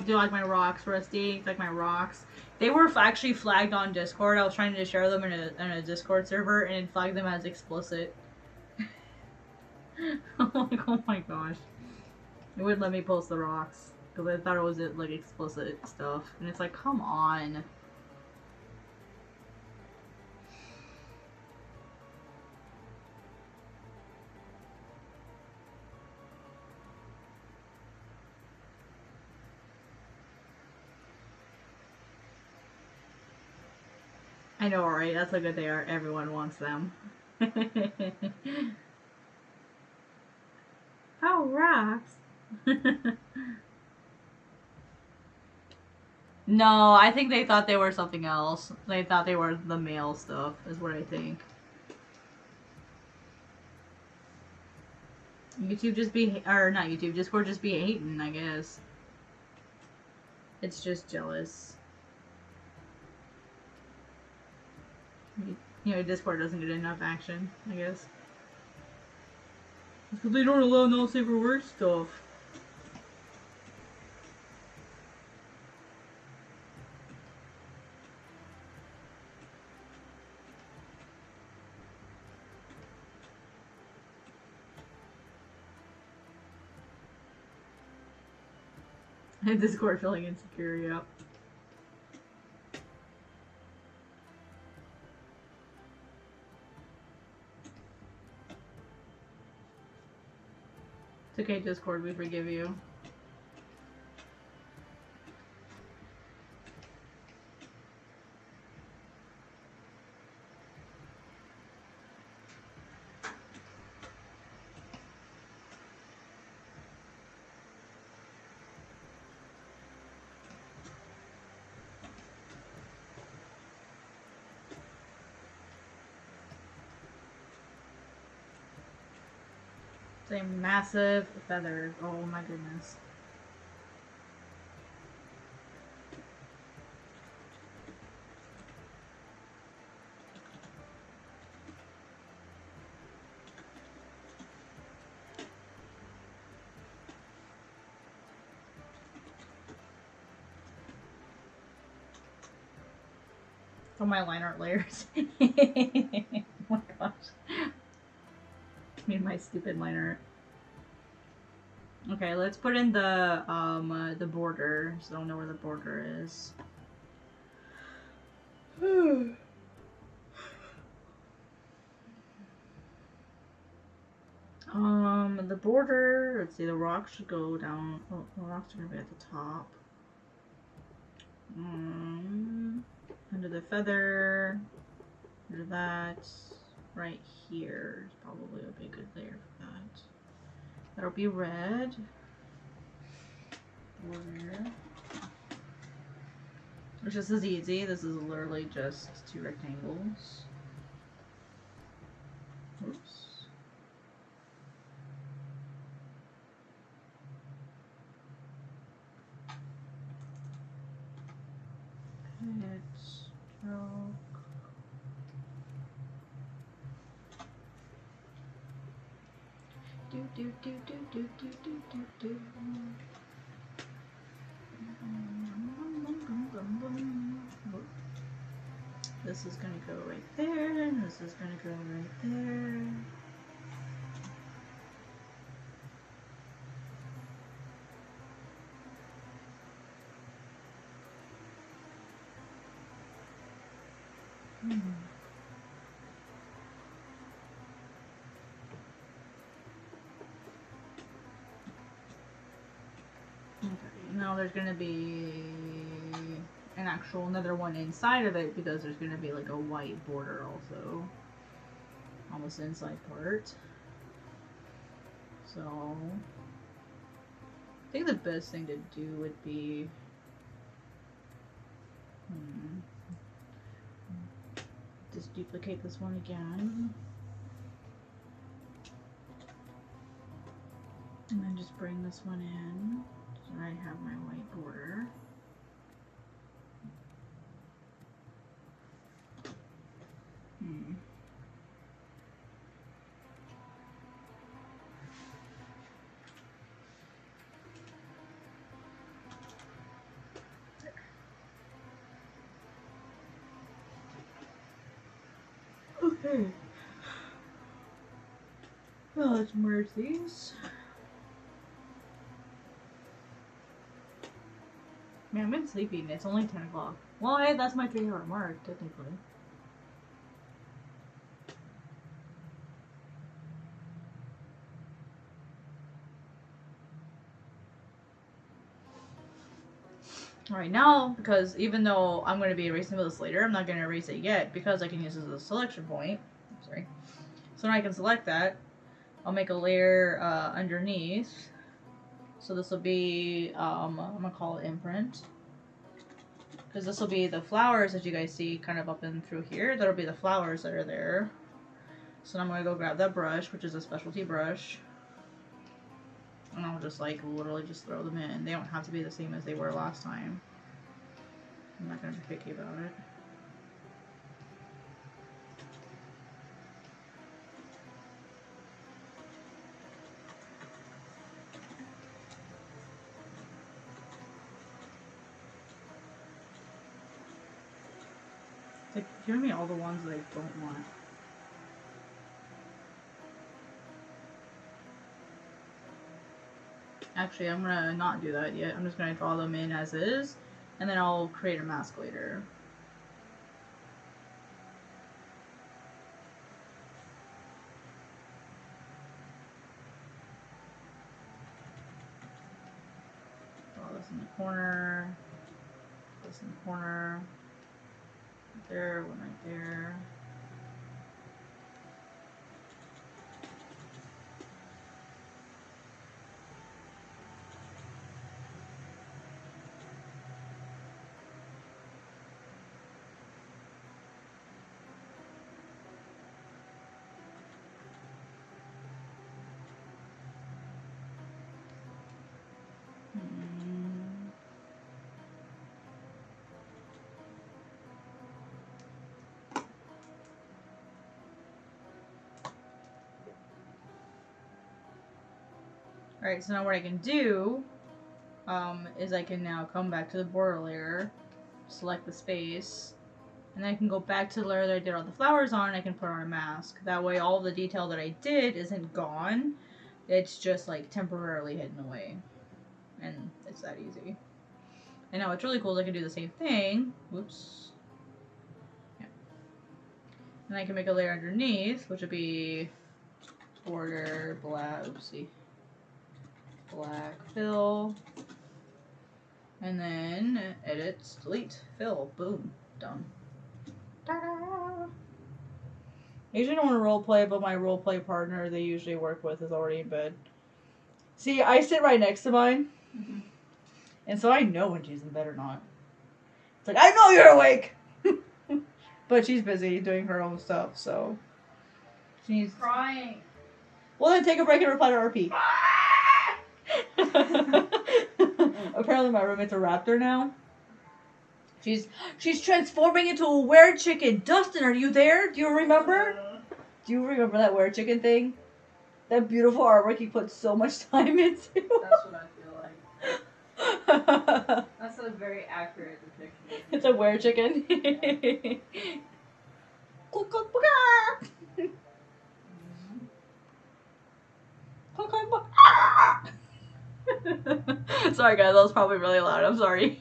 you like my rocks, Rusty? Like my rocks? They were actually flagged on Discord. I was trying to share them in a Discord server, and it flagged them as explicit. I'm like, oh my gosh. It wouldn't let me post the rocks because I thought it was like explicit stuff, and it's like, come on. I know, right? That's how good they are. Everyone wants them. Oh, rocks. No, I think they thought they were something else. They thought they were the male stuff, is what I think. YouTube just be, or not YouTube, Discord just be hating, I guess. It's just jealous. You know, Discord doesn't get enough action, I guess. It's because they don't allow no safe for work stuff. Discord feeling insecure, yep. It's okay, Discord, we forgive you. It's a massive feather. Oh my goodness. Oh, my line art layers. Oh my gosh. Made my stupid line art. Okay, let's put in the border, so I don't know where the border is. The border, let's see, the rock should go down. Oh, the rocks are gonna be at the top. Under the feather, under that, right here is probably would be a good layer for that. That'll be red. Border. Which this is easy. This is literally just 2 rectangles. Oops. Hit, stroke. This is gonna go right there, and this is gonna go right there. Okay, now there's gonna be an actual another one inside of it because there's gonna be like a white border also on this inside part. So I think the best thing to do would be just duplicate this one again. And then just bring this one in. So I have my white border. Okay. Well, let's merge these. Man, I've been sleeping. It's only 10 o'clock. Well, hey, that's my 3-hour mark, technically. Alright, now, because even though I'm going to be erasing this later, I'm not going to erase it yet because I can use this as a selection point. Sorry. So now I can select that. I'll make a layer underneath. So this will be, I'm going to call it imprint. Because this will be the flowers that you guys see kind of up and through here. That'll be the flowers that are there. So I'm going to go grab that brush, which is a specialty brush. And I'll just like literally just throw them in. They don't have to be the same as they were last time. I'm not going to be picky about it. It's like giving me all the ones that I don't want. Actually, I'm gonna not do that yet. I'm just gonna draw them in as is, and then I'll create a mask later. Draw this in the corner. This in the corner. Right there, one right there. Alright, so now what I can do is I can now come back to the border layer, select the space, and then I can go back to the layer that I did all the flowers on, and I can put on a mask. That way all the detail that I did isn't gone, it's just like temporarily hidden away. And it's that easy. And now what's really cool is I can do the same thing. Whoops. Yeah. And I can make a layer underneath, which would be border, black, oopsie. Black fill. And then edit, delete, fill. Boom. Done. Ta-da! I usually don't want to roleplay, but my roleplay partner they usually work with is already in bed. See, I sit right next to mine. Mm-hmm. And so I know when she's in bed or not. It's like, I know you're awake! But she's busy doing her own stuff, so. She's Crying. Well, then take a break and reply to RP. Apparently my roommate's a raptor now. She's transforming into a were chicken. Dustin, are you there? Do you remember? Do you remember that were chicken thing? That beautiful artwork he put so much time into. That's what I feel like. That's a very accurate depiction. It's a were chicken. Sorry guys, that was probably really loud. I'm sorry.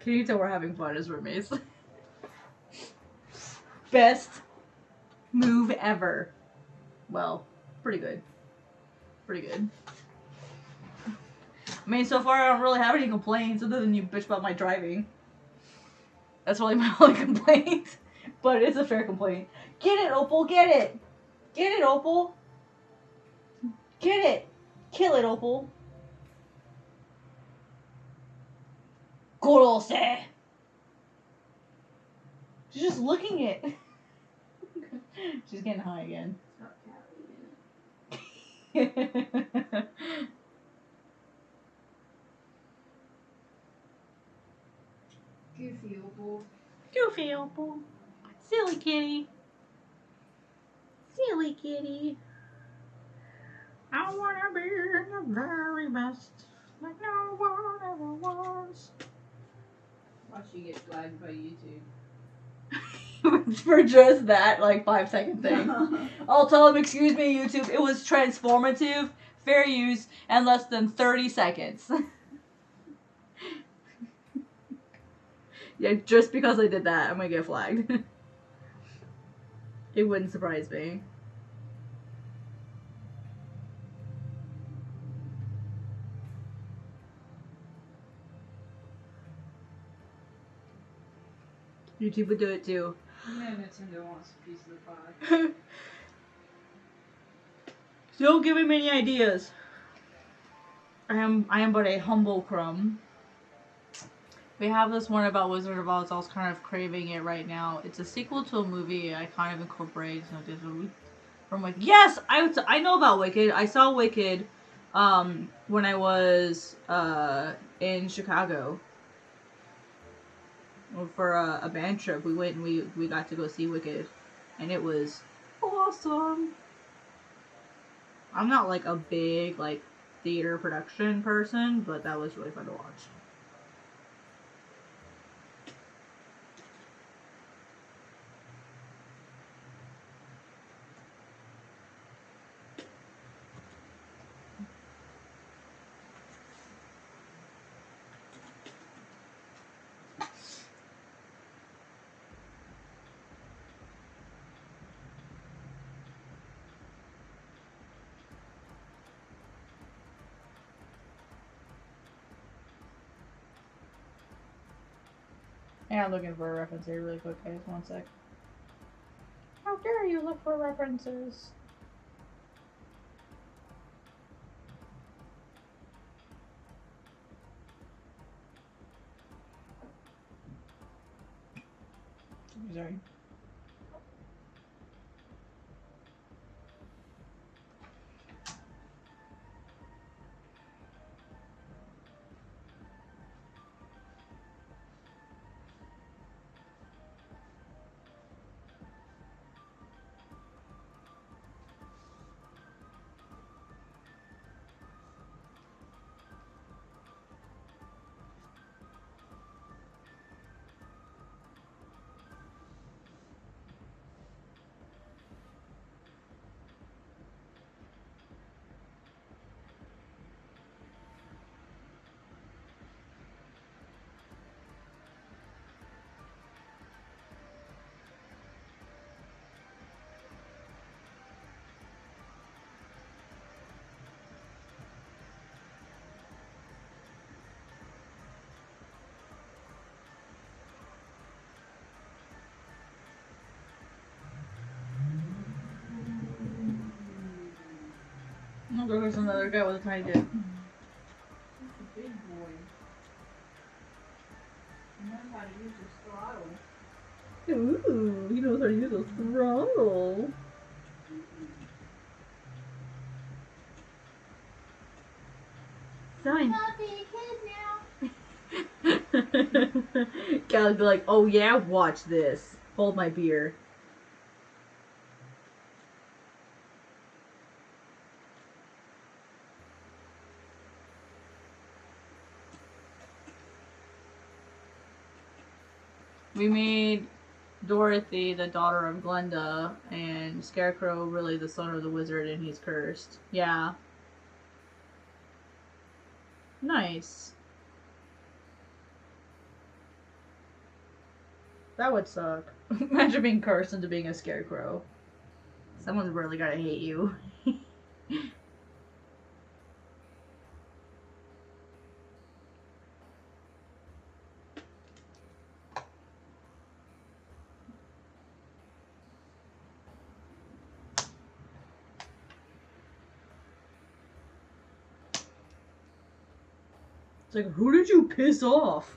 Can you tell we're having fun as roommates? Best move ever. Well, pretty good. Pretty good. I mean, so far I don't really have any complaints other than you bitch about my driving. That's really my only complaint. But it's a fair complaint. Get it, Opal, get it! Get it, Opal! Get it! Kill it, Opal! Gorose! She's just looking at it. She's getting high again. Goofy Opal. Goofy Opal. Silly kitty. Silly kitty. I wanna be the very best, like no one ever was. Watch you get flagged by YouTube. For just that, like 5-second thing. I'll tell him, excuse me, YouTube, it was transformative, fair use, and less than 30 seconds. Yeah, just because I did that, I'm gonna get flagged. It wouldn't surprise me. YouTube would do it too. You know Nintendo wants a piece of the pie. Don't give him any ideas. I am but a humble crumb. We have this one about Wizard of Oz. I was kind of craving it right now. It's a sequel to a movie. I kind of incorporated some digital from Wicked. Yes, I know about Wicked. I saw Wicked, when I was in Chicago for a band trip. We went and we got to go see Wicked, and it was awesome. I'm not like a big like theater production person, but that was really fun to watch. Yeah, I'm looking for a reference here really quick, guys. 1 sec. How dare you look for references? Sorry. Oh, there's another guy with a tiny dick. He's a big boy. He knows how to use his throttle. Ooh, he knows how to use a throttle. Fine. Not be a kid now. Gal would be like, oh yeah, watch this. Hold my beer. We made Dorothy the daughter of Glenda, and Scarecrow really the son of the wizard, and he's cursed. Yeah. Nice. That would suck. Imagine being cursed into being a scarecrow. Someone's really gotta hate you. It's like, who did you piss off?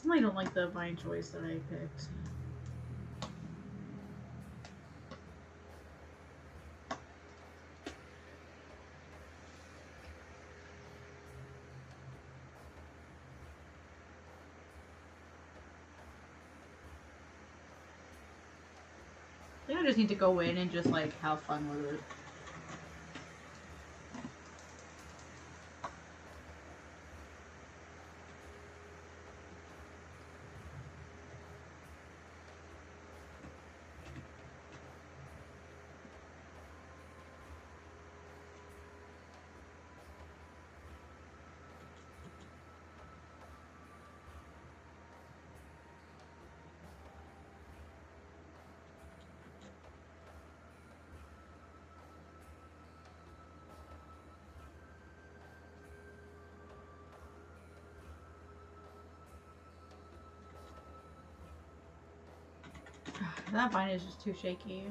I don't like the vine choice that I picked. I think I just need to go in and just like have fun with it. That vine is just too shaky.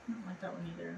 I don't like that one either.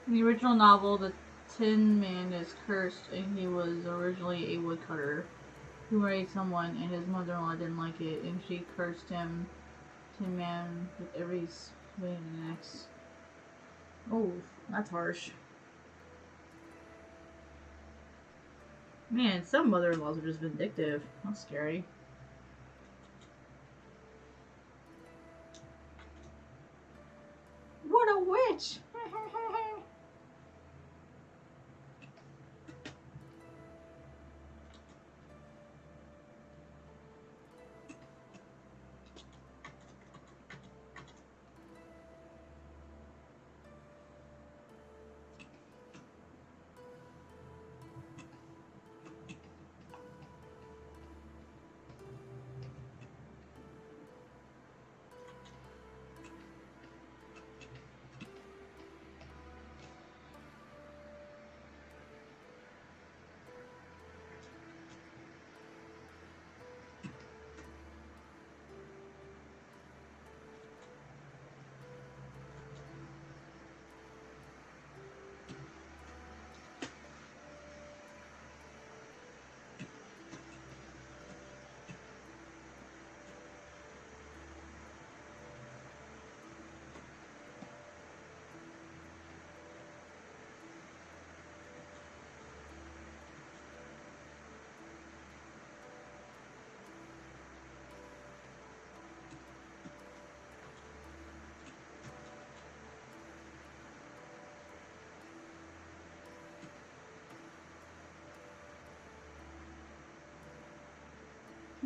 In the original novel, the Tin Man is cursed, and he was originally a woodcutter who married someone, and his mother-in-law didn't like it, and she cursed him, Tin Man, with every swing of the axe. Oh, that's harsh. Man, some mother-in-laws are just vindictive. That's scary. What a witch!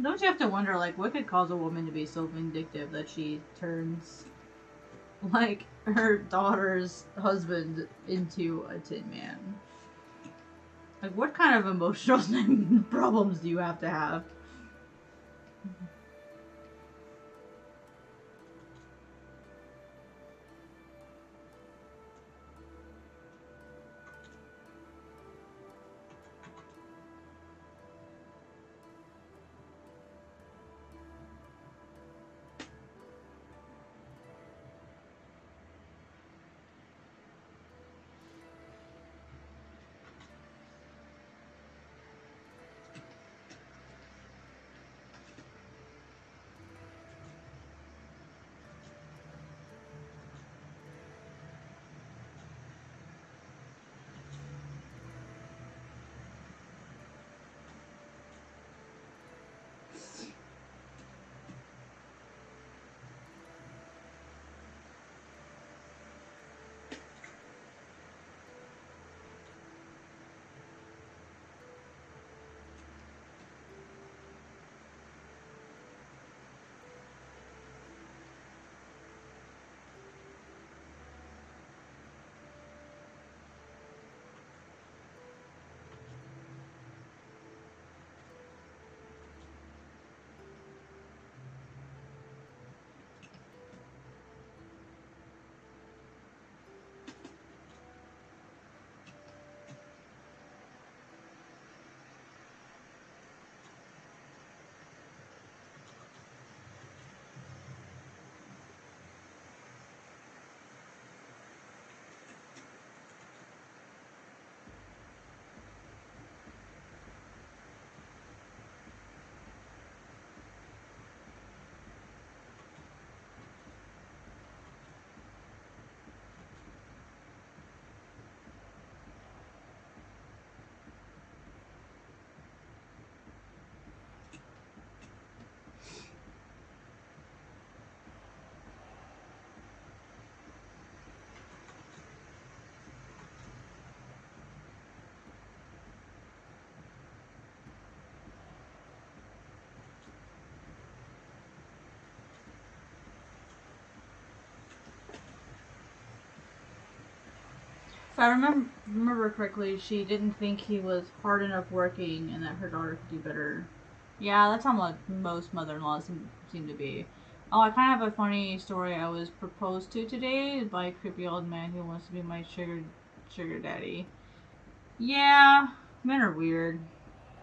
Don't you have to wonder, like, what could cause a woman to be so vindictive that she turns, like, her daughter's husband into a Tin Man? Like, what kind of emotional problems do you have to have? I remember correctly, she didn't think he was hard enough working and that her daughter could do better. Yeah, that's how most mother-in-laws seem to be. Oh, I kind of have a funny story. I was proposed to today by a creepy old man who wants to be my sugar daddy. Yeah, men are weird.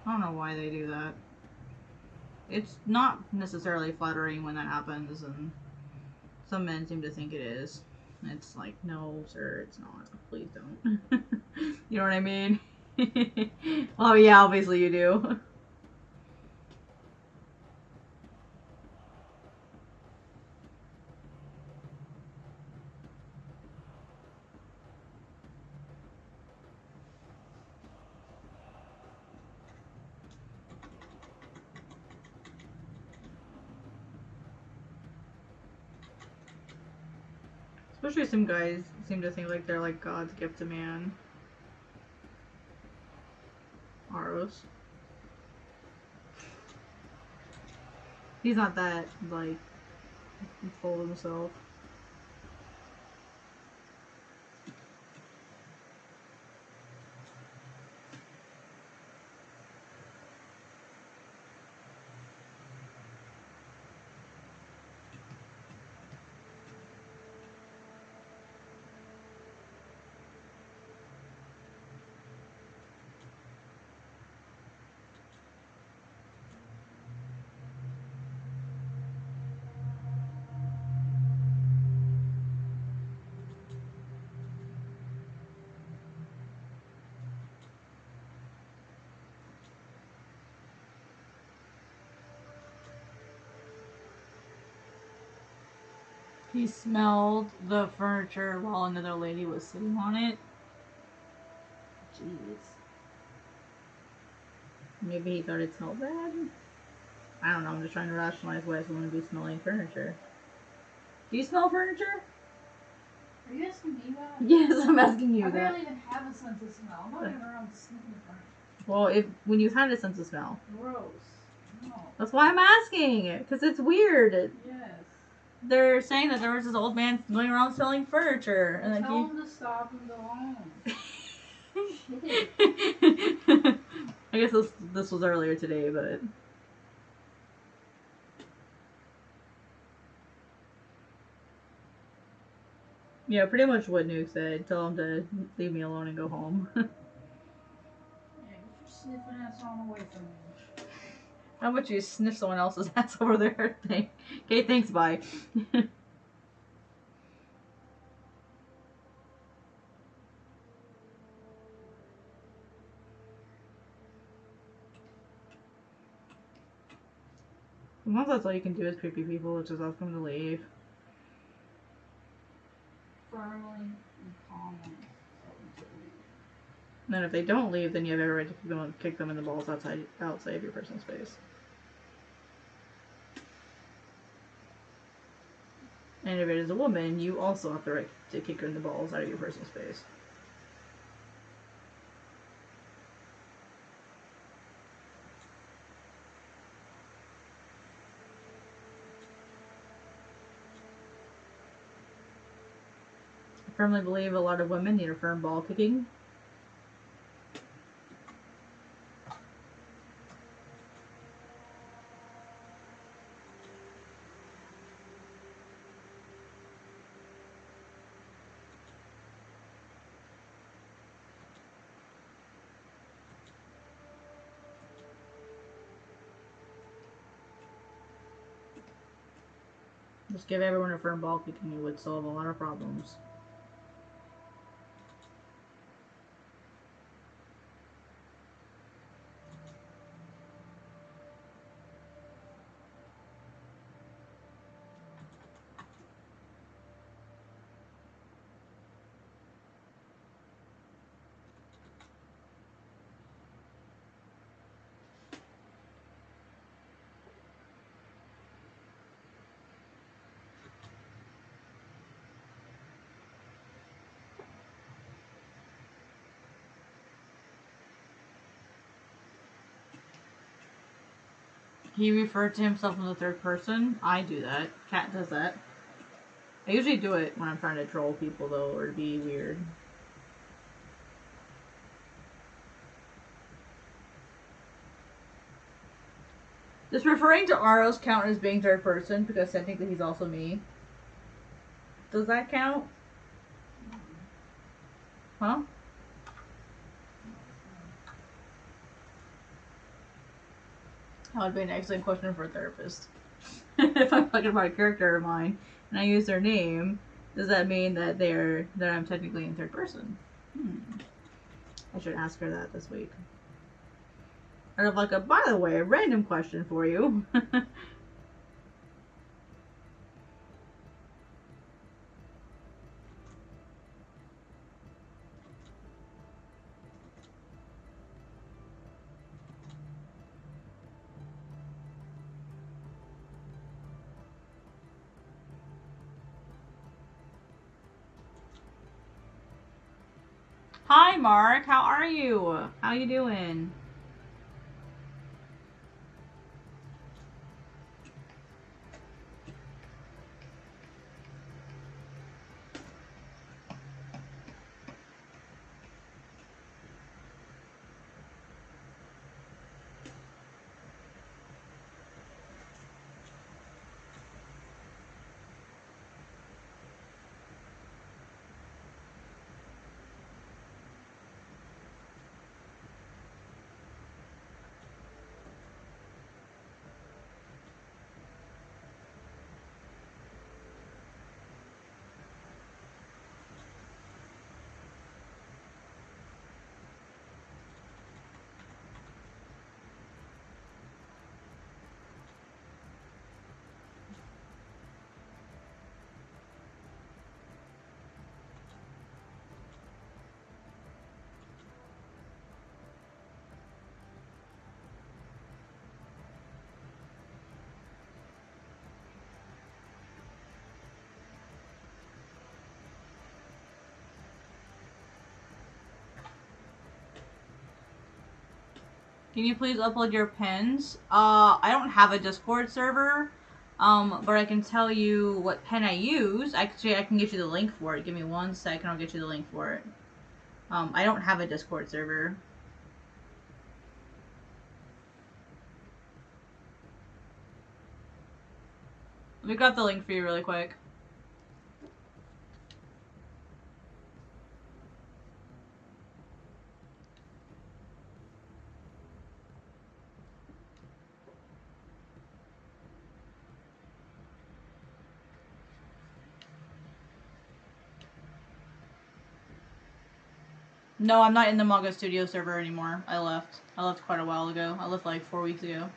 I don't know why they do that. It's not necessarily flattering when that happens, and some men seem to think it is. It's like, no, sir, it's not. Please don't. You know what I mean? Oh, yeah, obviously you do. Especially some guys seem to think like they're like God's gift to man. Aros. He's not that, like, full of himself. He smelled the furniture while another lady was sitting on it. Jeez. Maybe he thought it smelled bad? I don't know, I'm just trying to rationalize why someone would be smelling furniture. Do you smell furniture? Are you asking me that? Yes, I'm asking you I that. barely even have a sense of smell. I'm not even around sniffing the furniture. Well, when you had a sense of smell. Gross. No. That's why I'm asking. Because it's weird. Yes. They're saying that there was this old man going around selling furniture. And Tell him to stop and go home. I guess this was earlier today, but... Yeah, pretty much what Nuke said. Tell him to leave me alone and go home. Yeah, get your sniffing ass on away from me. How about you sniff someone else's ass over there? Okay, thanks, bye. Sometimes that's all you can do is creepy people, is just ask them to leave. Firmly and calmly tell them to leave. And then if they don't leave, then you have every right to kick them in the balls outside of your personal space. And if it is a woman, you also have the right to kick her in the balls out of your personal space. I firmly believe a lot of women need a firm ball kicking. Just give everyone a firm ball kicking, you would solve a lot of problems. He referred to himself in the third person. I do that. Cat does that. I usually do it when I'm trying to troll people, though, or be weird. Does referring to Aros count as being third person? Because technically he's also me. Does that count? Huh? That would be an excellent question for a therapist. If I'm talking about a character of mine and I use their name, does that mean that I'm technically in third person? I should ask her that this week. Out of like a, by the way, a random question for you. Hi, Mark. How are you? How you doing? Can you please upload your pens? I don't have a Discord server, but I can tell you what pen I use. Actually, I can get you the link for it. Give me 1 second, I'll get you the link for it. I don't have a Discord server. Let me grab the link for you really quick. No, I'm not in the Manga Studio server anymore. I left. I left quite a while ago. I left like 4 weeks ago.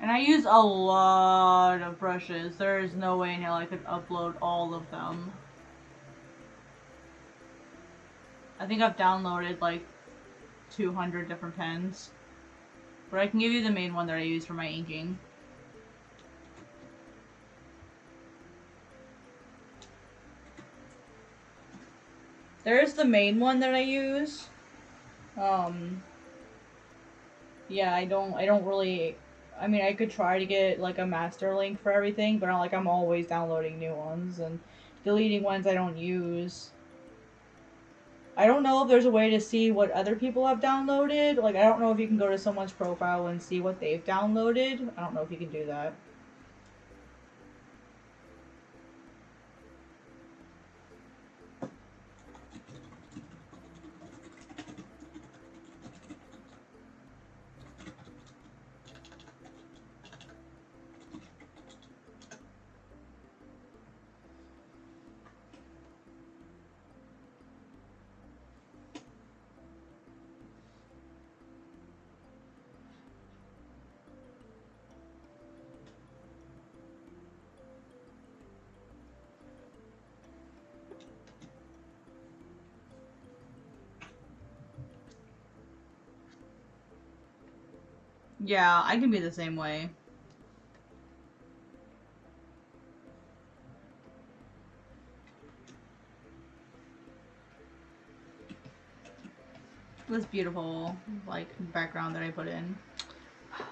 And I use a lot of brushes. There is no way in hell I could upload all of them. I think I've downloaded like 200 different pens. But I can give you the main one that I use for my inking. There's the main one that I use. Yeah, I don't really, I mean, I could try to get like a master link for everything, but I'm always downloading new ones and deleting ones I don't use. I don't know if there's a way to see what other people have downloaded. Like, I don't know if you can go to someone's profile and see what they've downloaded. I don't know if you can do that. Yeah, I can be the same way. This beautiful, like, background that I put in. Yes.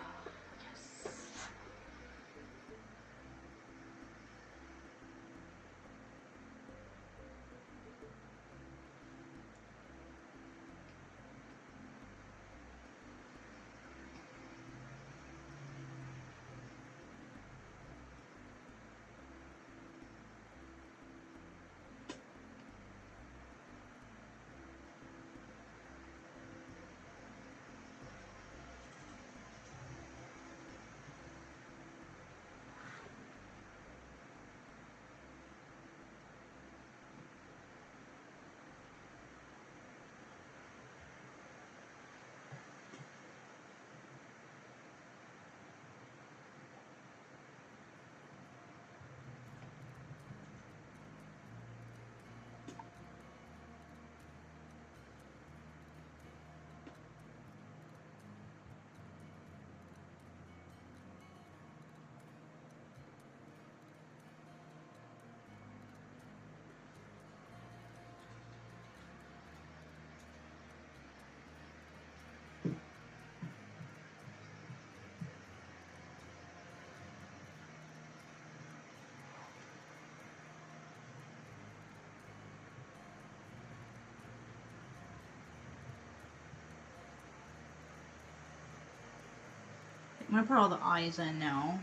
I'm gonna put all the eyes in now.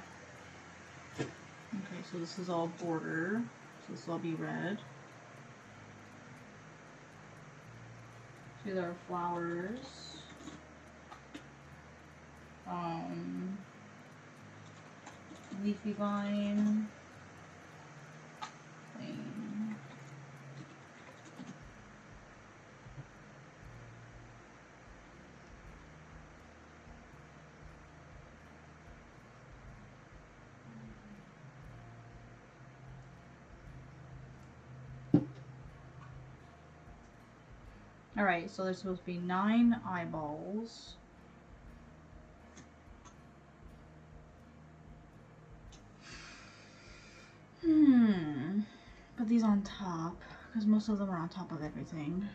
Okay, so this is all border. So this will all be red. These are flowers. Leafy vine. Plain. Alright, so there's supposed to be 9 eyeballs. Put these on top, because most of them are on top of everything.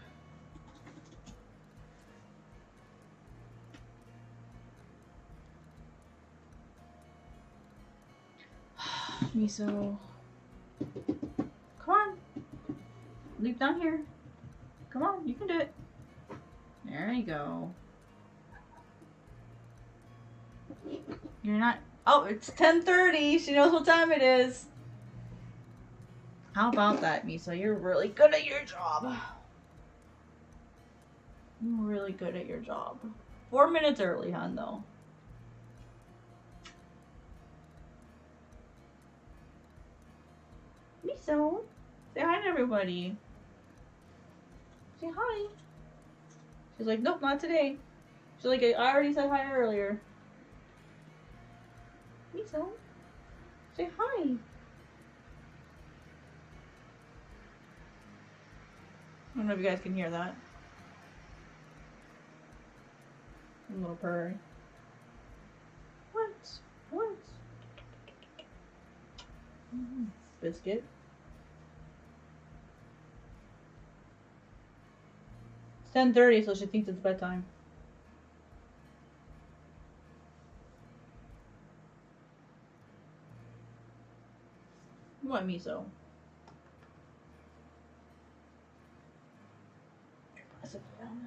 Miso. Come on. Leap down here. Come on, you can do it. There you go. You're not... Oh, it's 10:30. She knows what time it is. How about that, Miso? You're really good at your job. You're really good at your job. 4 minutes early, hon, though. Miso, say hi to everybody. Say hi. She's like, nope, not today. She's like, I already said hi earlier. Miso, say hi. I don't know if you guys can hear that. A little purr. What? What? Biscuit. It's 10:30, so she thinks it's bedtime. What, Miso? Sit down.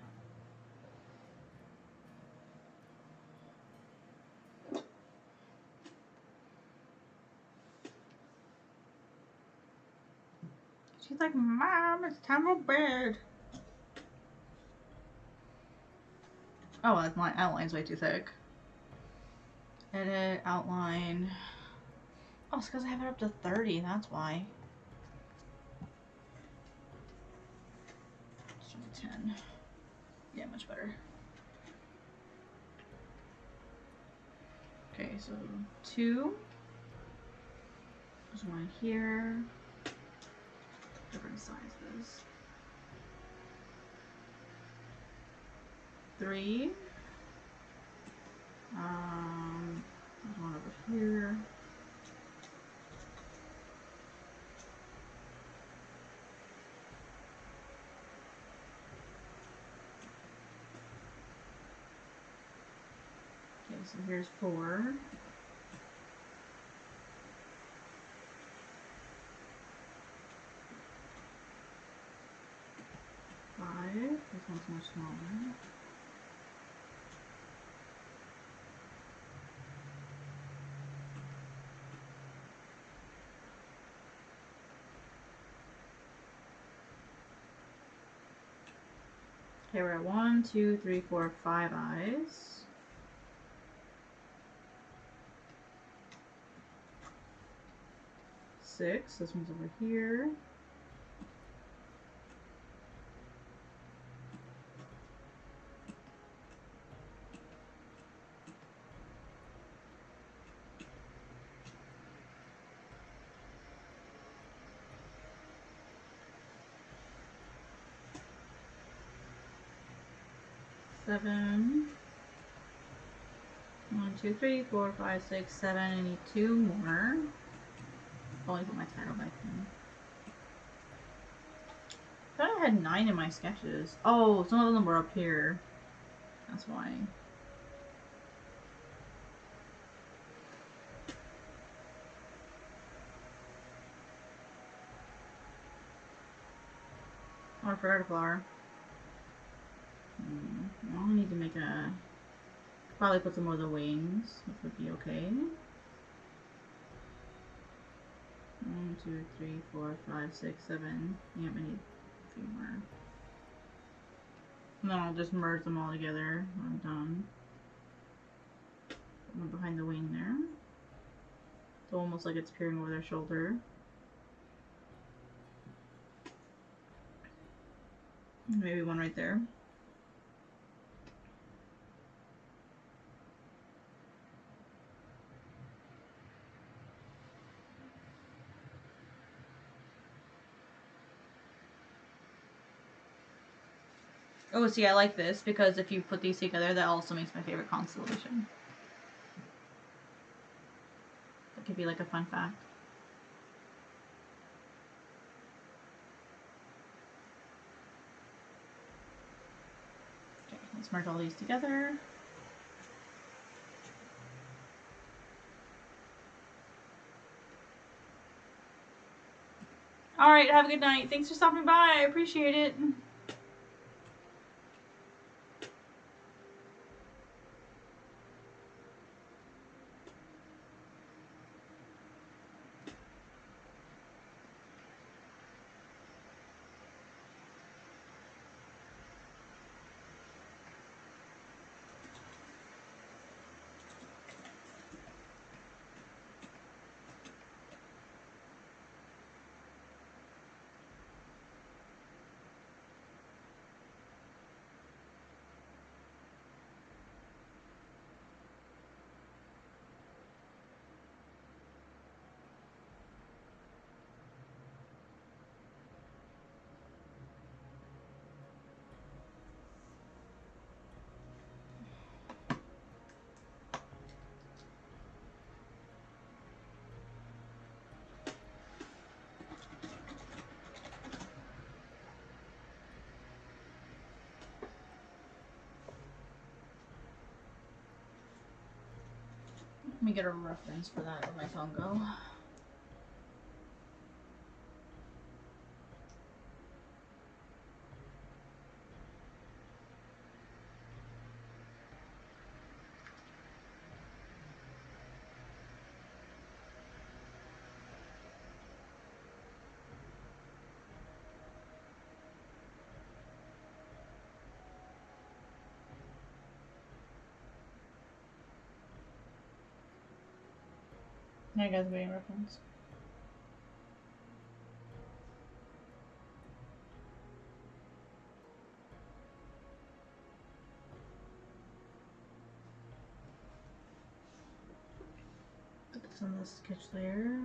She's like, Mom, it's time for bed. Oh, that's my outline's way too thick. Edit, outline. Oh, it's because I have it up to 30, that's why. 10. Yeah, much better. Okay, so 2. There's one here. Different sizes. 3. There's one over here. Okay, so here's 4. This one's much smaller. Okay, we're at 1, 2, 3, 4, 5 eyes. Six. This one's over here. Seven. 1, 2, 3, 4, 5, 6, 7. I need 2 more. I'll only put my title back in. I thought I had 9 in my sketches. Oh, some of them were up here. That's why. Oh, I forgot a flower. Well, I need to make a... Probably put some more of the wings, which would be okay. 1, 2, 3, 4, 5, 6, 7. Yep, I need a few more. And then I'll just merge them all together when I'm done. Put one behind the wing there. So almost like it's peering over their shoulder. Maybe one right there. Oh, see, I like this because if you put these together, that also makes my favorite constellation. That could be like a fun fact. Okay, let's merge all these together. Alright, have a good night. Thanks for stopping by. I appreciate it. Let me get a reference for that where my phone go. Now you guys waiting reference. Put this on the sketch layer.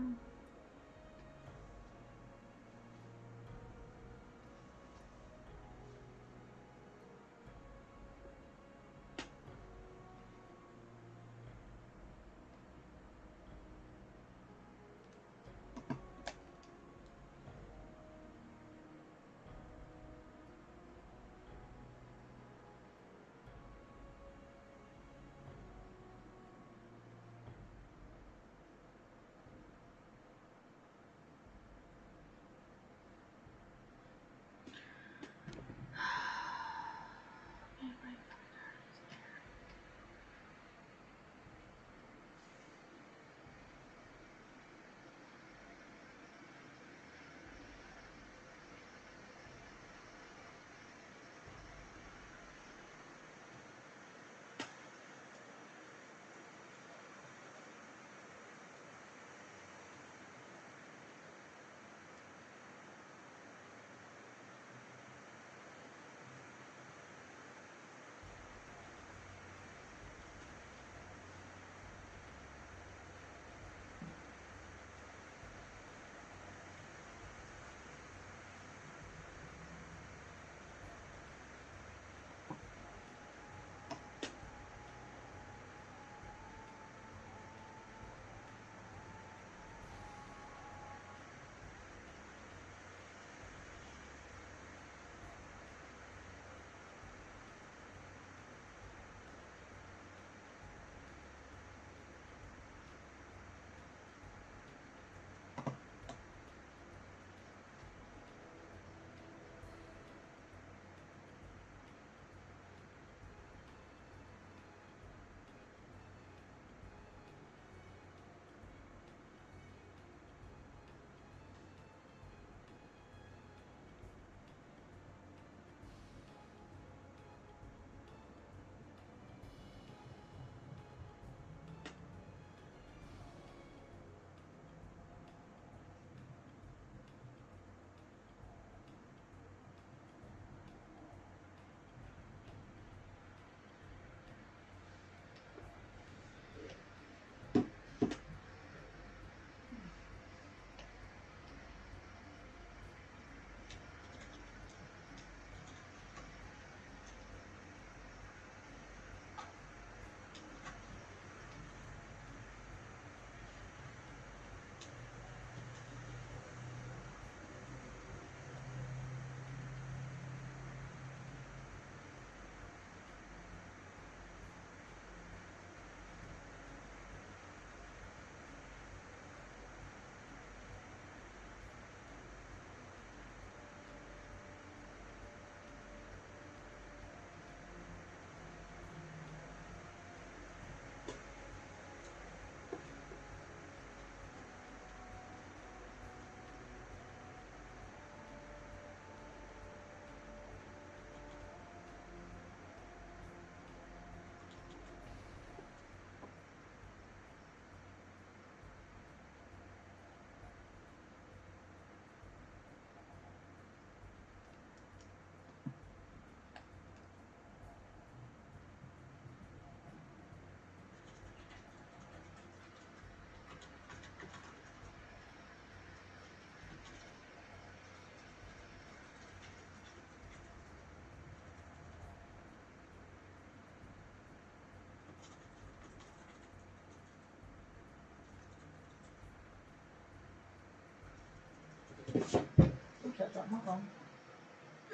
my phone.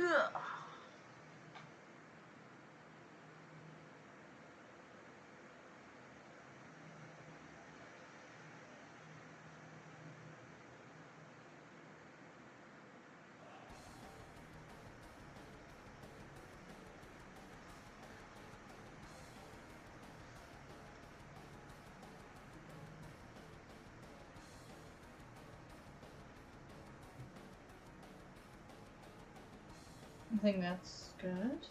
Ugh. I think that's good.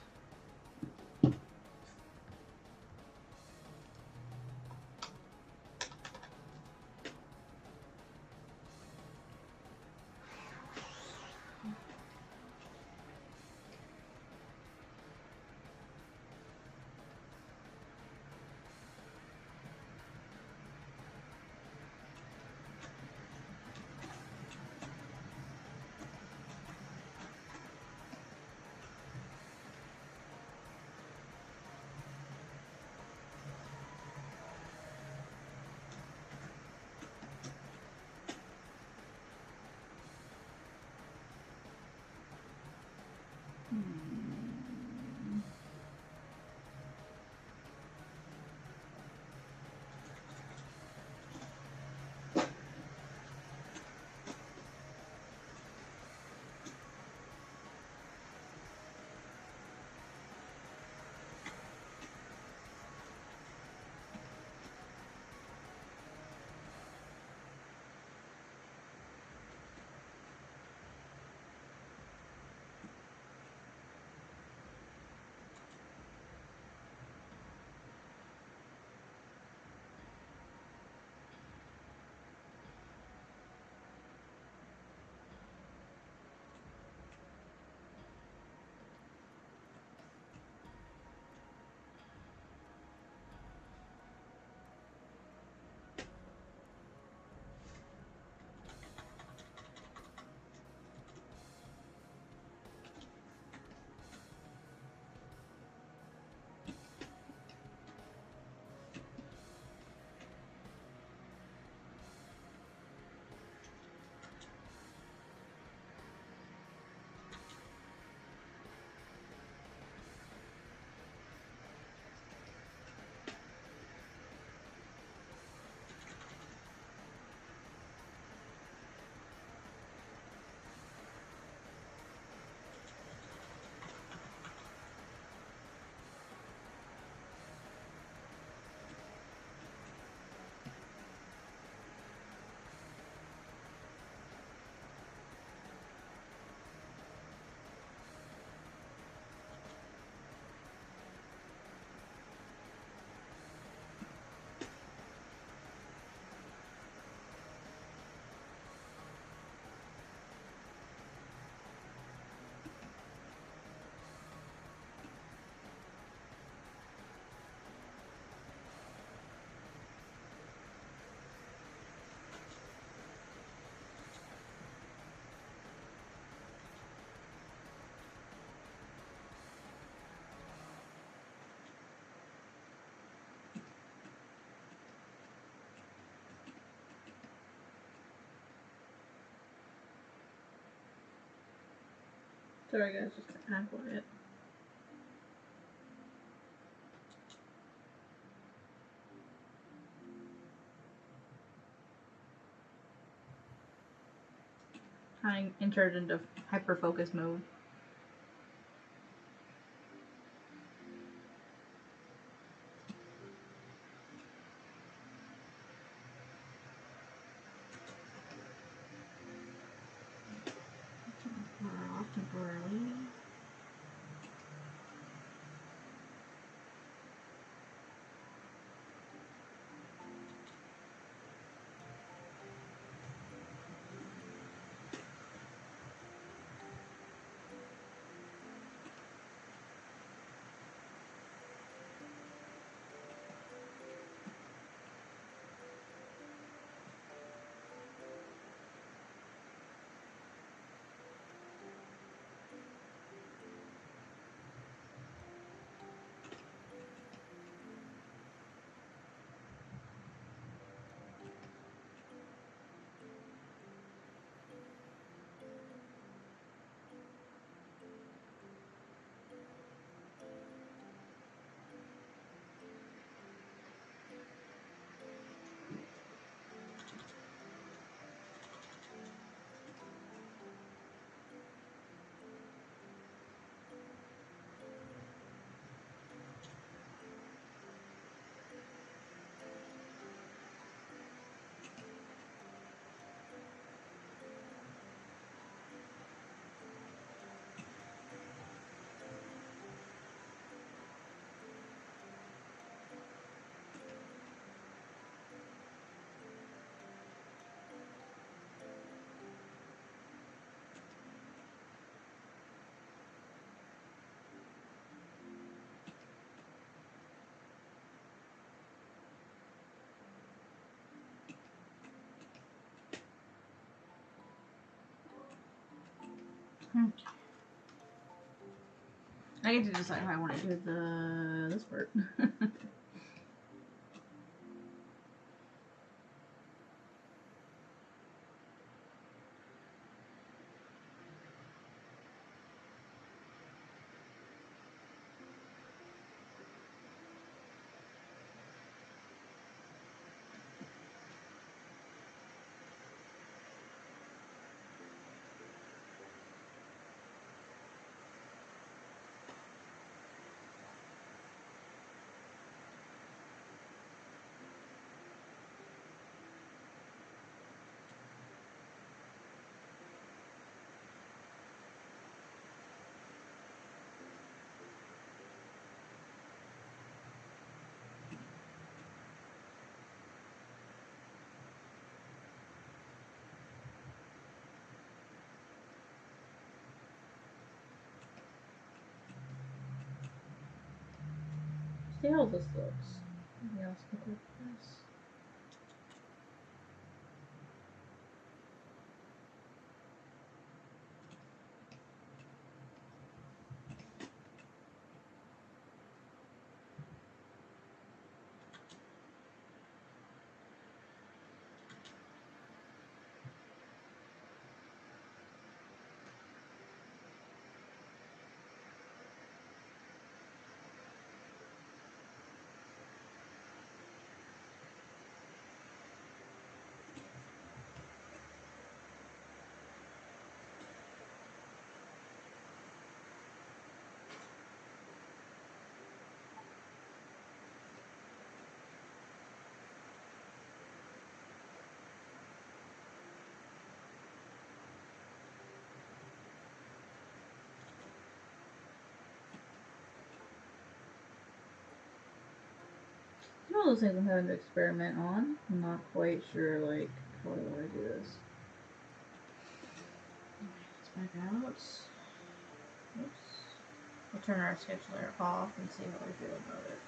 Sorry guys, just kind of quiet. I entered into hyper focus mode. Off temporarily. I get to decide how I want to do this part. See how this looks. Maybe I'll skip over this. It's one of those things I'm having to experiment on. I'm not quite sure, like, how I want to do this. Let's back out. Oops. We'll turn our scheduler off and see how I feel about it.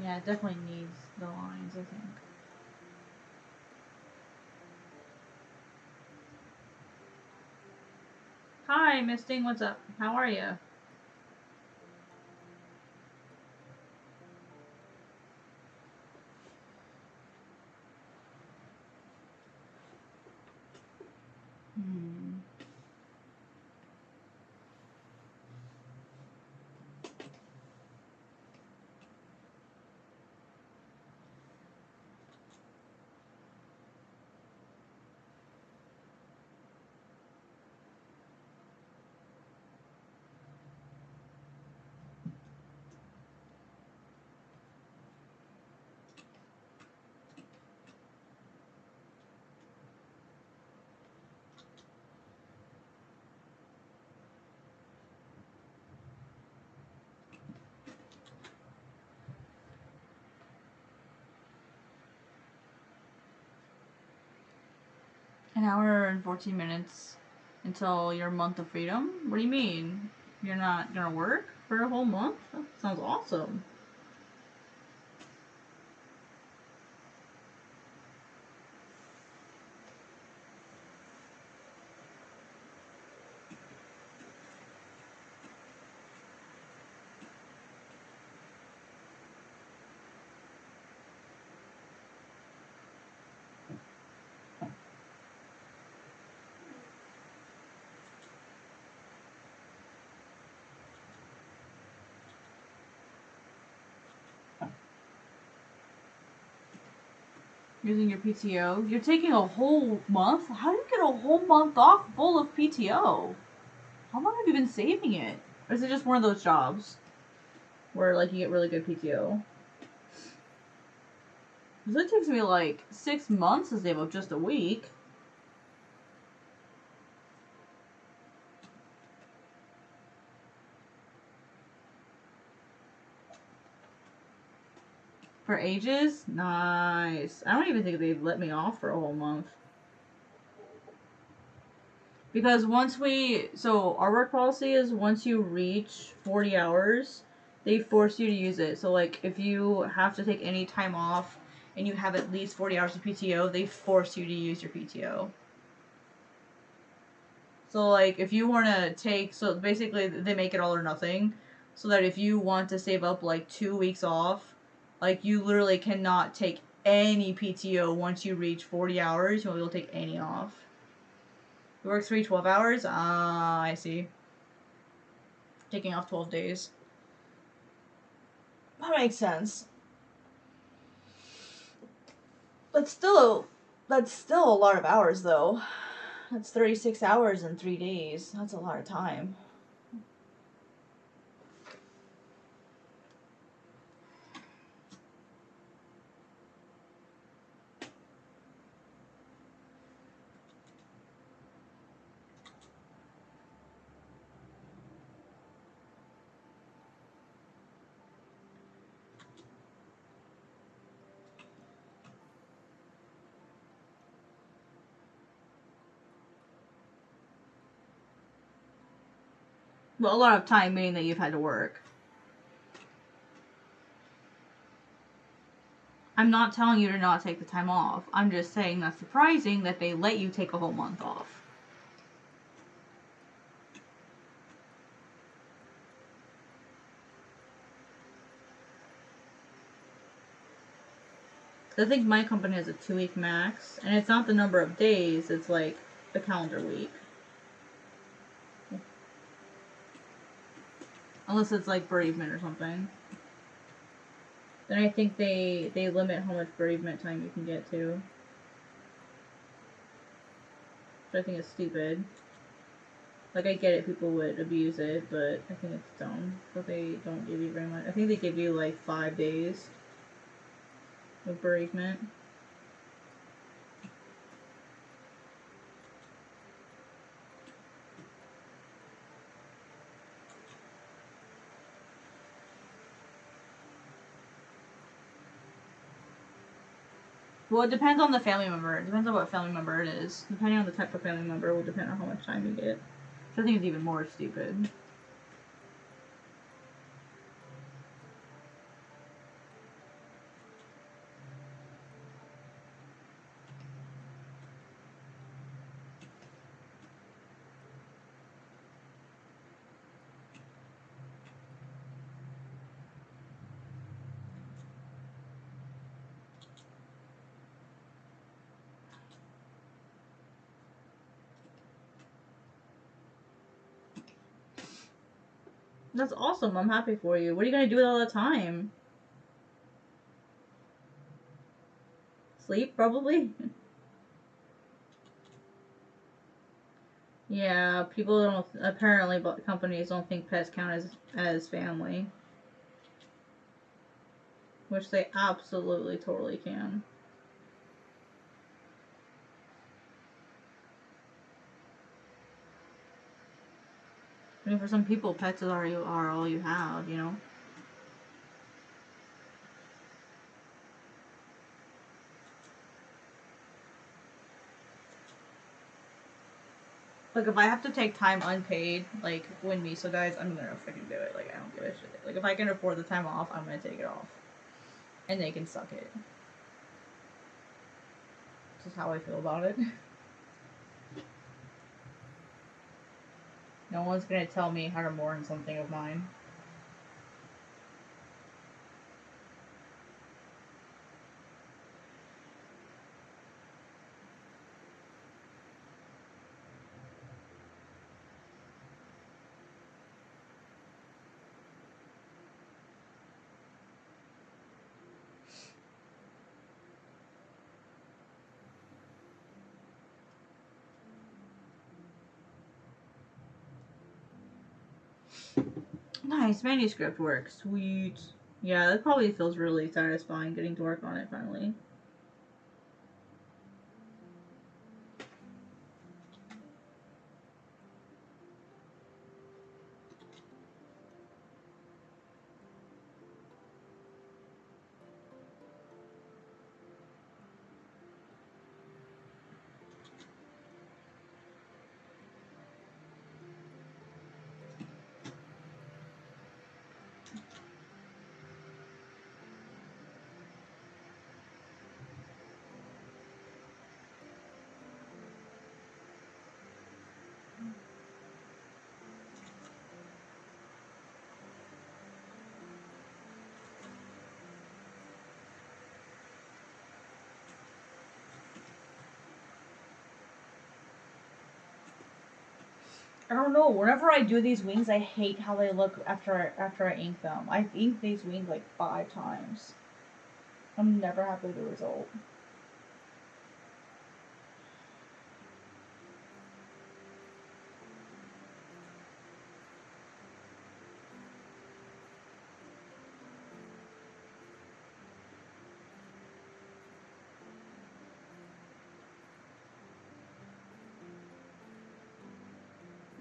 Yeah, it definitely needs the lines, I think. Hi, Misting, what's up? How are you? An hour and 14 minutes until your month of freedom? What do you mean? You're not gonna work for a whole month? That sounds awesome. Using your PTO? You're taking a whole month? How do you get a whole month off full of PTO? How long have you been saving it? Or is it just one of those jobs where, like, you get really good PTO? Because it takes me, like, 6 months to save up just a week. For ages? Nice. I don't even think they'd let me off for a whole month. Because once we, so our work policy is once you reach 40 hours, They force you to use it. So, like, if you have to take any time off and you have at least 40 hours of PTO, they force you to use your PTO. So, like, if you want to take, so basically they make it all or nothing. So that if you want to save up, like, 2 weeks off, like, you literally cannot take any PTO once you reach 40 hours. You won't be able to take any off. You work 12 hours? Ah, I see. Taking off 12 days. That makes sense. That's still a lot of hours, though. That's 36 hours in 3 days. That's a lot of time. Well, a lot of time meaning that you've had to work. I'm not telling you to not take the time off. I'm just saying that's surprising that they let you take a whole month off. I think my company has a 2-week max, and it's not the number of days, it's like the calendar week. Unless it's like bereavement or something. Then I think they limit how much bereavement time you can get to. Which I think is stupid. Like, I get it, people would abuse it, but I think it's dumb. But they don't give you very much. I think they give you like 5 days of bereavement. Well, it depends on the family member. It depends on what family member it is. Depending on the type of family member, it will depend on how much time you get. Which I think is even more stupid. That's awesome. I'm happy for you. What are you gonna do with all the time? Sleep, probably? Yeah, people don't, apparently, but companies don't think pets count as family. Which they absolutely, totally can. I mean, for some people, pets are all you have, you know? Like, if I have to take time unpaid, like, when Miso dies, I'm gonna freaking do it. Like, I don't give a shit. Like, if I can afford the time off, I'm gonna take it off. And they can suck it. This is how I feel about it. No one's gonna tell me how to mourn something of mine. Nice, manuscript work. Sweet. Yeah, that probably feels really satisfying getting to work on it finally. I don't know. Whenever I do these wings, I hate how they look after I ink them. I've inked these wings like 5 times. I'm never happy with the result.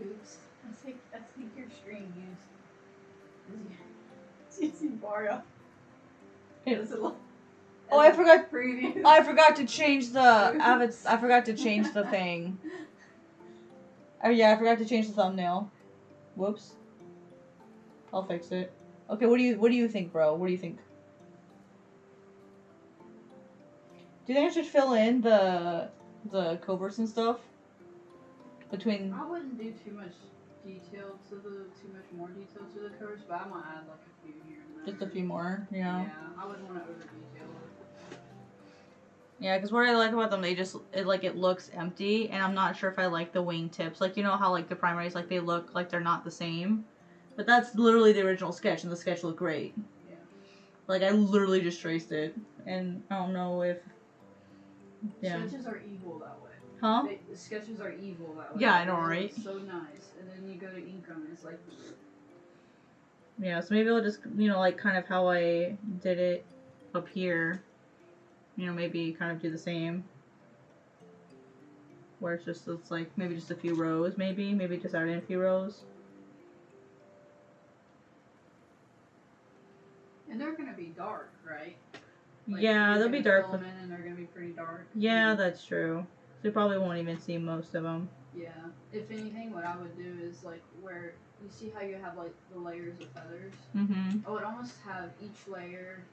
Oops. I think your stream used using Mario. Does it look? Oh, I forgot. Preview. I forgot to change the. I forgot to change the thing. Oh yeah, I forgot to change the thumbnail. Whoops. I'll fix it. Okay, what do you think, bro? What do you think? Do you think I should fill in the coverts and stuff between? I wouldn't do too much more detail to the covers, but I might add like a few here and there. Just a few more, Yeah, I wouldn't want to over detail it. Yeah, because what I like about them, it looks empty, and I'm not sure if I like the wing tips. Like, you know how like the primaries, like they look like they're not the same, but that's literally the original sketch, and the sketch looked great. Yeah. Like I literally just traced it, and I don't know if. Yeah. Sketches are evil that way. Huh? The sketches are evil that way. Yeah, I know, right? It's so nice, and then you go to ink them, and it's like. Yeah, so maybe I'll just, like kind of how I did it up here. Maybe kind of do the same. Where it's like maybe just a few rows, maybe just add in a few rows. And they're gonna be dark, right? Like, yeah, they'll be dark. Fill them in and they're gonna be pretty dark. Yeah, that's true. So you probably won't even see most of them. Yeah. If anything, what I would do is like where you see how you have like the layers of feathers. Mm-hmm. I would almost have each layer,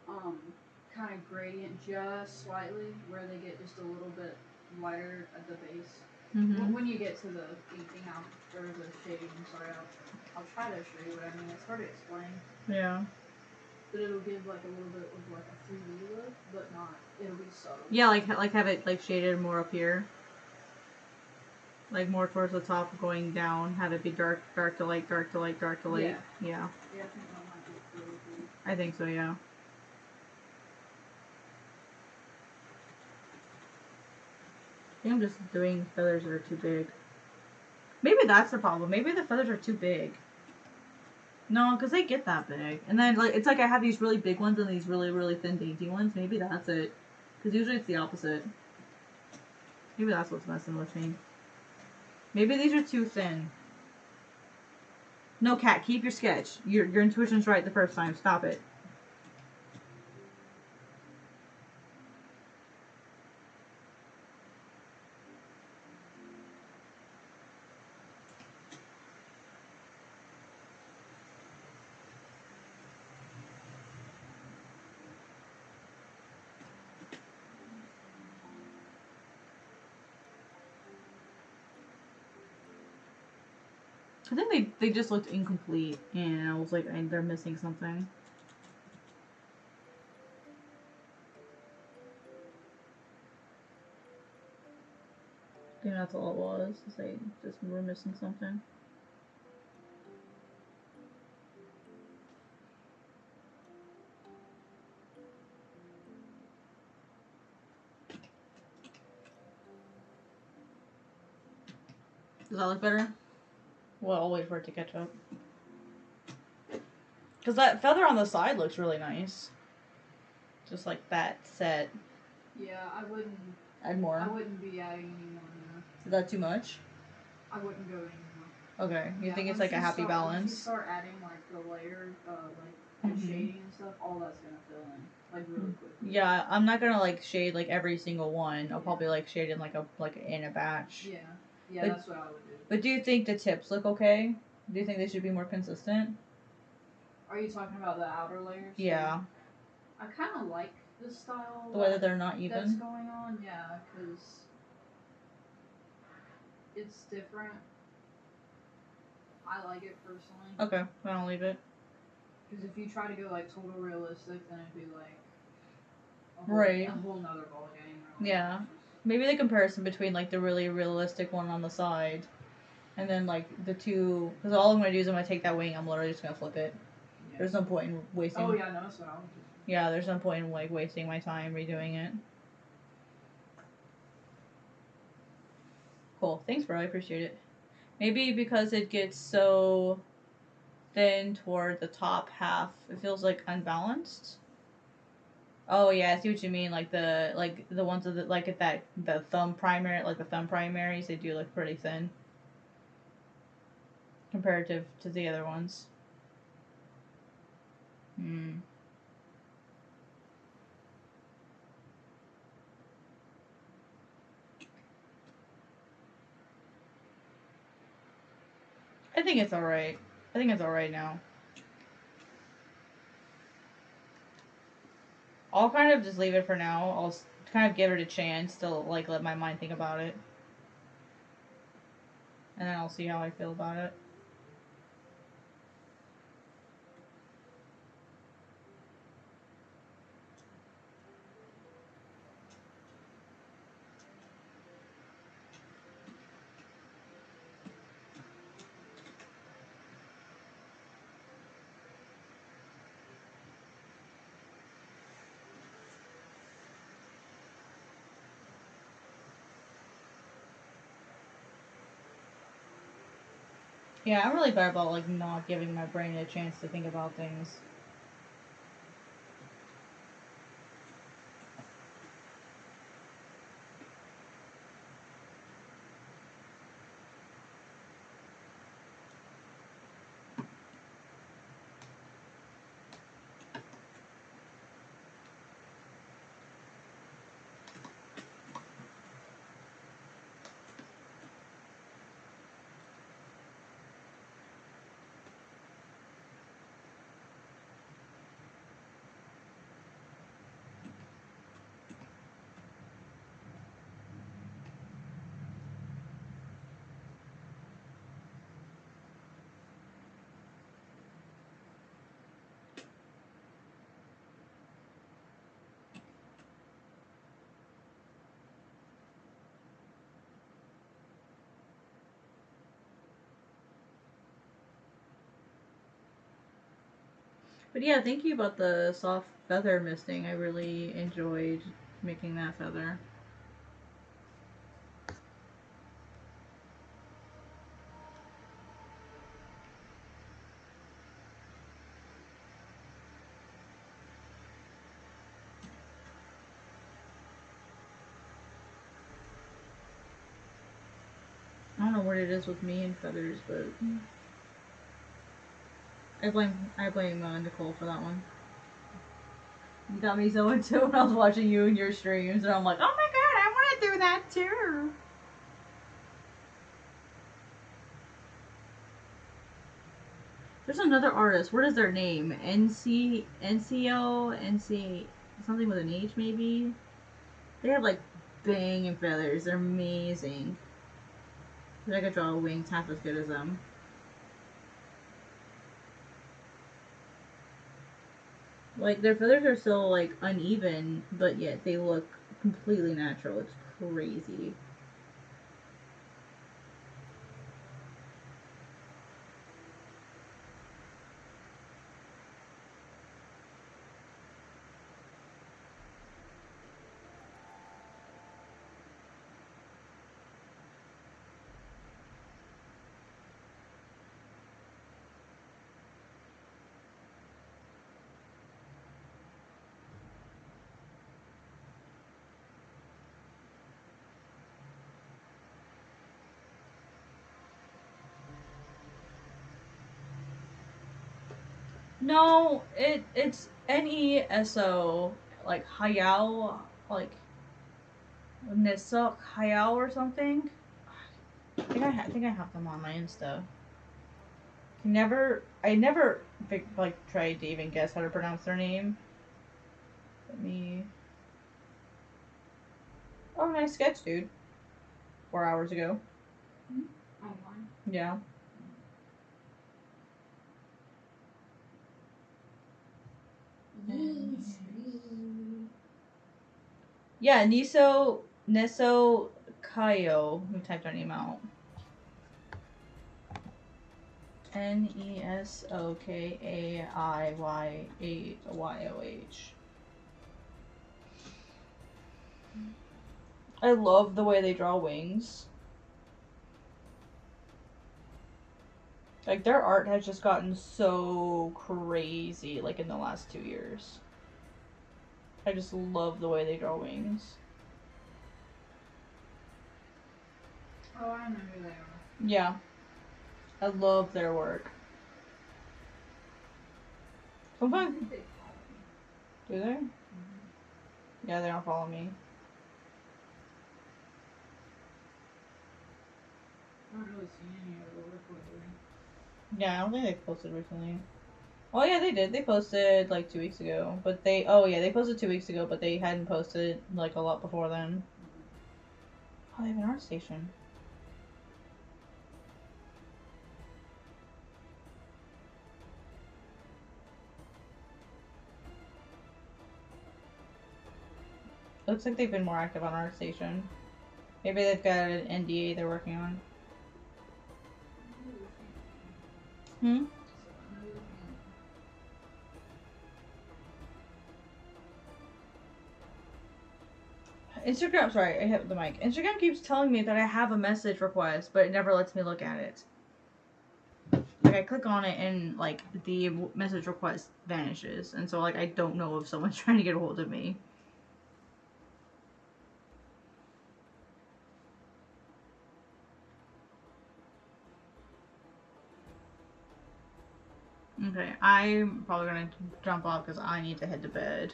kind of gradient just slightly, where they get just a little bit lighter at the base. Mm-hmm. When you get to the inking out or the shading, I'll try to show you what I mean. It's hard to explain. Yeah. But it'll give like a little bit of like a 3D look, but not. It'll be subtle. Yeah, like have it like shaded more up here. Like more towards the top, going down. Have it be dark to light, dark to light, dark to light. Yeah. Yeah, I think that might be really cool. I think so. Yeah. I think I'm just doing feathers that are too big. Maybe that's the problem. Maybe the feathers are too big. No, because they get that big. And then it's like I have these really big ones and these really, really thin, dainty ones. Maybe that's it. Because usually it's the opposite. Maybe that's what's messing with me. Maybe these are too thin. No, Kat, keep your sketch. Your intuition's right the first time. Stop it. I think they just looked incomplete, and I was like, they're missing something. I think that's all it was. Is they just were missing something. Does that look better? Well, I'll wait for it to catch up. Because that feather on the side looks really nice. Just like that set. Yeah, I wouldn't. Add more. I wouldn't be adding any more now. Is that too much? I wouldn't go anymore. Okay. You think it's like a happy balance? Once you start adding like the layer, like the shading and stuff, all that's gonna fill in like really quickly. Yeah, I'm not gonna like shade like every single one. I'll probably like shade in like in a batch. Yeah. Yeah, that's what I would do. But do you think the tips look okay? Do you think they should be more consistent? Are you talking about the outer layers? Yeah. I kind of like the style. The way that they're not even? That's going on, yeah, because it's different. I like it personally. Okay, I don't leave it. Because if you try to go like total realistic, then it'd be like a whole nother ballgame. Yeah. Maybe the comparison between like the really realistic one on the side And then like the two, because all I'm gonna do is I'm gonna take that wing. I'm literally just gonna flip it. Yeah. There's no point in wasting. Oh yeah, no, that's what I was just. Yeah, there's no point in like wasting my time redoing it. Cool. Thanks, bro. I appreciate it. Maybe because it gets so thin toward the top half, it feels like unbalanced. Oh yeah, I see what you mean. Like the ones of the like at that the thumb primary, like the thumb primaries, they do look pretty thin comparative to the other ones. Hmm. I think it's alright. I think it's alright now. I'll kind of just leave it for now. I'll kind of give it a chance to like let my mind think about it. And then I'll see how I feel about it. Yeah, I'm really bad about like not giving my brain a chance to think about things. But yeah, thank you about the soft feather misting. I really enjoyed making that feather. I don't know what it is with me and feathers, but I blame Nicole for that one. You got me so into it when I was watching you and your streams, and I'm like, oh my god, I want to do that too. There's another artist. What is their name? NC something with an H maybe. They have like banging feathers. They're amazing. I could draw wings half as good as them. Like their feathers are so like uneven, but yet they look completely natural. It's crazy. No, it's NESO, like Hayao, like Nisok Hayao or something. I think I have them on my Insta. I never like tried to even guess how to pronounce their name. Let me. Oh, nice sketch, dude. 4 hours ago. Online. Yeah. Yeah, Neso Kayo. Let me type their name out. Nesokaiyoh. I love the way they draw wings. Like, their art has just gotten so crazy, like, in the last 2 years. I just love the way they draw wings. Oh, I know who they are. Yeah. I love their work. I Sometimes... think they follow me. Do they? Yeah, they don't follow me. I haven't really seen any of their work lately. Yeah, I don't think they posted recently. Oh yeah, they did. They posted like 2 weeks ago. But they... Oh yeah, they posted 2 weeks ago, but they hadn't posted like a lot before then. Oh, they have an art station. Looks like they've been more active on ArtStation. Maybe they've got an NDA they're working on. Hmm? Instagram, sorry, I hit the mic. Instagram keeps telling me that I have a message request, but it never lets me look at it. Like, I click on it and, like, the message request vanishes. And so, like, I don't know if someone's trying to get a hold of me. Okay, I'm probably gonna jump off because I need to head to bed.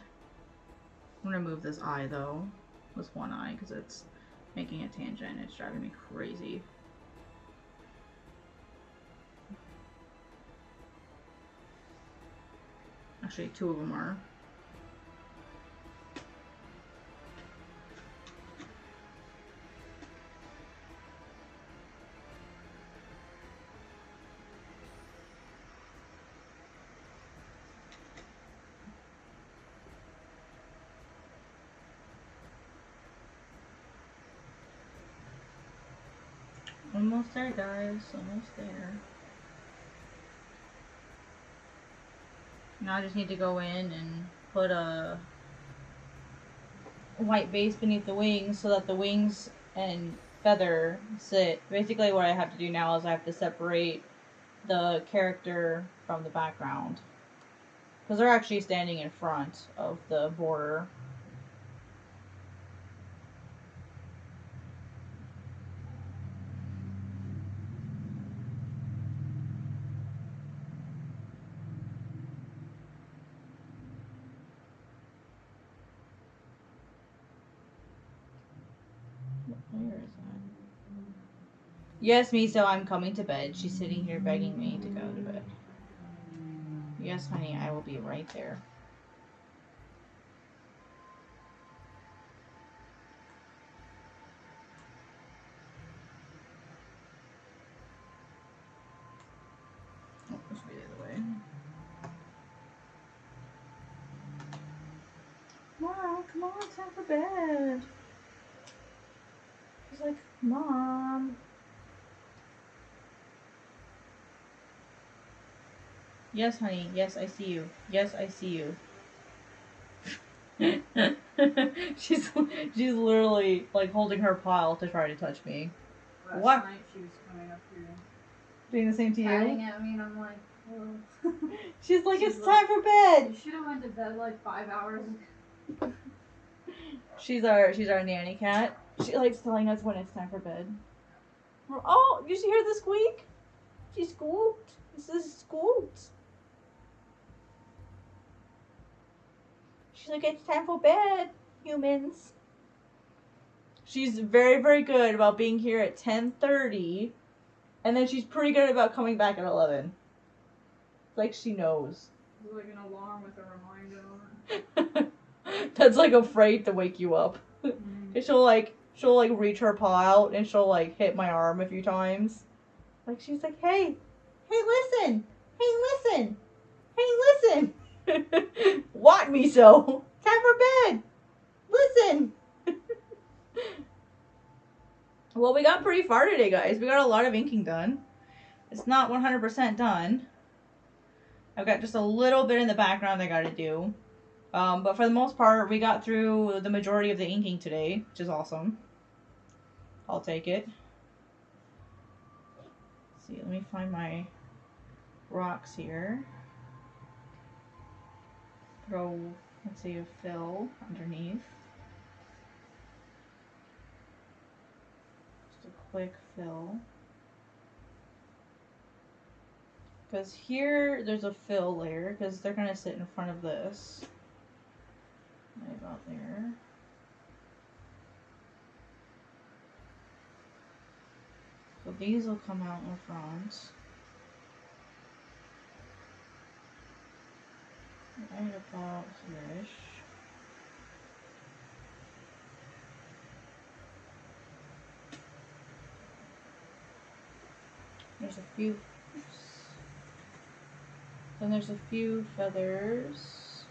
I'm gonna move this eye, though. This one eye, because it's making a tangent. It's driving me crazy. Actually, 2 of them are. Almost there, guys. Almost there. Now I just need to go in and put a white base beneath the wings so that the wings and feather sit. Basically what I have to do now is I have to separate the character from the background. Because they're actually standing in front of the border. Where is that? Yes, Miso, I'm coming to bed. She's sitting here begging me to go to bed. Yes, honey, I will be right there. Oh, this should be the other way. Mom, come on, it's time for bed. She's like, Mom. Yes, honey. Yes, I see you. Yes, I see you. she's literally like holding her paw to try to touch me. Last night she was coming up here. Doing the same to you? Patting at me and I'm like, oh. She's like, it's time for bed. You should have went to bed like 5 hours ago. She's our nanny cat. She likes telling us when it's time for bed. Oh, did you hear the squeak? She squeaked. This is squeaked. She's like, it's time for bed, humans. She's very, very good about being here at 10:30, and then she's pretty good about coming back at 11. Like she knows. It's like an alarm with a reminder on it. That's like afraid to wake you up. And she'll reach her paw out and she'll like hit my arm a few times. Like she's like, hey, listen, hey, listen. Want me so? Time for bed. Listen. Well, we got pretty far today, guys. We got a lot of inking done. It's not 100% done. I've got just a little bit in the background I gotta do. But for the most part, we got through the majority of the inking today, which is awesome. I'll take it. Let's see, let me find my rocks here. Throw, let's see, a fill underneath. Just a quick fill. Because here, there's a fill layer, because they're going to sit in front of this. Right about there. So these will come out in front. Right about here-ish. There's a few. Oops. Then there's a few feathers.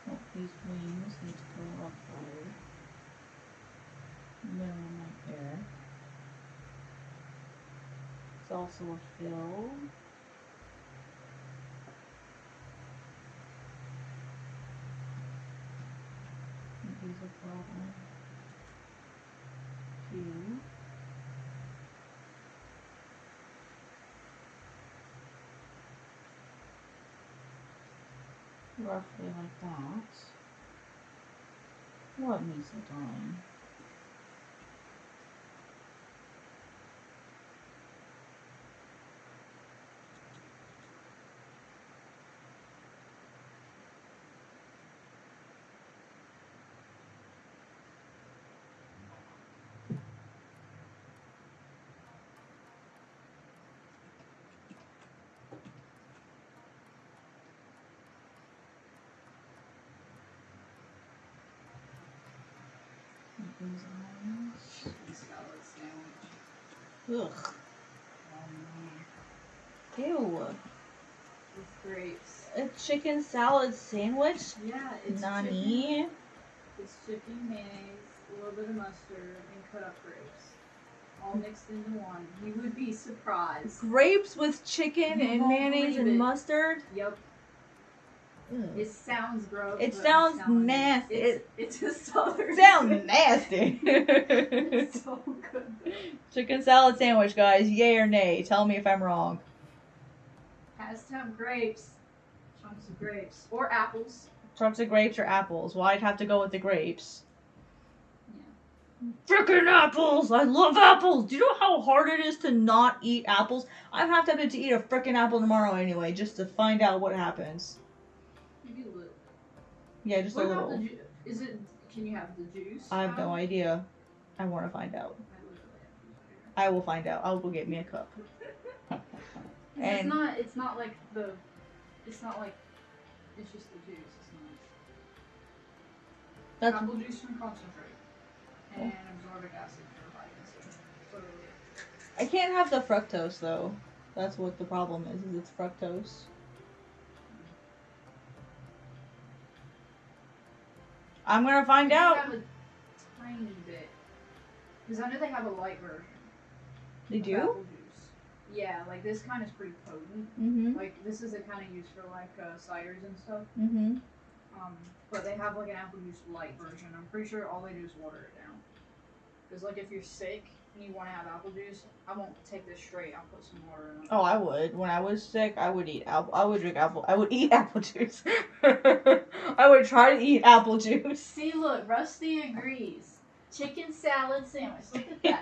Oh, these wings need to go up higher. Minimum right there. It's also a fill. These will go on here. Roughly like that. What needs it done? These eyes. Salad sandwich. Ugh. Ew. With grapes. A chicken salad sandwich? Yeah, it's Nani? chicken. It's chicken, mayonnaise, a little bit of mustard, and cut up grapes. All mixed into one. You would be surprised. Grapes with chicken You and won't mayonnaise believe and it. must Yep. Ugh. It sounds gross. It but sounds I'm telling you, nasty. It's a southern. Sounds nasty. It's so good. Chicken salad sandwich, guys. Yay or nay? Tell me if I'm wrong. Has to have grapes. Chunks of grapes. Or apples. Chunks of grapes or apples? Well, I'd have to go with the grapes. Yeah. Frickin' apples! I love apples! Do you know how hard it is to not eat apples? I'm have to eat a frickin' apple tomorrow anyway, just to find out what happens. Maybe a little. Yeah, just What a about little. the Is it? Can you have the juice? I have no out? idea. I want to find out. I literally have juice right I will find out. I'll go get me a cup. here. And It's not like the. It's not like. It's just the juice. It's not. that's Apple juice from concentrate. And absorbic acid for vitamin C. So, I can't have the fructose though. That's what the problem is it's fructose. I'm gonna find you out. have a tiny bit. Because I know they have a light version. They of do? apple juice. Yeah, like this kind is pretty potent. Mm-hmm. Like this is the kind of used for like ciders and stuff. Mm-hmm. But they have like an apple juice light version. I'm pretty sure all they do is water it down. Because like if you're sick and you want to have apple juice, I won't take this straight. I'll put some water in it. Oh, I would. When I was sick, I would eat apple. I would drink apple. I would eat apple juice. I would try to eat apple juice. See, look, Rusty agrees. Chicken salad sandwich. Look at that.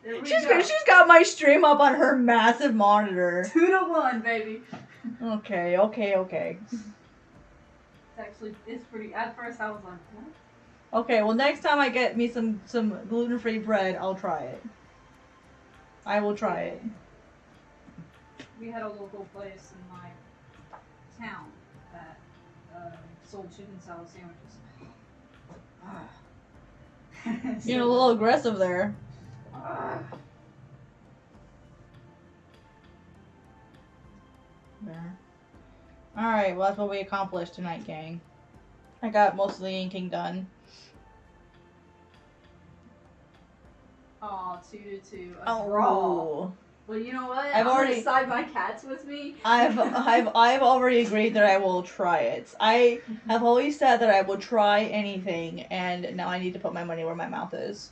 There we go. She's got my stream up on her massive monitor. 2-1, baby. Okay. It's pretty. At first, I was like, what? Okay, well next time I get me some gluten-free bread, I'll try it. I will try it. We had a local place in my town that sold chicken salad sandwiches. You're a little aggressive there. There. Alright, well that's what we accomplished tonight, gang. I got most of the inking done. Aw, 2-2. A Oh. draw. Well, you know what? I've I'm already- gonna side my cats with me. I've already agreed that I will try it. I have always said that I will try anything, and now I need to put my money where my mouth is.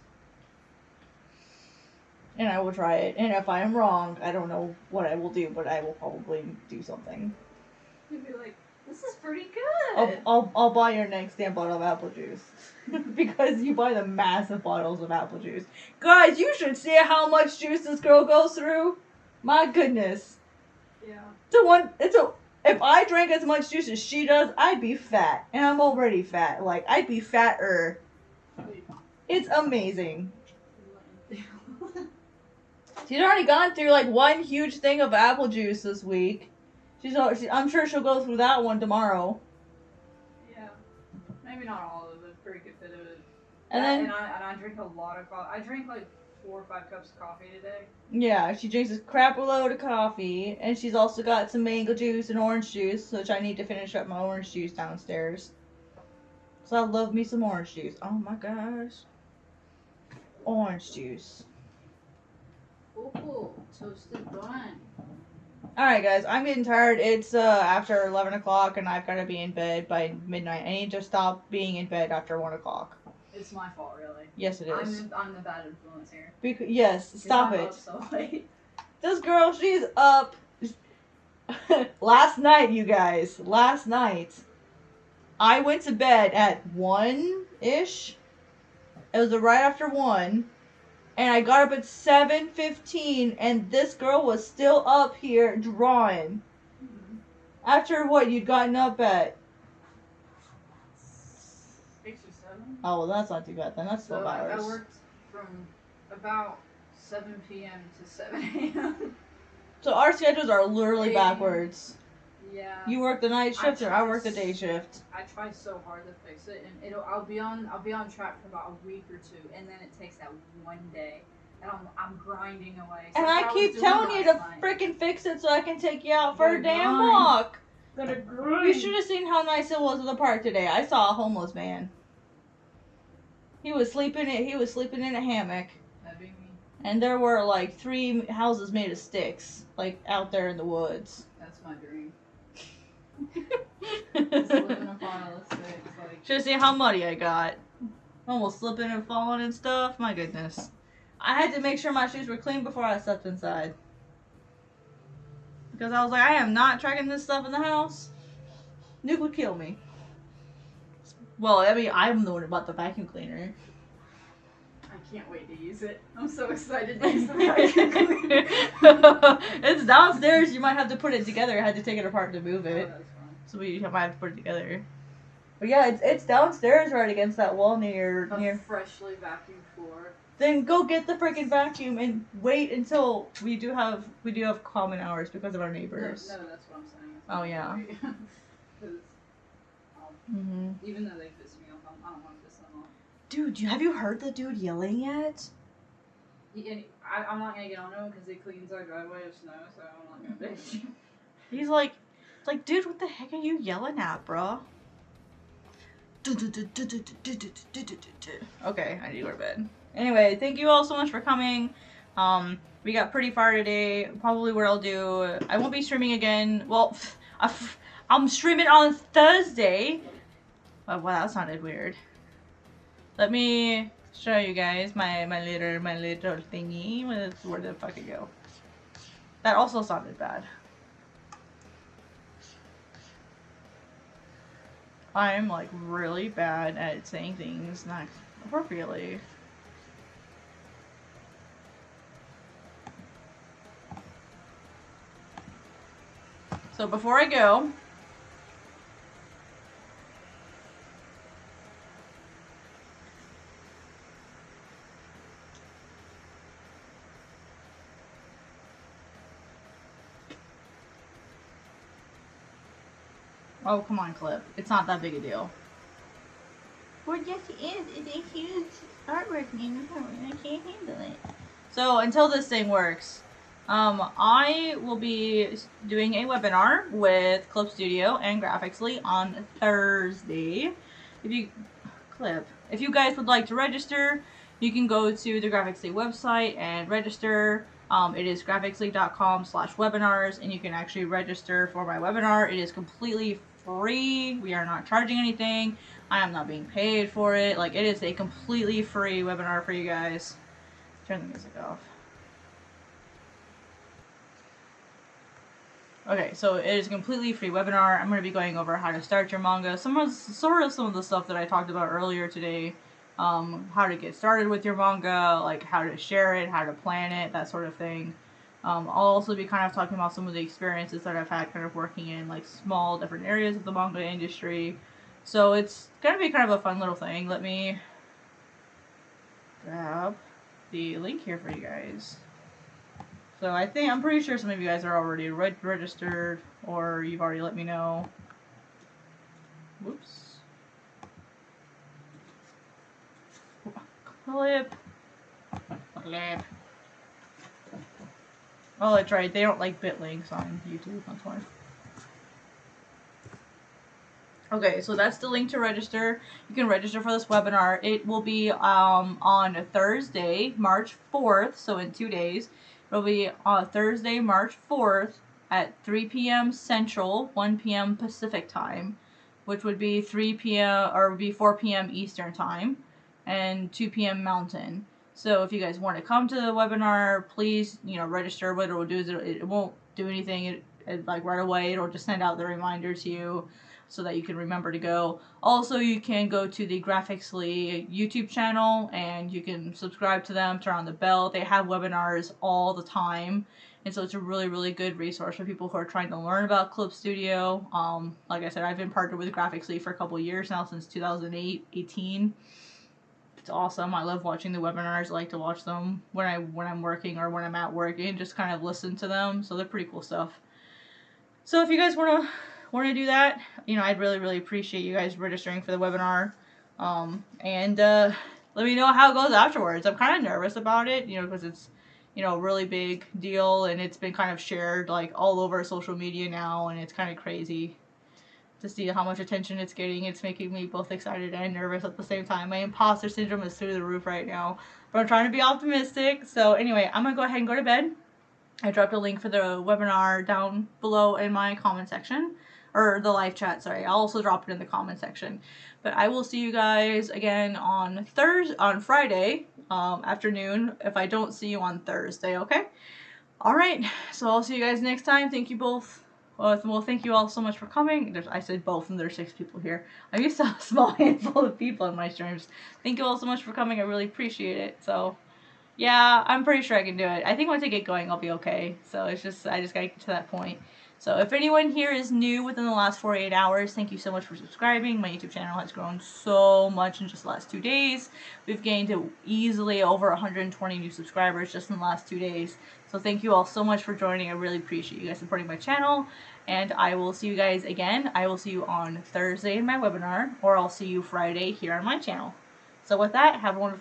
And I will try it. And if I am wrong, I don't know what I will do, but I will probably do something. You'd be like, this is pretty good. I'll buy your next damn bottle of apple juice. Because you buy the massive bottles of apple juice. Guys, you should see how much juice this girl goes through. My goodness. Yeah. If I drank as much juice as she does, I'd be fat. And I'm already fat. Like, I'd be fatter. It's amazing. She's already gone through like one huge thing of apple juice this week. I'm sure she'll go through that one tomorrow. Yeah. Maybe not all of it, pretty good bit of it. And I drink a lot of coffee. I drink like 4 or 5 cups of coffee today. Yeah, she drinks a crap load of coffee, and she's also got some mango juice and orange juice, which I need to finish up my orange juice downstairs. So I love me some orange juice. Oh my gosh. Orange juice. Ooh, toasted bun. Alright guys, I'm getting tired. It's after 11 o'clock and I've got to be in bed by midnight. I need to stop being in bed after 1 o'clock. It's my fault, really. Yes, it is. I'm the bad influence here. Yes, stop I'm it. up so late. This girl, she's up. Last night, you guys. Last night. I went to bed at 1-ish. It was right after 1. And I got up at 7:15, and this girl was still up here drawing. Mm-hmm. After what, you'd gotten up at? 6 or 7. Oh, well, that's not too bad then. That's 12 So hours. I worked from about 7 p.m. to 7 a.m. So our schedules are literally Hey. backwards. Yeah. You work the night shift, or I tried work the day shift. I tried so hard to fix it, and I'll be on track for about a week or 2, and then it takes that one day, and I'm grinding away. So And that's I what was keep doing telling you to last night. freaking fix it so I can take you out for a Gotta damn grind. walk. Gotta grind. You should have seen how nice it was at the park today. I saw a homeless man. He was sleeping in a hammock, That'd be me. and there were like 3 houses made of sticks, like out there in the woods. That's my dream. Just live in a pile of sticks, like. Should have seen how muddy I got. Almost slipping and falling and stuff. My goodness. I had to make sure my shoes were clean before I stepped inside. Because I was like, I am not tracking this stuff in the house. Nuke would kill me. Well, I mean, I'm the one who bought the vacuum cleaner. I can't wait to use it. I'm so excited to use the vacuum cleaner. It's downstairs. You might have to put it together. I had to take it apart to move Oh, it. that's fun. So we might have to put it together. But yeah, it's downstairs right against that wall near. A freshly vacuumed floor. Then go get the freaking vacuum and wait until we do have common hours because of our neighbors. No, that's what I'm saying. Oh, yeah. Because Mm-hmm. even though they piss me off, I don't want to piss them off. Dude, have you heard the dude yelling yet? I'm not gonna get on him because he cleans our driveway of snow, so I'm not gonna bitch. He's like, dude, what the heck are you yelling at, bro? Okay, I need to go to bed. Anyway, thank you all so much for coming. We got pretty far today. Probably what I'll do, I won't be streaming again. Well, I'm streaming on Thursday. Oh, wow, that sounded weird. Let me show you guys my little thingy. Where the fuck it go? That also sounded bad. I'm like really bad at saying things not appropriately. So before I go, oh, come on, Clip. It's not that big a deal. Well, yes, it is. It's a huge artwork in the room. I can't handle it. So until this thing works, I will be doing a webinar with Clip Studio and Graphixly on Thursday. If you guys would like to register, you can go to the Graphixly website and register. It is graphicsleague.com/webinars, and you can actually register for my webinar. It is completely free. We are not charging anything. I am not being paid for it. Like, it is a completely free webinar for you guys. Turn the music off. Okay, so it is a completely free webinar. I'm going to be going over how to start your manga, some of the stuff that I talked about earlier today, how to get started with your manga, like how to share it, how to plan it, that sort of thing. I'll also be kind of talking about some of the experiences that I've had kind of working in like small different areas of the manga industry. So it's going to be kind of a fun little thing. Let me grab the link here for you guys. So I'm pretty sure some of you guys are already registered, or you've already let me know. Whoops. Clip. Oh, that's right. They don't like bit links on YouTube. That's why. Okay, so that's the link to register. You can register for this webinar. It will be on Thursday, March 4th, so in 2 days. It'll be Thursday, March 4th at 3 p.m. Central, 1 p.m. Pacific time, which would be 3 p.m. or would be 4 p.m. Eastern time and 2 p.m. Mountain. So if you guys want to come to the webinar, please, register. What it will do is it won't do anything like right away. It'll just send out the reminder to you so that you can remember to go. Also, you can go to the Graphics League YouTube channel and you can subscribe to them, turn on the bell. They have webinars all the time. And so it's a really, really good resource for people who are trying to learn about Clip Studio. Like I said, I've been partnered with Graphics League for a couple of years now, since 2018. It's awesome. I love watching the webinars. I like to watch them when I'm working or when I'm at work and just kind of listen to them. So they're pretty cool stuff. So if you guys want to do that, I'd really, really appreciate you guys registering for the webinar. And let me know how it goes afterwards. I'm kind of nervous about it, because it's, a really big deal, and it's been kind of shared like all over social media now, and it's kind of crazy to see how much attention it's getting. It's making me both excited and nervous at the same time. My imposter syndrome is through the roof right now, but I'm trying to be optimistic. So anyway, I'm gonna go ahead and go to bed. I dropped a link for the webinar down below in my comment section, or the live chat, sorry. I'll also drop it in the comment section. But I will see you guys again on Friday afternoon, if I don't see you on Thursday, okay? All right, so I'll see you guys next time. Thank you both. Well, thank you all so much for coming. I said both, and there's 6 people here. I'm used to a small handful of people in my streams. Thank you all so much for coming. I really appreciate it. So, yeah, I'm pretty sure I can do it. I think once I get going, I'll be okay. So I just gotta get to that point. So if anyone here is new within the last 48 hours, thank you so much for subscribing. My YouTube channel has grown so much in just the last 2 days. We've gained easily over 120 new subscribers just in the last 2 days. So thank you all so much for joining. I really appreciate you guys supporting my channel. And I will see you guys again. I will see you on Thursday in my webinar, or I'll see you Friday here on my channel. So with that, have a wonderful